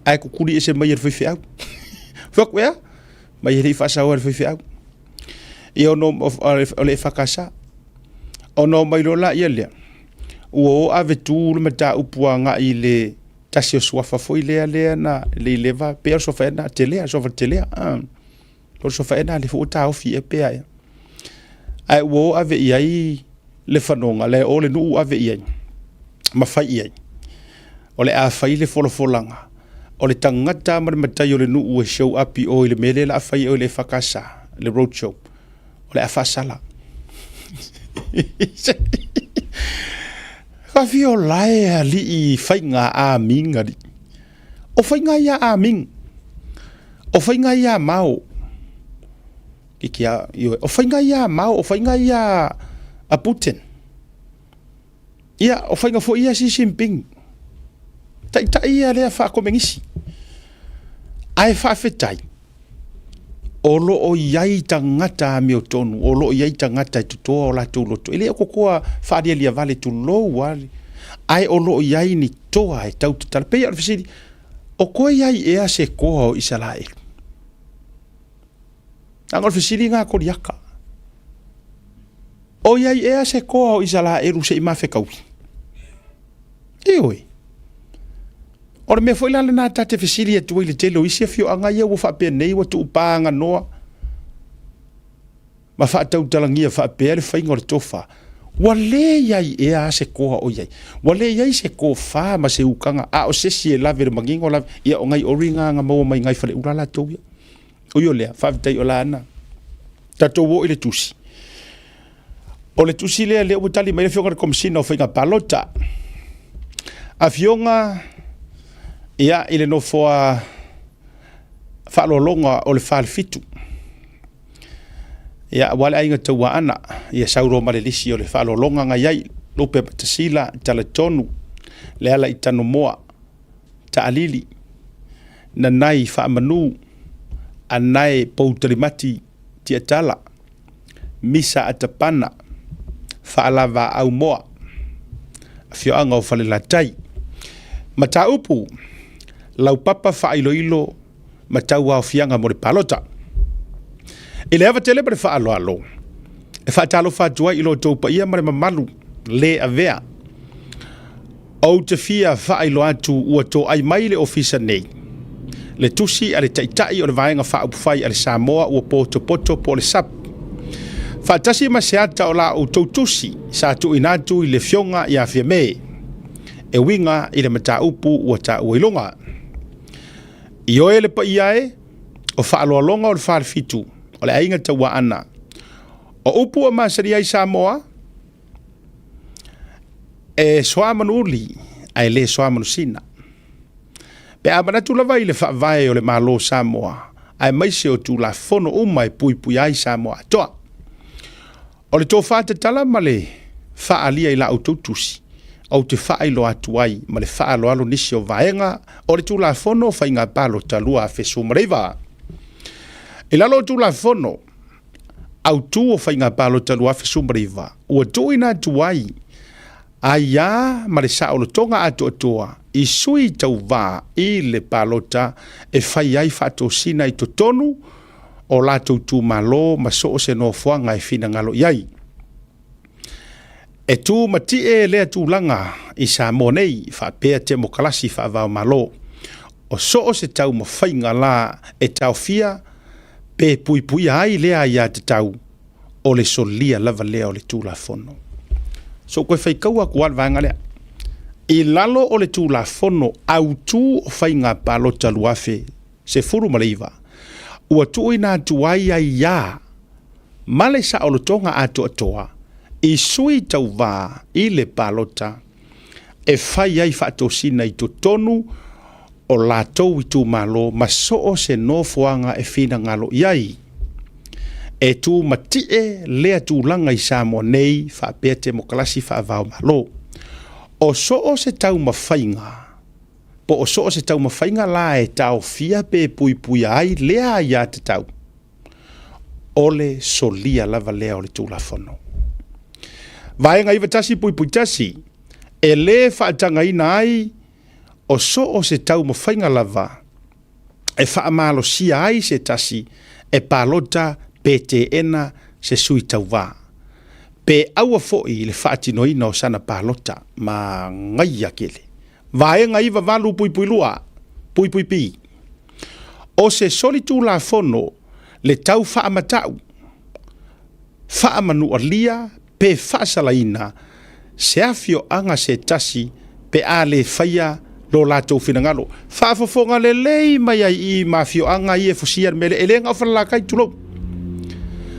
ai ku kuri ese mai fai fai fak ya mai ri fa sa or fai fai io no ole fakasa ono mai lola ile o ave tu le mata upuanga ile tasio swafa foi le na le leva per so fa na tele so fa tele por so fa na le futa o fi e pe ai wo ave ai le fanonga le ole nu ave ai ma fai ai ole a fai le folanga ole tangata mar mata yo le nu o show up o le mele la fai o le fakasa le road show ole a fasala ka fio lai li fai nga a minga di o fai nga ya a ming o fai nga ya mau kikia yo o fai nga ya mau o fai nga ya a Putin ia o fai nga fo ia Xi Jinping tai ia le fa ko mengisi ai fa fetai olo o yai tangata mi o tonu olo yai tangata tu to la tu lo to ile ko ko fa dia lia vale tu lo wali ai olo yai ni to ai tau tal pe ar fisi o ko yai e a se ko Israel angol fisi nga ko yaka o yai e a se ko Israel u se ma fe kau eoi or me foi la na tate fisilia tu ile telo isi fio anga ia wo fa pe nei wo tu panga no ma fa tau talangia fa pe fa ingor tofa wale yai e a se ko o yai wale yai se ko fa ma se ukanga a o se si la ver mangingo la ia o ngai oringa nga mo mai ngai fa le urala to o yo le fa tai o la na tato wo ile tusi o le tusi le o tali mai fio kom sino fa nga palota afionga ia ile no foa fa lo longa o le fa fitu ia wala inga tu ana ia sauro malelisi o le fa lo longa nga yai lope tasila tala tonu le ala itano moa ta alili na nai fa manu anai poutrimati tiatala misa atapana fa lava au moa fio anga o fale la tai mata upu lau papa fa ilo matau au fianga mo le palota I le ava tele pa le whaaloalo. E whaatalo whaatua I lo tau pa ia mare mamalu le avea. O te fia whailo atu ua tō ai mai le ofisa nei. Le tusi a le taitai o le vaenga whaupufai a le Samoa ua poto po le sap. Whaatasi ma se ata o la o tau tusi sa tu inatu I le fionga I a fia me. E winga I le mata upu ua ta uilunga. I oe le pa iae o whaaloalonga o le whaarfitu o le ainga taua ana. O upu a masari ai Samoa e soa manuli ai le soa manusina. Pe a manatu lava I le whaavae o le malo Samoa ai maise o tu la fono umai pui ai Samoa toa. O le tō whaata tala ma le whaalia I la au tautusi au te whaailo atu ai ma le whaalo alo nisi o vaenga o le tu la fono whainga palo talua a fesu mareiva. I lalo tu la fono au tu o whainga palo talua a fesu mareiva ua tuina atu ai aia ma le sao lo tonga atu atua I sui tau vā I le palota e whai ai whato sina I totonu o la tu malo ma so o se no fuanga e fina ngalo iai. E tu mati e lea tu langa I sa monei whapea te mokalasi whaavao malo. O so o se tau ma whainga la e tau fia pe pui ai lea ia te tau o le solia lava lea o le tu la fono. So koe whaikaua kuat vanga lea. I lalo o le tu la fono au tu o whainga palota luafe se furu maleiva. Ua tui nā tuai ai ia. Male sa o tonga atu atoa. I sui tau vā I le palota. E whai ai whaatosina I tonu o lātou I tu malo ma so o se no fuanga e fina ngalo iai. E tu matie lea tu langa I Samoa nei whaapea te mokalasi whaavao malo. O so o se tau mawhainga. Po o so o se tau mawhainga la e tau fia pe pui ai lea ia te tau. Ole solia lava lea o le tūlafono. Vaenga iwa tasi pui tasi. E le whaatanga ina ai o so o se tau mawhainga lava. E whaamalo sia ai se tasi e palota pe te ena se sui tau vā. Pe aua foi le whaatino ina o sana palota ma ngai akele. Vaenga iwa valu pui lua, pui pi. O se solitu la fono le tau whaamatau. Whaamanu alia pe whaasalaina se afio anga se tasi pe a le whaia lo latou finangalo. Whaafofonga le lei mai ai I mafio anga I e fosia mele elenga o whalakai tulo.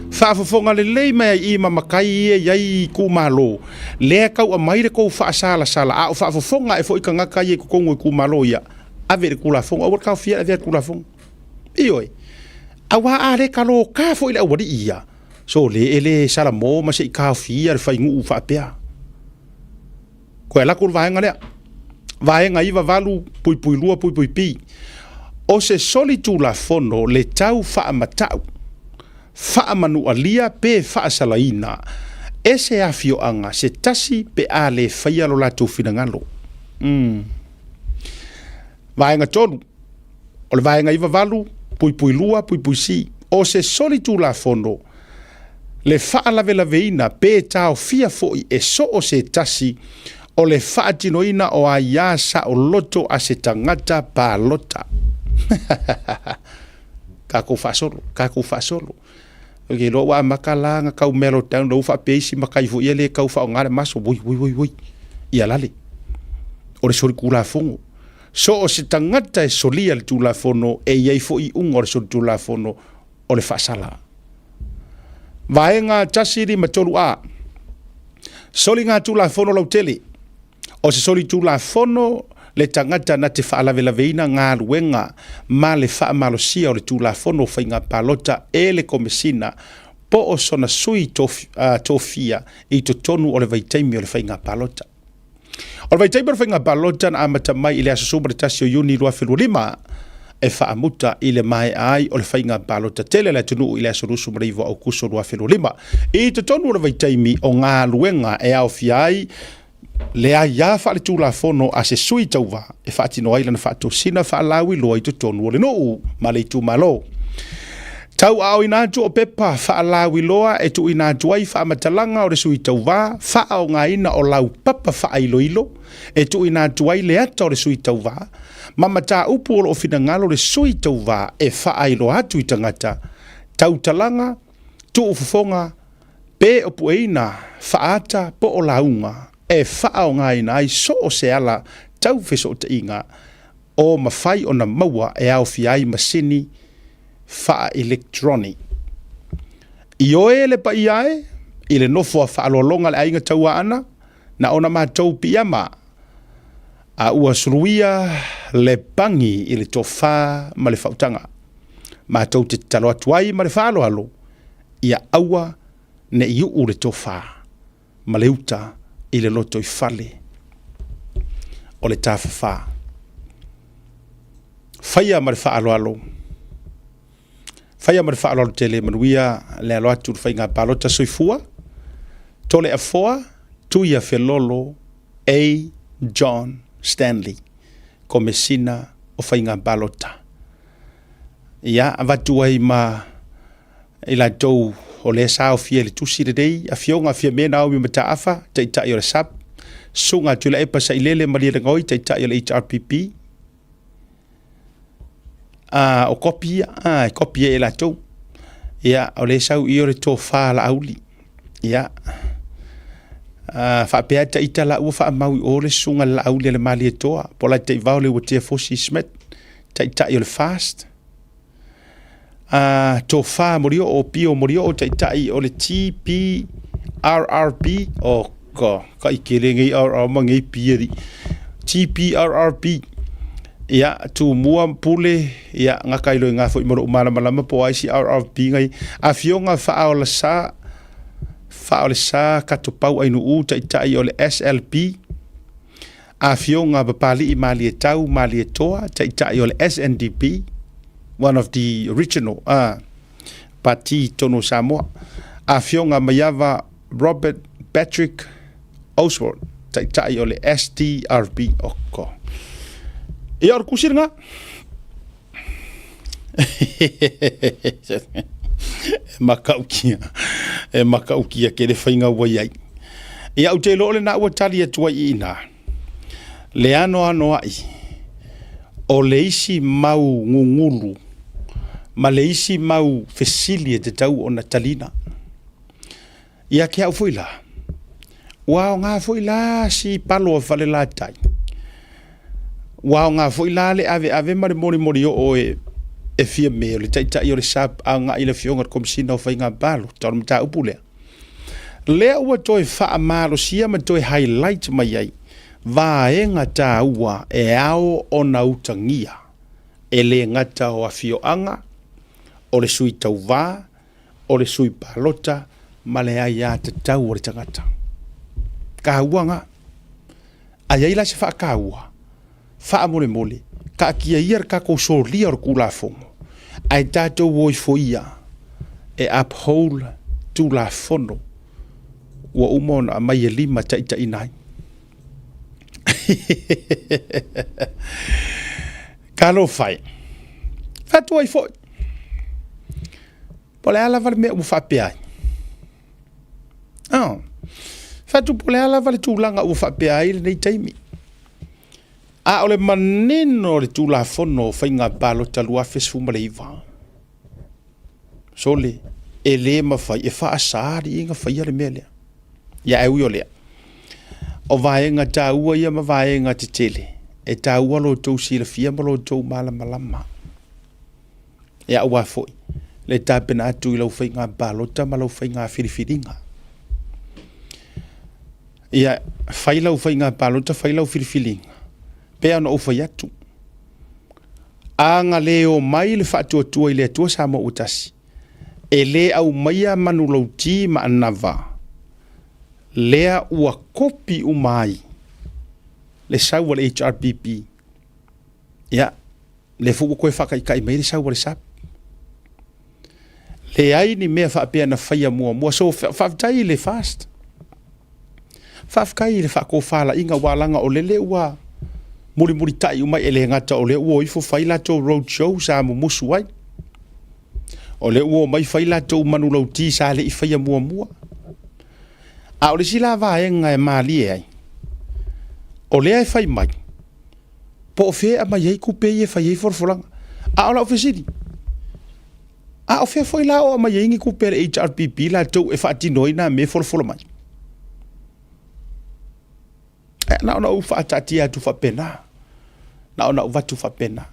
Whaafofonga le lei mai ai I mamakai e iai kumalo. Lea kau a maire kou whaasala sala. A o whaafofonga e fo ika ngaka I e kukongo I kumalo ia. Avere kula fonga. Awar kau fia avere kula fonga. Ioi. Awa are kalo ka fo ila awari ia. So le ele sala mo ma se ka fia le faingu whaapea. Koe la kul vaenga lea. Vaenga iwa valu pui lua pui pi. O se solitu la fono le tau whaamatau. Whaamanu alia pe whaasalaina. Ese afio anga se tasi pe a le whaia lo la tau finangalo. Vaenga tonu. O le vaenga iwa valu pui lua pui si. O se solitu la fono le whaalaveina pe tau fia foi e so o se tasi o le whaatinoina o a iasa o loto a se tangata pa lota. Kako whasolo. Oke lo wa makalanga kau melo tang lo fa peisi makai fu ele kau fa ngare maso woi. Ia lale. O le sori kula fongo. So o se tangata e solia le tula fono e iai fo I ungo le sori tula fono o le whaasala. Vaenga tasiri matolu a. Soli ngā tula fono lau tele. O se soli tula fono le tangata na te whaalaveina ngā ruenga ma le whaamalosia o le tula fono whainga palota e le komesina po o sona sui tofia I to tonu o le vaitaimi o le whainga palota. O le vaitaimi o le whainga palota na amata mai I le asasuma le tasi o Iuni 2.5 e whaamuta I le mai ai o le whainga palota tele le tunu I le asarusu marivo au kuso 2.5. I to tonu o le vaitaimi o ngā ruenga e au fiai le a ia whaale tūla fono a se sui tauwa e whaatino aila na whaato sina whaalawi loa I to tonu o le nou ma le tū malo. Tau au ina tu o pepa fa la wiloa e tu ina tuai fa matalanga o resu i tau va fa au ngā ina o lau papa fa ilo ilo e tu ina tuai le ata o resu i tau va mama ta upu o fina ngalo resu i tau va e fa ilo atu i tangata tau talanga tu ufufonga pe o pueina fa ata po o launga e fa au ngā ina ai so o se ala tau feso te inga o mawhai o na maua e au fiai masini fa electronic. I oe le pa iae, i le nofo a whaalolonga le ainga taua ana, na ona mātou piama, a ua suruia le pangi i le tofa ma le whautanga. Mātou te talo atuai ma le whaalohalo, ia aua ne i uu le tofa, ma le uta i le loto i fale, o le tāwhawha. Whaia ma le whaalohalo, Whaia ma le whaalolo tele manuia le alo atu whai ngā palota soifua. Tole a foa, tuia Felolo A. John Stanley. Ko mesina o whai ngā palota. Ia, avatu ai ma ila tau o le sao fia le tusi le dei, a fionga fia mena au mi mata afa, te itai o le sap. Sunga tula epa sa ilele maria le ngoi, te itai o le HRPP. O kopia kopia e la tau ia o le sau i o le tō wha la auli ia whapea ta ita la ua wha maui o le sunga la auli le mali e toa po la te i vau le ua tia fosi smet ta ita i o le fast tō wha morio o pio morio o ta ita i o le TPRRP o ka i kere ngai mangai pieri TPRRP ia tu mua pule ia ngaka ilo nga fo imoro umala malama po ICRRP ngai a fionga fa o sa katopau ai no u tai tai o le SLP a fionga bapali i mali e tau mali e toa tai tai o le SNDP one of the original party tono Samoa a fionga mayava Robert Patrick Oswald tai tai o le STRP oko e ar kusir nga makaukia ke le whainga wai ai e au te lo le na ua tali atua i ina le ano ai o le isi mau ngungulu ma le isi mau fesili e te tau o na talina ia ke au fuila wao ngā fuila si palo a whale la tai Wao ngā fo ila le ave mare mori o e fia me o le taita i o le sap a ngā i le fionga komisina o whai ngā balo tau mta upu lea. Lea ua toi wha amaro sia ma toi highlight mai ai vaenga tā ua e ao o na utangia e le ngata o a fio anga o le sui tau vā o le sui palota ma le ai a te tau o le tangata. Ka ua nga ai ai la se wha ka ua Faa mole ka kia iar ka ko solia or kula fongo ai tato woi foia e uphold tu la fono wa umona mai e lima taita inai kalo fai fatu ai foi pole ala vale me u fa pia fatu pole ala vale tu langa u fa pia ile nei taimi a ole maneno le tula fono fainga balo talua fesu male iwa sole ele ma fai e fa asari inga fai ale mele ya e uyo le o vaenga ta ua ia ma vaenga te tele e ta ua lo tau sila fia ma lo tau malama ya ua foi le ta pena atu ila fainga balo ta ma lo fainga filifilinga ya fai la fainga balo ta fai la filifilinga Pea no ufa yatu. Anga leo mai le whaatua tua i le atua sa mo utasi. E le au maia manu lauti ma anava. Lea ua kopi umai. Le saua le HRPP. Ya. Le fuku koe whakaikai mai le saua le sap. Le ai ni mea whaapea na whaia mua. So whaatai le fast. Whaakai le whaako whala inga walanga o lele ua. Muri tai umai ele ngata o le ua ifo whai lato road show sa mo musu ai. O le ua mai fai la tau manu lau ti sa le i fai a mua mua. A o le sila vaenga e maali ai. O le ai fai mai. Po o fea mai ei kupe i e fai ei forfolanga. A o la o fesiri. A o fea foi la o mai ei ngi kupe le HRPP la tau e whaati noina me forfola mai. Na ona u whaatati atu whapena. Na ona u watu whapena.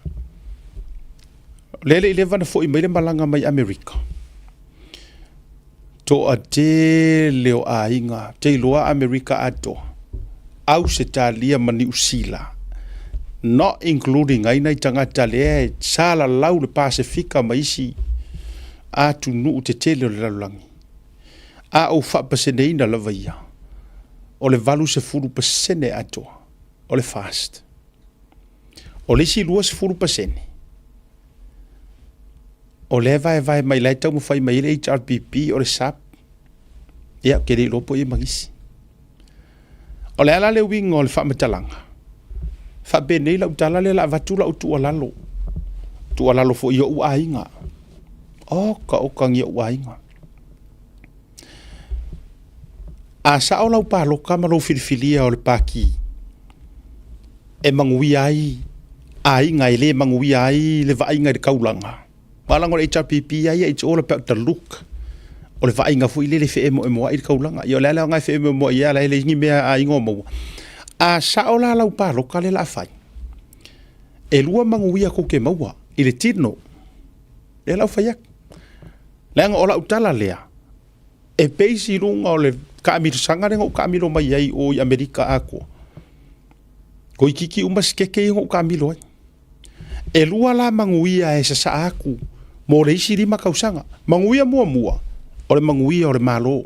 Lele ile vana foi mai le malanga mai Amerika. To a te leo a inga, te loa Amerika ato. Au se talia mani usila. Not including aina i tangata le sala lau le Pasifika maisi atu nuu te tele o le lalulangi. A o whapasene ina lava ia. O le valu se furu pasene ato. O le fast. O le si lua se furu pasene. O le vai mai lai tau mawhai mai le HRPP o le SAP. Ia, kere lopo i magisi. O le ala le wingo o le whamatalanga. Whabene la utala le la vatula o tualalo. Tualalo fo i o uainga. O kangi o uainga. A sa o lau pāloka ma lau filifilia o le pāki. E mangui ai. Ainga e le mangui ai le vainga de kaulanga. Malango le HRPP ai it's all about the look. O le vainga fu ile le fe emo i kaulanga. Yo le ala ngai fe emo ia la le ngi mea a ingo mo. A sa o la lau pāloka le la fai. E lua mangui ko ke maua i le tino. Le lau faiak. Lenga o la utala lea. E peisi runga o le kaamiro sanga renga o kaamiro mai ai o i Amerika ako. Ko i kiki umaskeke o kaamiro ai. E lua la manguia e sa aku. Mo le isi rima kausanga. Manguia mua. O le manguia o le malo.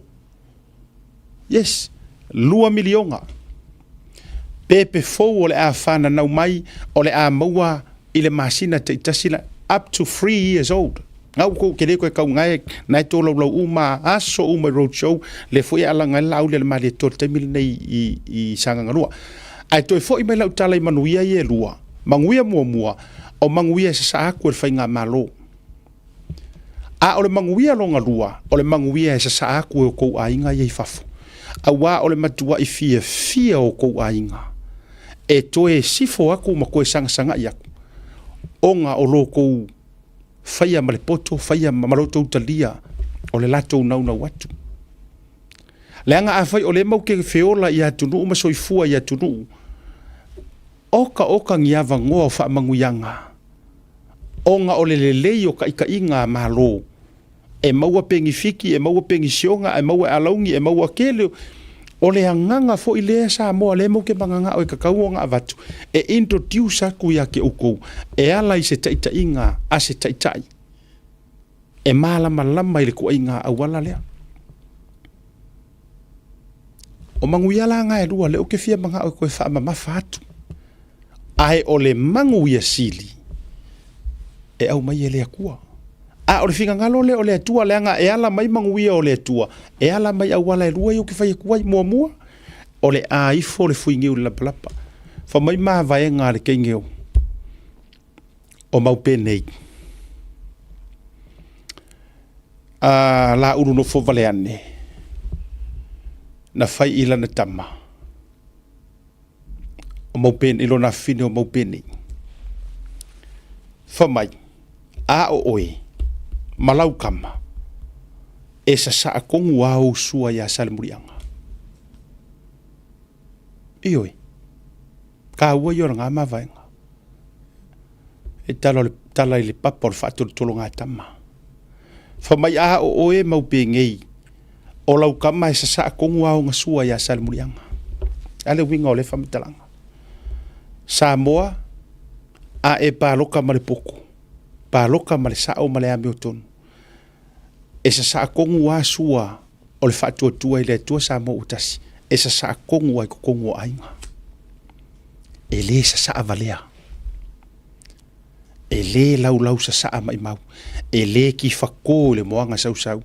Yes. Lua milionga. Pepe fou o le a whana nau mai. O le a maua i le masina te itasila. Up to 3 years old. Ngau ko kere koe kau ngai. Nai tō lau uma aso uma roadshow. Le foi ala ngai lau le ma le tō te mili nei i sanga ngarua. Ai toi foi mai lau tala i manuia i e lua. Manguia mua. O manguia sa aku e whainga malo. A o le manguia longa lua, o le manguia sa aku e o kou ainga i fafu. A wā o le matua i fia o kou ainga. E toe sifo aku ma koe sanga i aku. Onga o lo kou whaia ma le poto, whaia ma maroto utalia, o le lato nauna watu. Leanga a whai o le mau ke whiola i atunu, ma soifua i atunu. Oka ngiava ngoa o wha manguyanga. Onga o le lelei o ka inga malo. E maua pengi fiki, e maua pengi sionga, e maua alaungi, e maua kele. O le anganga fo i lea sa moa le mau ke manganga o e kakauonga avatu. E introduce aku ia ke ukou. E ala i se taita inga, a se taitai. E malama i le kua inga awala lea. O manguyala nga e rua le o ke fia manga o koe wha mamafatu. Ai o le manguia sili. E au mai e le akua. A o le finga ngalo le o le atua leanga e ala mai manguia o le atua. E ala mai awala e rua i o ke whai kua i mua. O le a ifo le fuingeu le lapalapa. Fa mai maa vai ngā le keingeu. O mau penei. La uru no fo vale ane. Na fai ila na tama. O mau pen ilo na fine o mau penei. Fa mai. A o oe, malau kama, e sa kongu au sua ya salimurianga. Ioi, ka ua yora ngā mawainga. E tala i le papa o le whāturu tolo ngā tama. Whamai a o oe mau pēngei, o lau kama e sa kongu au ngā sua ya salimurianga. Ale winga o le whamitalanga. Samoa, a e pāloka maripoko. Paloka ma le sao ma le ame o tonu. E sa kongu a sua o le whātua i le tua sa mo utasi. E sa kongu ai ko kongu ainga. E le sa valea. E le lau sa mai mau. E le ki whako le moanga sau.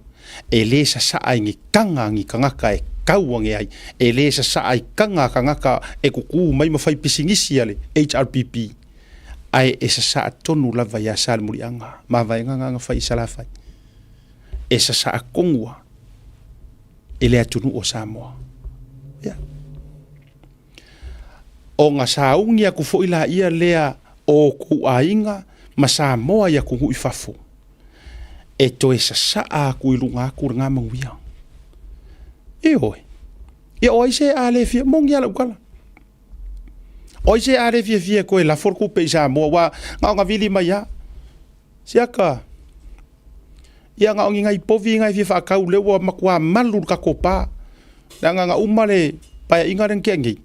E le sa ingi kanga ngi kangaka e kauange ai. E le sa ai kangaka e kuku mai mawhai pisingisi ale HRPP. Ai e sa tonu lava ya salimurianga. Ma vai nganga whai sala whai. e sa akongua e le atunu o Samoa. Ia. O ngā saungi aku fo ila ia lea o ku ainga ma Samoa ia ku hui fafo. E to e sa aku ilunga aku ngā manguia. E oi. E oi se ale fia mongi ala ukala. Oi se ale fia koe la forku pe Samoa wa ngā vili mai ya. Siaka. Ia ngā ongi ngai povi ngai fia whakau lewa makua malu ka kopa. Nga umale pa inga ren kengi.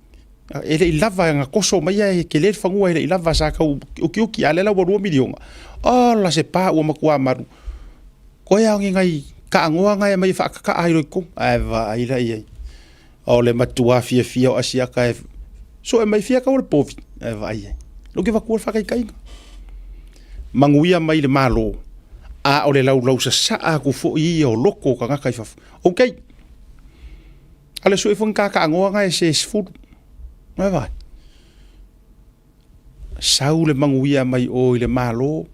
Ele ilava nga koso mai e ke le fangua ele ilava sa ka uki alela wa 2 milionga. Oh la se pa wa makua maru. Ko ia ongi ngai ka angoa ngai mai whakaka airo ko. Ava ila ia. O le matua fia o asiaka e so e mai fia ka o le povi. Ava ia. Loke wa kua whakai manguia mai le malo. A o le lau sa aku fo i o loko ka ngaka i fafu. Okay. Ale so e fun ka angoa ngai se sfuru. Mai vai. Sau le manguia mai o le malo.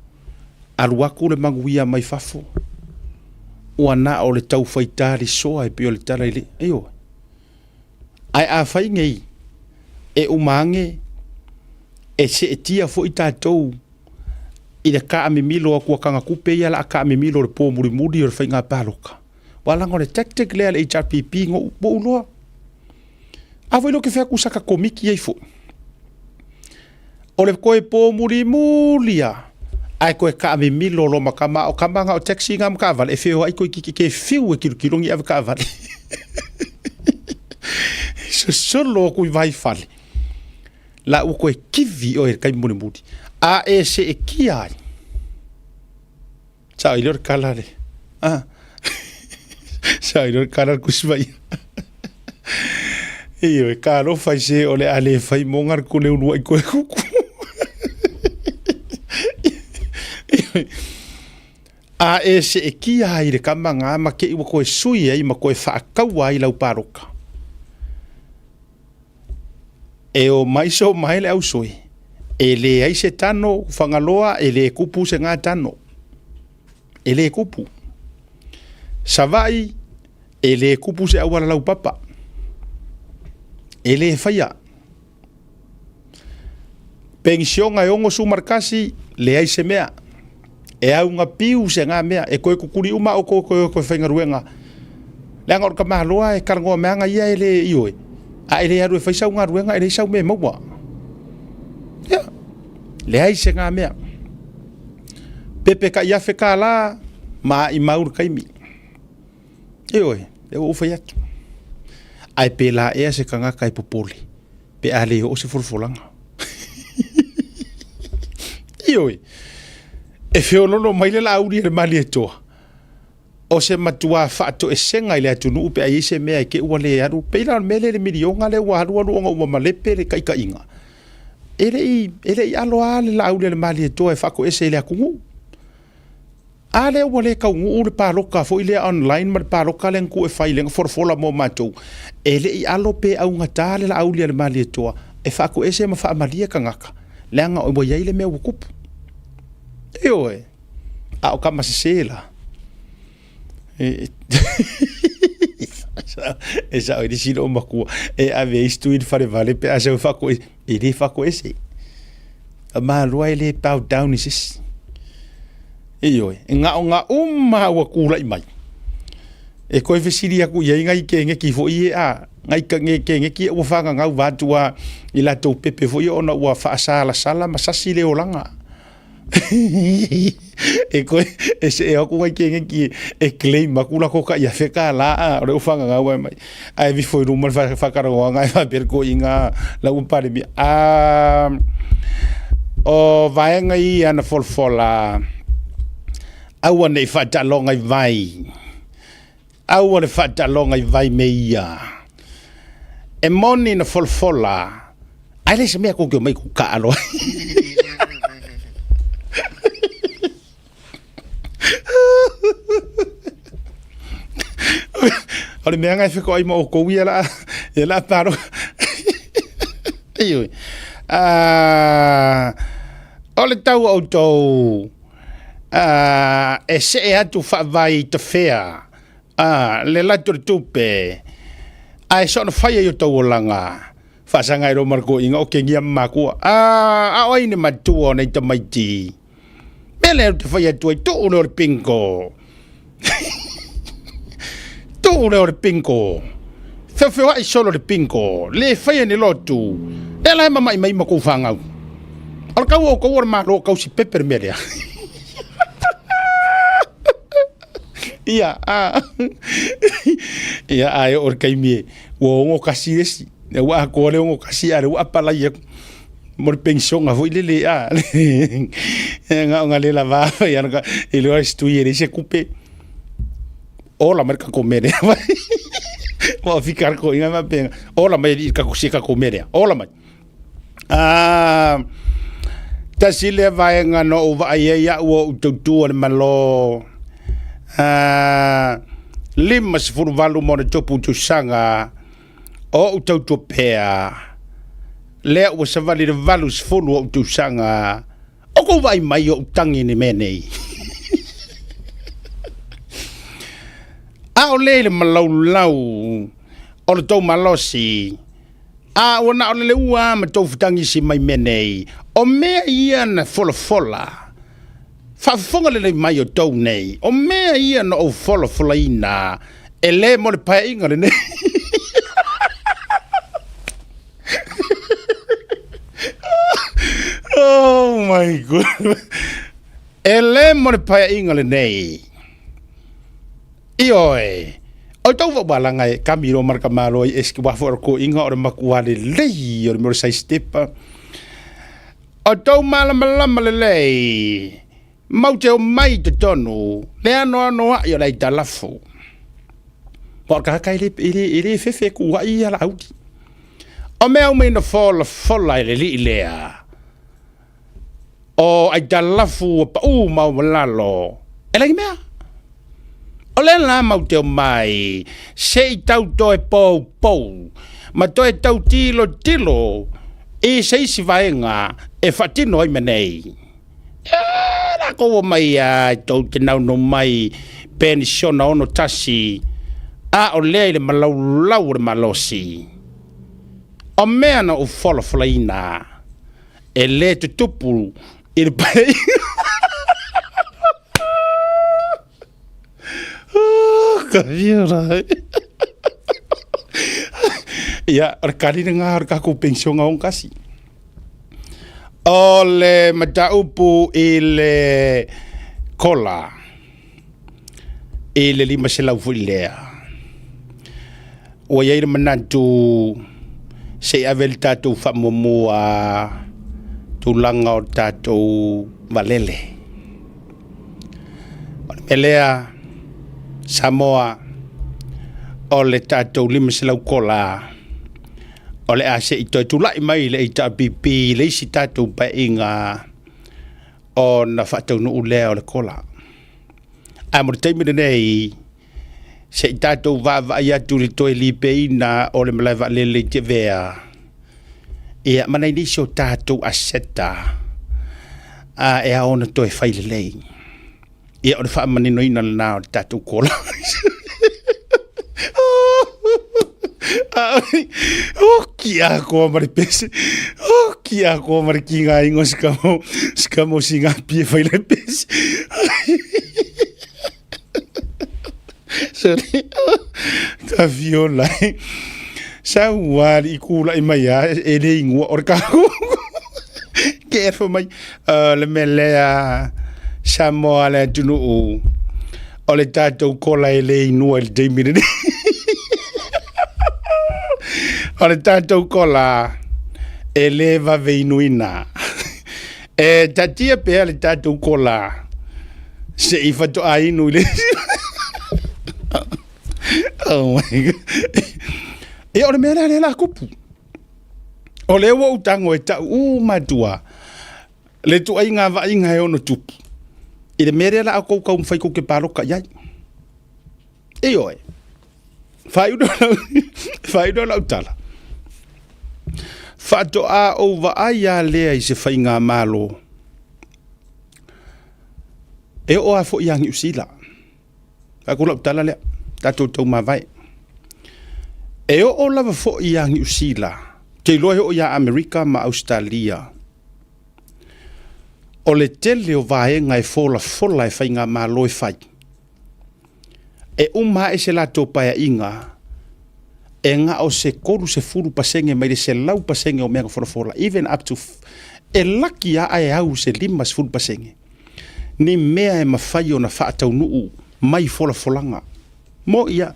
Aluaku le manguia mai fafu. O ana o le tau faitari soa e pio le tala ile. Eyo. Ai a fai ngei. E umange. E se e tia fo i tātou. I le ka amimilo a kua kanga kupe ia la ka amimilo le pō muri o le whainga pāloka. Walango le tactic lea le HRPP ngo upo uloa. Awa ilo ke whea kusaka komiki ei fo. O le koe pō muri a. Ai koe ka amimilo lo makama o kamanga o taxi ngam ka vale. E wheo ai koe ke whiu e kirongi ave ka vale. So solo kui vai fale. La u koe kivi o e kai muri. A e se e kia ai. Sa ilor kalare. Sa ilor kalar kusmai. Iyo e karo fai se o le ale fai mongar ko le unua i koe kuku. A e se e kia ai le kamanga ma ke iwa koe sui ai ma koe whaakau ai lau paroka. E o maiso mai le au sui. E le ai se tano whangaloa e le kupu se ngā tano. E le kupu. Savai e le kupu se awara lau papa. E le whaia. Pensionga e ongo sumarkasi le ai se mea. E au ngā piu se ngā mea. E koe kukuri uma o koe whaingaruenga. Le anga orka mahaloa e karangoa meanga ia e le ioe. A e le aru e whaisau ngā ruenga e le isau me maua. Ya. Le ai se ngā mea. Pepe ka iafe ka la, ma i maur kaimi. E oi, e o uwhai atu. Ai pe la ea se ka ngaka i popoli. Pe a leo o se forfolanga. E oi, e feo nono mai le la auri e mali e toa. O se matua whaato e senga i le atunu upe a ise mea i ke ua le aru. Pe ila mele le milionga le ua haru onga ua malepe le kaika inga. Ele i alo ale la aule le mali e toa e whako ese le akungu. Ale ua le kaungu le pāloka fo i le online ma le pāloka le nku e whailenga forfola mo matou. Ele i alo pe au ngata le la aule le mali e toa e whako ese ma whaamalia ka ngaka. Le anga o iwa le mea wakupu. E oe. A o kama se sela. E sa o sino o makua e ave istu i whare vale pe a seu whako e le whako ese a maa rua e le pau down i sis e oi e ngā o ngā umma ua kūra i mai e koe whesiri aku i ngai ke ngeki fo i e a ngai ka ke ngeki ua whanga ngau vātua i la tau pepe fo i ona ua whaasala sala masasi le o langa e koe e se e aku ngai ke ngeki e claim makula koka ia wheka la o reo whanga ngau e mai ai vi foi rumar whakarangoa ngai whaperko i ngā la umpare mi o vaenga i ana folfola au ane i whatalonga i vai au ane whatalonga i vai me ia e moni na folfola ai le se mea kukio mai kuka alo Ole mea ngai whiko ai ma o kou i la paro. Ole tau au tau. e se e atu whaavai te whea, le latu tupe, ai so na whaia yo tau o langa, whasanga iro marko inga o ke ngia makua, a oi ni matua nei ta maiti, mele te whaia tuai, tu une ori pinko, tu une ori pinko, whewhewha i solo de pinko, le whaia ni lotu, e lai mama i mai maku whangau, ala kau o kau ora maro kau si peper melea, ia, ia ai or kai mie wo ngo kasi esi e wa ko le ngo kasi are wa pala ye mor pension avo ile nga le lava ya nga ile o estuie se coupe ola marca comer wa ficar ko inga ma penga ola mai ka kusika comer ola mai ta sile vai nga no va ya wo tu malo lima se furu valu mo na topu tu sanga o utau tu pea lea ua sa vali de valu se furu o tu sanga o ko vai mai o utangi ni menei a o leile malau lau o le tau malosi a o na o le ua ma tau futangi si mai menei o mea ia na fola fola whaafonga le mai o tau nei. O mea ia no o fola ina. E le mo le pae inga le nei. Oh my God. E le mo le pae inga le nei. Ioe. O tau wabalanga e kamiro marka malo e eski wafo ko inga o le makua le lei o le moro sai stepa. O tau malama le lei. Mau te o mai te tonu, le ano a i lai talafu. Por kai le fefe ku wa i ala auti. O mea umei na fola le li lea. O ai talafu o pa mau malalo. E lai mea. O le la mau te o mai, se i tau toe pou. Ma toe tau tilo, e se isi vaenga, e fatino ai menei. La ko mai tau te nau no mai pension ono tasi a o le malau le malosi o mea na o fola ina e le te tupu i le pai ka viera ia arkarina ngā arka ko pension on kasi o le mataupu i le kola i le lima se lau fui lea o iei le manatu se avel tatou whamomua tūlanga o tatou valele o le melea Samoa o le tatou lima se lau kola o le ase i toi tulai mai le i ta pipi le isi tatou pa inga o na whatau no ulea o le kola. A mo te teimine nei se i tatou va ia tu le toi lipe ina o le malai va le te vea. Ia manai nisi o tatou aseta a e a ona toi whaile lei. Ia o le wha manino ina na o tatou kola. Kia ko mari pese. Kia ko mari kinga ingo skamo singa pie faile pese. Sorry. Ka viola. Sa wali kula imaya ele ingo orka. Careful mai le melea Samoa le tunu o le tatou kola ele inu el deimine. O le tatou kola e le vaveinuina. E tatia pea le tatou kola se i fatu a inu le. Oh my God. E o le mea le la kupu. O le ua utango e tau matua. Le tu ai ngā vai ngā e ono tupu. I le mea la au kau mwhai ko ke paroka iai. E oe. Whai udo lau tala. Whato a o wa aia lea I se whai ngā malo. E o a fo i New Zealand. A kula utala lea. Tato tau mawai. E o lava fo i New Zealand. Te loe o ia Amerika ma Australia. O le tele o vaenga e fola e whainga ma loe whai. E uma e se lato paia inga. E nga o se koru se furu pasenge mai se lau pasenge o mea fola. Even up to e laki a ai au se lima se furu pasenge. Ni mea e mawhai o na whaatau nuu mai folanga. Mo ia.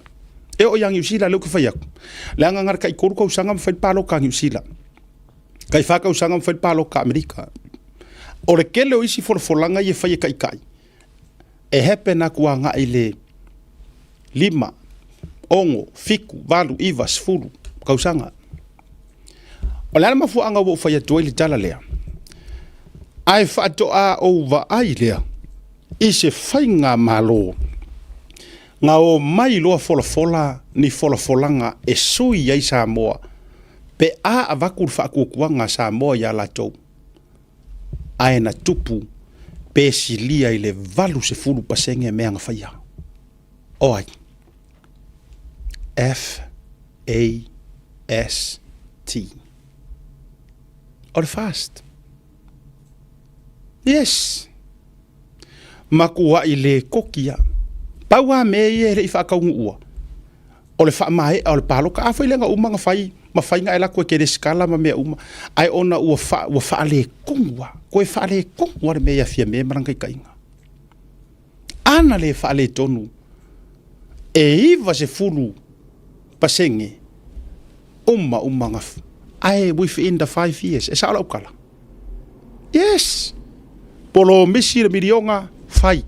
E o yang New leu ke whai aku. Le anga ngara kai koru kau sanga mwhai palo ka New Zealand. Kai whakau sanga mwhai palo ka Amerika. O le kele o isi folanga i e whai e kai. E hepe na kua nga i le lima, ongo, fiku, valu, iwa, sfuru, kausanga. O le ana mafu anga wo whai atua i le tala lea. Ai whaatoa o wa ai lea. I se whai ngā malo. Ngā o mai loa fola ni folanga e sui ai Samoa. Pe a avakur whaakukuanga Samoa ia latou. Ai na tupu pe silia i le valu se fulu pasenge mea ngā whaia. O ai. F-A-S-T. O le fast. Yes. Makua i le kokia. Paua me e le i whakaungu ua. O le whaamae o le paloka. A whailenga uma ngā whai. Ma whainga e la koe kere skala ma mea uma. Ai ona ua whaale kongua. Koe whaale kongua le mea fia mea marangai kainga. Ana le whaale tonu. E iwa se fulu pasenge. Uma ngaf. Ai within the 5 years. E saala ukala. Yes. Polo misi le milionga fai.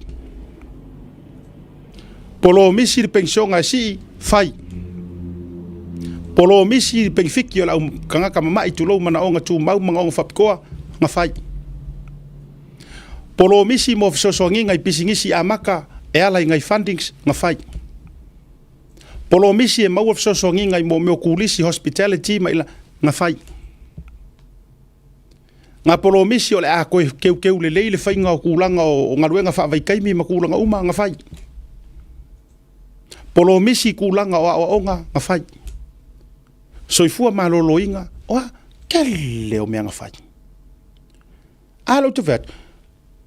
Polo misi le pensionga si fai. Polo misi pengfiki o la kangaka mama i tulou mana o nga tu mau mga o nga whapikoa nga whai. Polo misi mo fisosoangi ngai pisingisi a maka e ala i ngai fundings nga whai. Polo misi e mau fisosoangi ngai mo meo kulisi hospitality ma ila nga whai. Nga polo misi o le a koe keu le leile whainga o kulanga o ngaruenga whaavaikaimi ma kulanga uma nga whai. Polo misi kulanga o nga whai. Soifua malolo inga, oa, kele o mea ngawhai. Alo te vet,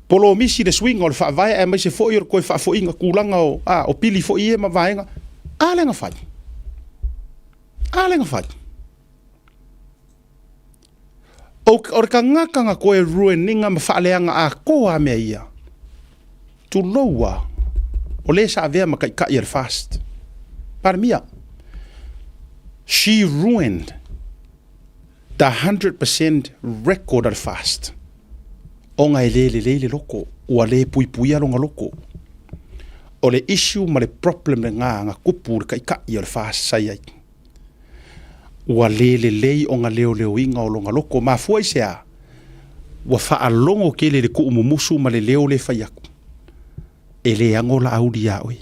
polo misi de swing o le whaavaya e mai se fo i o koe whaafo inga kulanga o pili fo i e ma vaenga, ale ngawhai. Ale ngawhai. O re ka ngakanga koe rueninga ma whaaleanga a koa mea ia. Tu loua, o le sa avea ma kai ir fast. Para mia. She ruined the 100% record of fast. O ngai leile loko, ua le pui alonga loko. O le issue ma le problem le ngā kupu le kai o le fast sai ai. Ua lei o ngā leo inga o longa loko, ma fua i sea. Ua whaalongo ke le ku umumusu ma le leo le whai aku. E le angola audi a oi.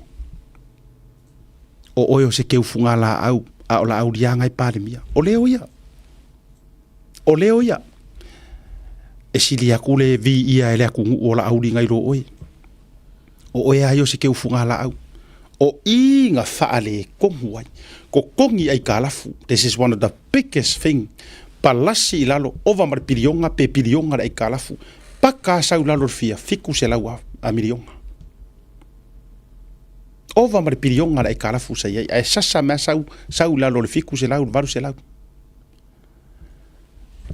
O oi o se keu funga la au. O la audia ngai pandemia. O leo ia. E sili akule vi ia ele aku o la audi ngai ro oi. O oi ayo se keu funga la au. O inga faale konguai. Ko kongi ai kalafu. This is one of the biggest thing. Palasi lalo ova mar pilionga pe pilionga ai kalafu. Paka sau lalo fia fiku se lau a milionga. Ova mar pilionga ai kalafu sai ai sasa ma sau lalo le fiku se lau varu se lau.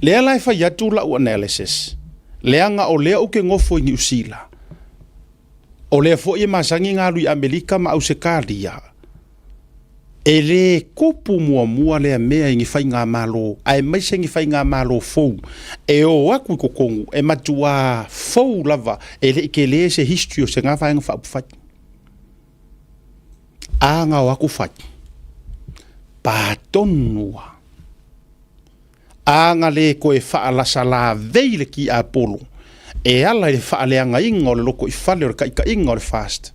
Lea lai fa yatu la analysis. Leanga o lea uke ngofo i New Zealand. O lea fo i masangi ngā lui Amerika ma au se kāria. E le kupu mua lea mea ingi whai ngā malo. Ai maise ingi whai ngā malo fou. E o aku i kokongu. E matua fou lava. E le ike le se history o se ngā whainga whaupuwhai. Anga o aku whai. Pātonua. Anga le koe whaalasa la veile ki a polo. E ala le whaaleanga inga o le loko i whale o le kaika inga o le fast.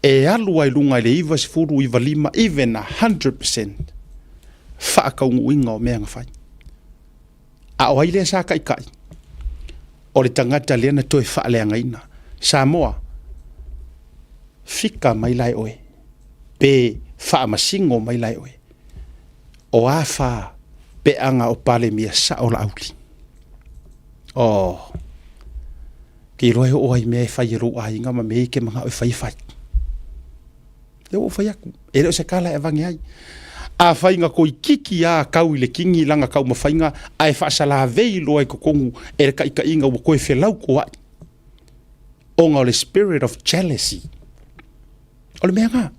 E alua i lunga i le iwa si furu iwa lima, even 100%. Whaakaungu inga o mea ngawhai. A o haile sa kaikai. O le tangata lena toi whaaleanga ina. Samoa, fika mai lai oe pe fa masingo mai lai oe o afa pe anga o pale mia sa o lauli ki roe o ai me fai ro ai nga ma me ke manga o fai e o fai aku e re se kala e vangi ai a fai nga koi kiki a kau ile kingi langa kau ma fai nga ai fa sala vei lo ai ko kongu e ka inga o ko e felau ko ai onga le spirit of jealousy o le mea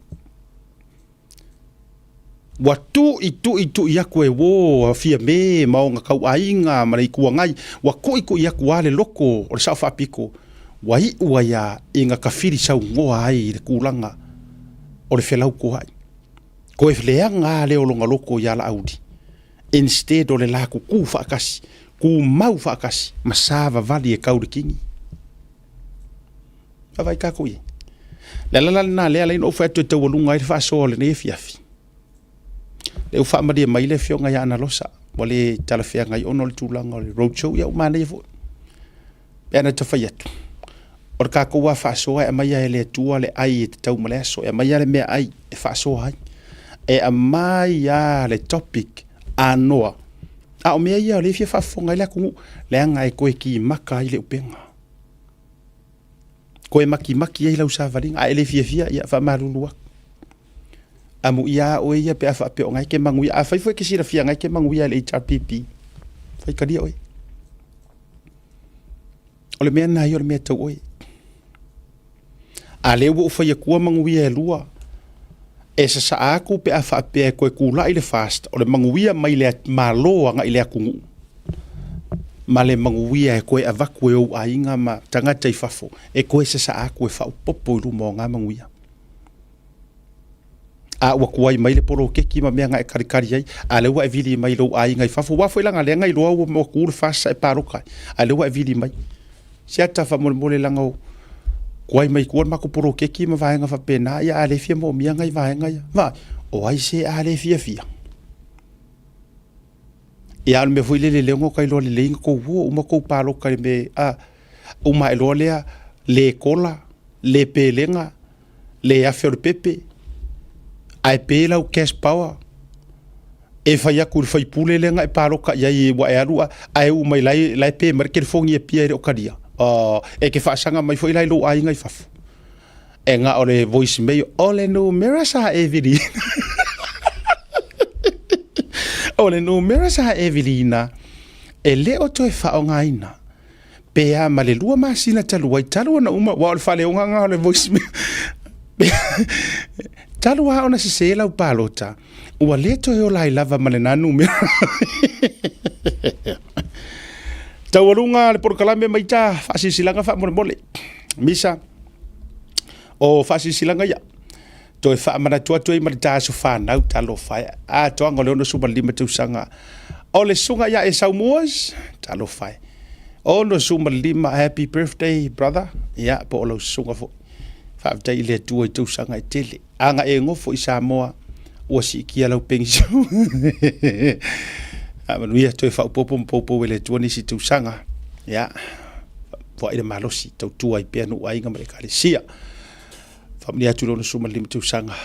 watu itu iaku e wo fia me maonga kau ainga mara ikua ngai wa ko iaku ale loko o le sa fa piko wa i ua ya inga kafiri sau ngoa ai le kulanga o le felau ko ai ko e fleanga le o longa loko ya la audi instead o le la ku fa kasi ku mau fa kasi masava vali e kau de kingi vai ka kui la na le no fa te wolunga i fa so le ne fiafi le fa ma de mai le fionga ya na losa wale tala fia ngai ono le tulanga le roadshow ya ma ne fo pena te fa yet or ka ko wa fa so e mai le tua le ai te tau male so e mai le me ai e fa so ai e a mai ya le topic anoa a o me ya le fia fa fonga le ku le ngai ko ki maka i le upenga ko e maki ai lau sa valinga a ele fia ia fa marulua amu ia o ia pe fa pe ngai ke mangu a fa ke sira fia ngai ke mangu ia le HRPP fa ka dia oi o le mena yo le me tau oi a le wo fa ia ku mangu ia lua e sa aku pe fa pe ko ku la ile fast o le mangu ia mai le malo nga ile ku male manguia e koe avaku e o ainga ma tangata i fafo e koe se sa aku e fau popo i rumo ngā manguia a ua kuai mai le poro keki ma mea nga e karikari ai a leua e vili mai lo ainga i fafo wafo ilanga lenga i loa ua mo kuru fasa e parokai a leua e vili mai si ata fa mole langa o kuai mai kuan mako poro keki ma vaenga fa pena ia a le fia mo mia ngai vaenga ia va o ai se a le fia ia me foi le lengo kai lo le lengo ko wo uma ko palo kai me uma e lo le kola le pelenga le afer pepe ai pela o cash power e fa ya kur fai pule lenga e palo ka ia i wa aru ai uma lai pe marke fongi e pia o kadia e ke fa sanga mai foi lai lo ai ngai fa e nga ole voice me ole no mirasa evidi ole no mera sa Evelina e le o toi fa o ngaina pe a male lua masina talu ai talu na uma wa fa le nga le voice talu a ona se la palota ua le to o lai lava male na numero tawalunga le por kalambe mai ta fa silanga fa mole misa o fa silanga ya to e fa mana tua i marita so fa na talo fa a to ngolo no super lima tu sanga o le sunga ya e saumuas talo fa o no super lima happy birthday brother ya po lo sunga fo fa dai le tu sanga tele anga e ngofo i Samoa o si ki ala pension a manu ya to fa popo le tu ni si tu sanga ya fo ile malosi tu ai pe no ai ngam le kalisia familia tu lo suma lim tu sanga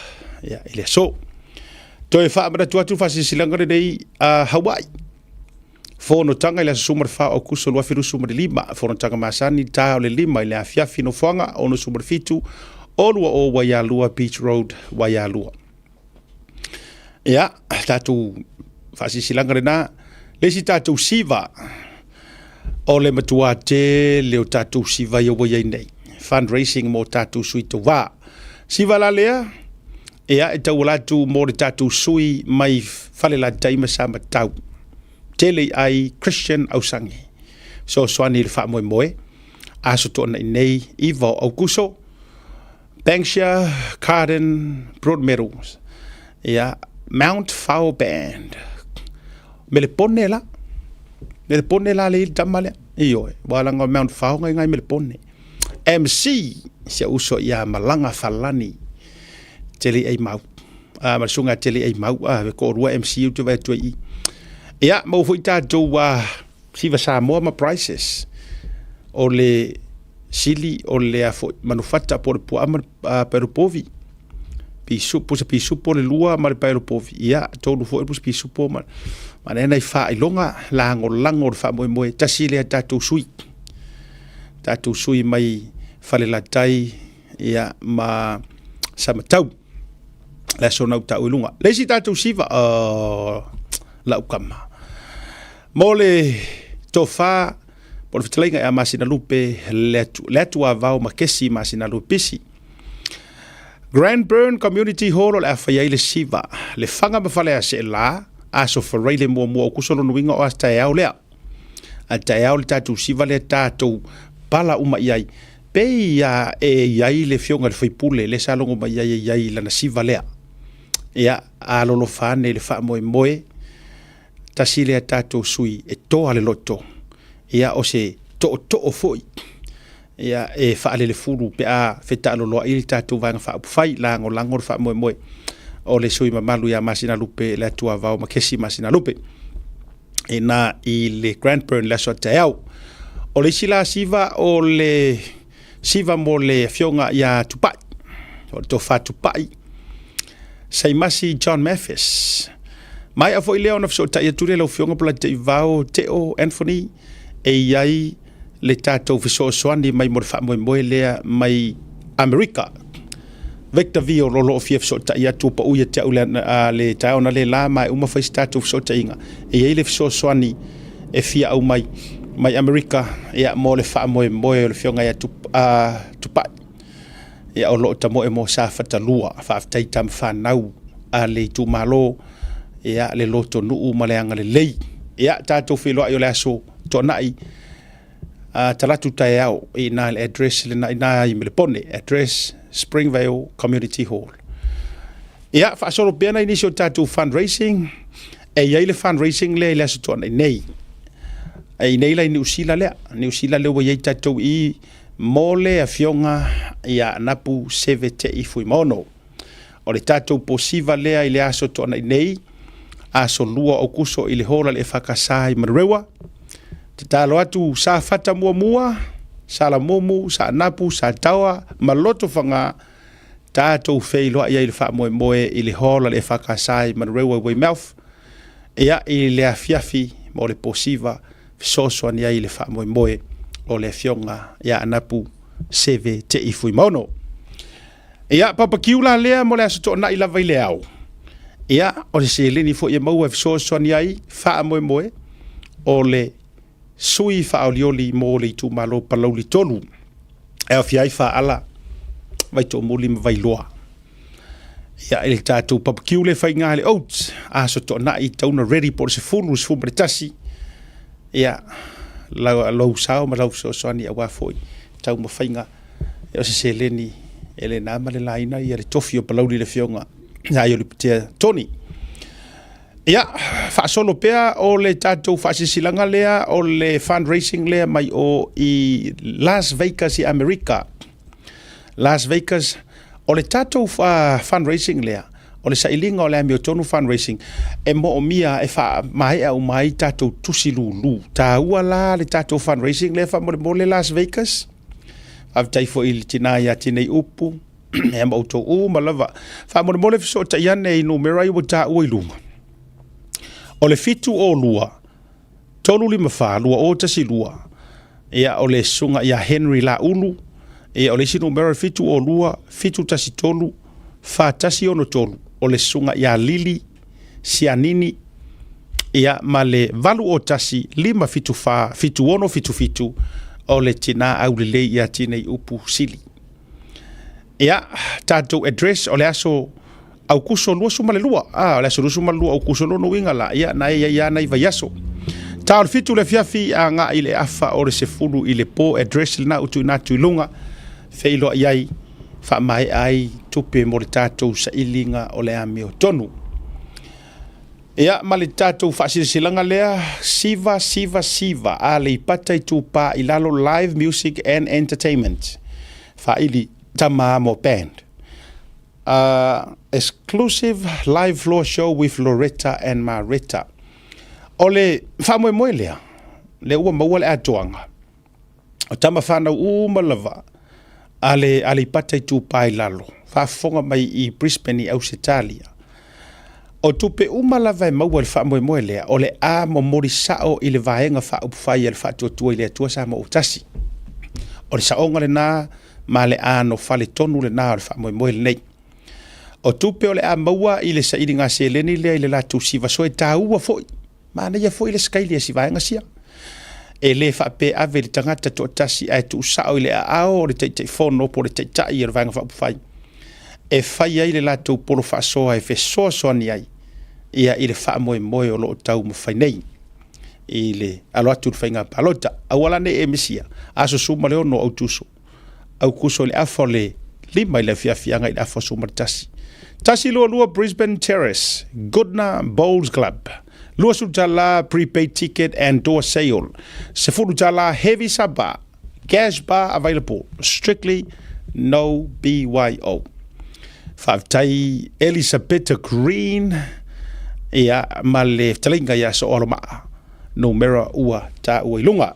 ya ile so to e fa mara tu fa silanga dei Hawaii fo no tanga ile suma fa o kuso lo firu suma lima fo no tanga masani ta le lima ile afia fino fanga o no suma fitu o lo o Waialua Beach Road Waialua ya tatu fa silanga na le si tatu siva o le matua te le tatu siva yo wai nei fundraising mo tatu sui to va siva la lea e tau tu mo tatu sui mai fale la taima sama tau tele ai Christian ausangi so swani le fa moe aso to nei ivo aukuso Banksia Carden Broadmeadows Mount Fowl Band me le pone la le tamale io wala ngo Mount Fowl ngai me le pone MC se uso ia malanga falani tele ai mau masunga tele ai mau ko rua MC tu vai tu i ia mo foi ta jo wa siva sa mo ma prices o le sili o le afo manufata por po ama perupovi pisupo se pisupo le lua ma le perupovi ia tolu fo pus pisupo ma nena I fa ilonga lango fa mo tasi le tatu sui mai fale la tai ia ma samatau la sona uta ulunga le si tatu siva la ukama mole tofa por fitlenga e masina lupe letu avao makesi masina lupisi Grand Burn Community Hall o le afaya le siva le fanga mafale a se la aso farai le mua o kusolo nuinga o asta e au lea a te au le tatu siva le tatu pala uma iai pe ia e iai le fionga le faipule le salongo ma iai lana siva lea ia a lolo fane le fa moe tasile a tatu sui e toa le loto ia o se to foi ia e fa le furu pe a feta lo il tatu vanga fa fai lango fa moe o le sui mamalu ia masina lupe le tua vao makesi masina lupe e na I le Grand Burn le so te au o le sila siva o le siva mo le fionga ia tupai o to fa tupai sai masi John Mathis mai a foi leo na so ta ia tule lo fionga pla te vao Teo Anthony e iai le tatou fiso soani mai mo fa mo lea mai America Victor Vio lolo fief so ta ia tu pa uia te ule le taona le la mai uma fa tatou so ta inga e iai le fiso soani e fia au mai America ia mo le fa mo le fionga ia tupa ia o lo ta mo sa fata lua fa tai tam fa nau a le tu malo ia le loto nu ma le anga le lei ia tatou filo ai o le aso tonai talatu taiao ina le address le na I melepone address Springvale Community Hall ia fa solo bena inicio tatou fundraising e ia le fundraising le aso tonai nei ai nei la New Zealand le wa ia tatou I mole a fionga ia napu sevete I fuimono o le tatou posiva lea I le aso tonai nei aso lua o kuso I le hola le fakasai marewa te talo atu sa fata mua sa la momu sa napu sa tawa maloto fanga tatou feilo ia I le fa moe I le hola le fakasai marewa we mouth ia I le afiafi mo le posiva soso ni ai le fa moe o le fionga ia napu seve te I fuimono ia papa kiula lea mo le aso na I lava I le au ia o le seleni fo ia mau e soso ni ai fa moe o le sui fa olioli mo le tu malo palauli tolu e o fiai fa ala vai to muli vai loa ia ele tatu papa kiule fa inga le oats aso to na I tauna ready por se fulus fu bretasi ia lo sao ma lo so ni wa foi tau mo fainga e o se seleni ele na ma le laina ia le tofio palauli le fionga ia yo le pete Tony ia fa solo pea o le tatou fa sisilanga lea o le fundraising lea mai o I Las Vegas I America Las Vegas o le tatou fundraising lea o le sailinga o le amio tonu fundraising e mo o mia e fa mai au mai tatou tusilulu ta ua la le tatou fundraising lea fa mo le Las Vegas avtai fo I tina ia tinei upu e mo to malava fa mo le fiso ta iane I numera I wata ua ilunga o le fitu o lua tolu lima fa lua o tasi lua ia o le sunga ia Henry la ulu ia o le sinu mera fitu o lua fitu tasi tolu fa tasi ono tolu o le sunga ia Lili Sianini ia ma le valu o tasi lima fitu fa fitu ono fitu o le tina au le lei ia tinei upu sili ia tatou address o le aso au kuso lua suma le lua le aso lua suma lua au kuso lono winga la ia na ia na iwa yaso taol fitu le fiafi a nga I le afa o le sefulu I le po address le na utu na tuilunga feilo iai fa mai ai tupe mo le tatou sa ilinga o le amio tonu ia ma le tatou fa silanga lea siva a le ipata I tupa I lalo live music and entertainment fa ili tama mo band exclusive live floor show with Loretta and Maretta. Ole fa moe lea le ua maua le atoanga o tama whanau lava ale pata i tūpai lalo whafonga mai i Brisbane i Ausitalia o tupe lava e maua le wha moe lea o le a mo mori sao i le vaenga wha upwhai e le wha tuatua i le atua sa mo utasi o le saonga le nā ma le a no whale tonu le nā o le wha moe le nei o tupe o le a maua i le sairi ngā se leni lea i le latu siva so e tā ua foi ma nei foi le skaili e si vaenga sia e le whape ave le tangata to tasi ai tu sao i le ao le te fono po le te tai i le vaenga wha upwhai e whai ai le latu polo wha soa e whesoa soa ni ai ia i le wha moe o lo tau mo whai nei i le alo atu le whainga palota awala ne e misia aso suma leo no au tuso au kuso le afo le lima i le fiafianga i le afo suma le tasi lua Brisbane Terrace Goodna Bowls Club lua sutala prepaid ticket and door sale sefulu tala heavy saba gas bar available strictly no BYO Whaftai Elizabeth Green ia ma le talinga ia so olo maa no mera ua ta ua ilunga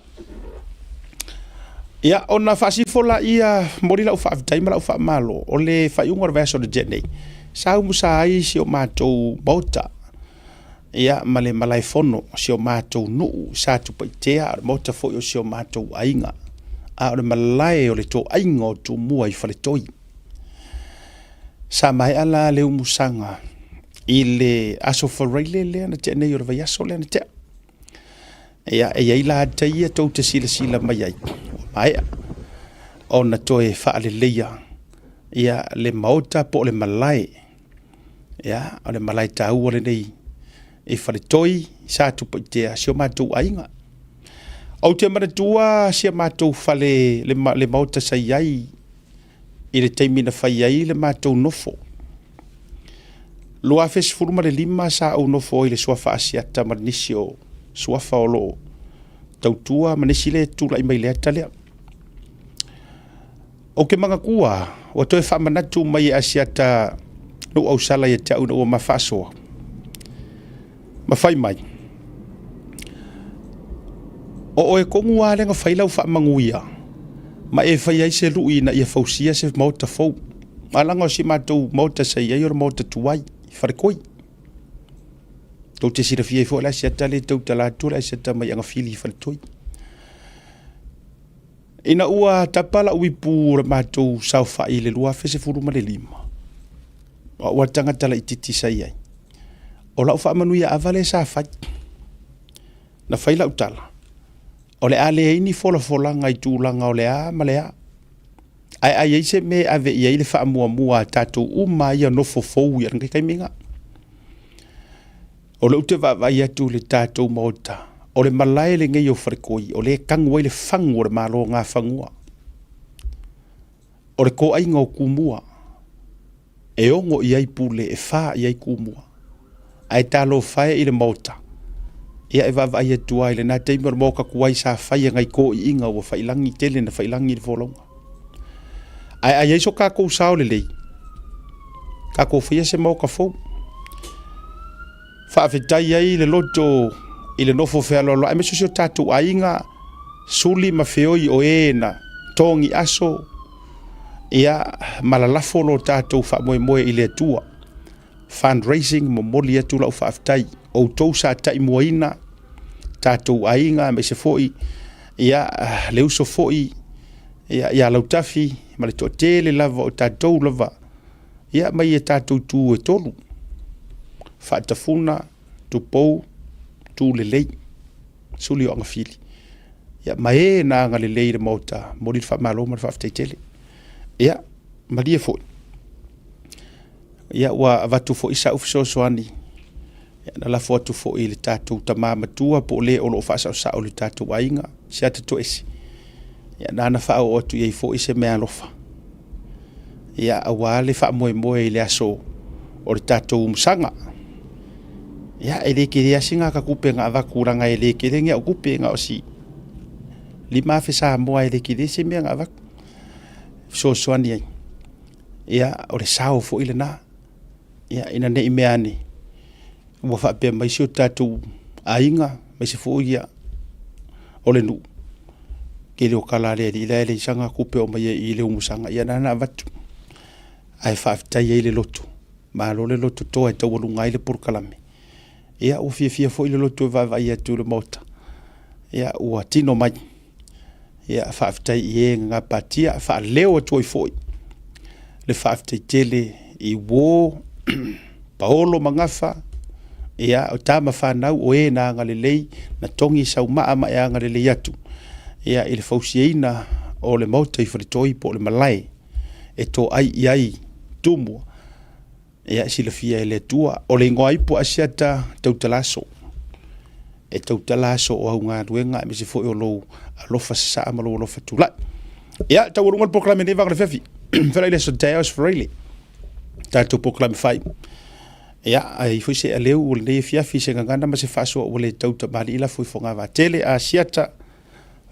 ia ona whasifola ia mori lau whaftai ma lau whamalo o le whaiunga reverso de jet nei sa umusa ai si o mātou mauta ia ma le malai fono si o mātou nuu sa tupaitea o mauta fo o si o mātou ainga a o le malai o le tō ainga o tō mua i whale toi sa mai ala le umusanga i le aso whareile lea na te nei o le vai aso lea na te ia e ai la te ia tau te sila mai ai mai o na toe whaale leia ia le maota po le malai ia o le malai tau o le nei e whale toi sa tupa i tea si o mātou ainga au te manatua si o mātou whale le maota sa iai i le teimina whai ai le mātou nofo. Lua fes furuma le lima sa au nofo i le suafa asiata manisi o suafa o loo. Tautua manisi le tula i mai le atalea. O ke manga kua, o toe whamanatu mai asiata no au sala i te au na ua mawhasoa. Mawhai mai. O e kongu a lenga whailau whamanguia. Ma e whai ai se lui na ia fausia se mauta fau. Ma langa o si mātou mauta sa iai o mauta tuai, i wharekoi. Tau te sira fia i fo la siata le tau tala tula siata mai anga fili i wharetoi. Ina ua tapala uipu ra mātou sau whai le lua fese furuma le lima. O ua tangatala i titi sa iai. O lau whaamanuia avale sa whai. Na whai lau tala. O le ale ini fola ngai tūlanga o le a ma le a. Ai se me ave i le wha mua tātou uma ia nofo fou i arangai kaiminga. O le ute vai atu le tātou maota. O le malai le ngai o wharekoi. O le kangua i le whangu o le malo ngā whangua. O le ko ainga o kumua. E ongo i ai pule e wha i ai kumua. Ai tālo whae i le maota. Ia e vai atu ai le nā teimar moka kuai sa whai ngai ko i inga o whailangi tele na whailangi le volonga. Ai so ka kou sao le lei. Ka kou whia se moka fau. Whaafetai ai le loto i le nofo whea lolo. Ai meso sio tātou ainga suli ma whioi o e na tongi aso. Ia malalafo lo tātou wha moe i le atua. Fundraising mo moli atu lau whaafetai. O tau sa tai moina tātou ainga me se foi ia le uso foi ia lau tafi ma le tōtele lava o tātou lava ia mai e tātou tū e tolu whaatafuna tupou tū le lei suli o anga fili ia mai e na anga le lei le mauta mori le whaamalo ma le whaafteitele ia malia foi ia ua avatu foi sa ufiso soani na la foto fo i le tātou tamama tua po le o lo whaasau sa o le tātou ainga sia te toesi ia nana whao o tu iei fo i se mea lofa ia awa le wha moe i le aso o le tātou musanga ia e le kere asinga ka kupe ngā wakuranga e le kere ngea o kupe ngā o si lima whesa moa e le kere se mea ngā wak so soani ai ia o le sao fo i le nā ia ina ne i mea ni ua whaapea mai si o tātou ainga mai se fōia o le nu. ke le o kala le le sanga kupe o mai i le umusanga ia na vatu ai whaafitai e le loto ma lo le loto toa e tau walunga i le purkalame ia o fia fo i le loto e vai atu le mota ia ua tino mai ia whaafitai i e ngā patia whaaleo atu i foi le whaafitai tele i wō paolo mangafa ia o tama whanau o e na anga le lei na tongi sau maa ma e anga le lei atu ia i le fausiaina o le mauta i wharitoi po le malai e to ai tumua ia si le fia e le tua o le ngoa ipo asiata tautalaso e tautalaso o au ngā ruenga e misi fo e o lou alofa sa ama lou alofa tula ia tau urunga le proklame ne vanga le fefi whela i le so Deus Freile tātou proklame whai ia ai foi se aleu o le fiafi se ngangana ma se faso o le tauta mali ila foi fonga va tele a siata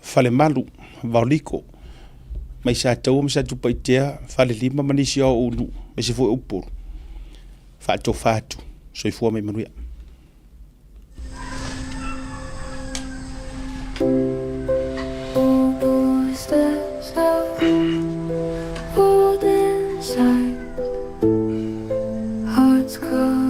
fale malu valiko mai sa tau sa tu paitea fale lima manisi o unu me se foi upur fatu so i fua mai manuia Hearts cry.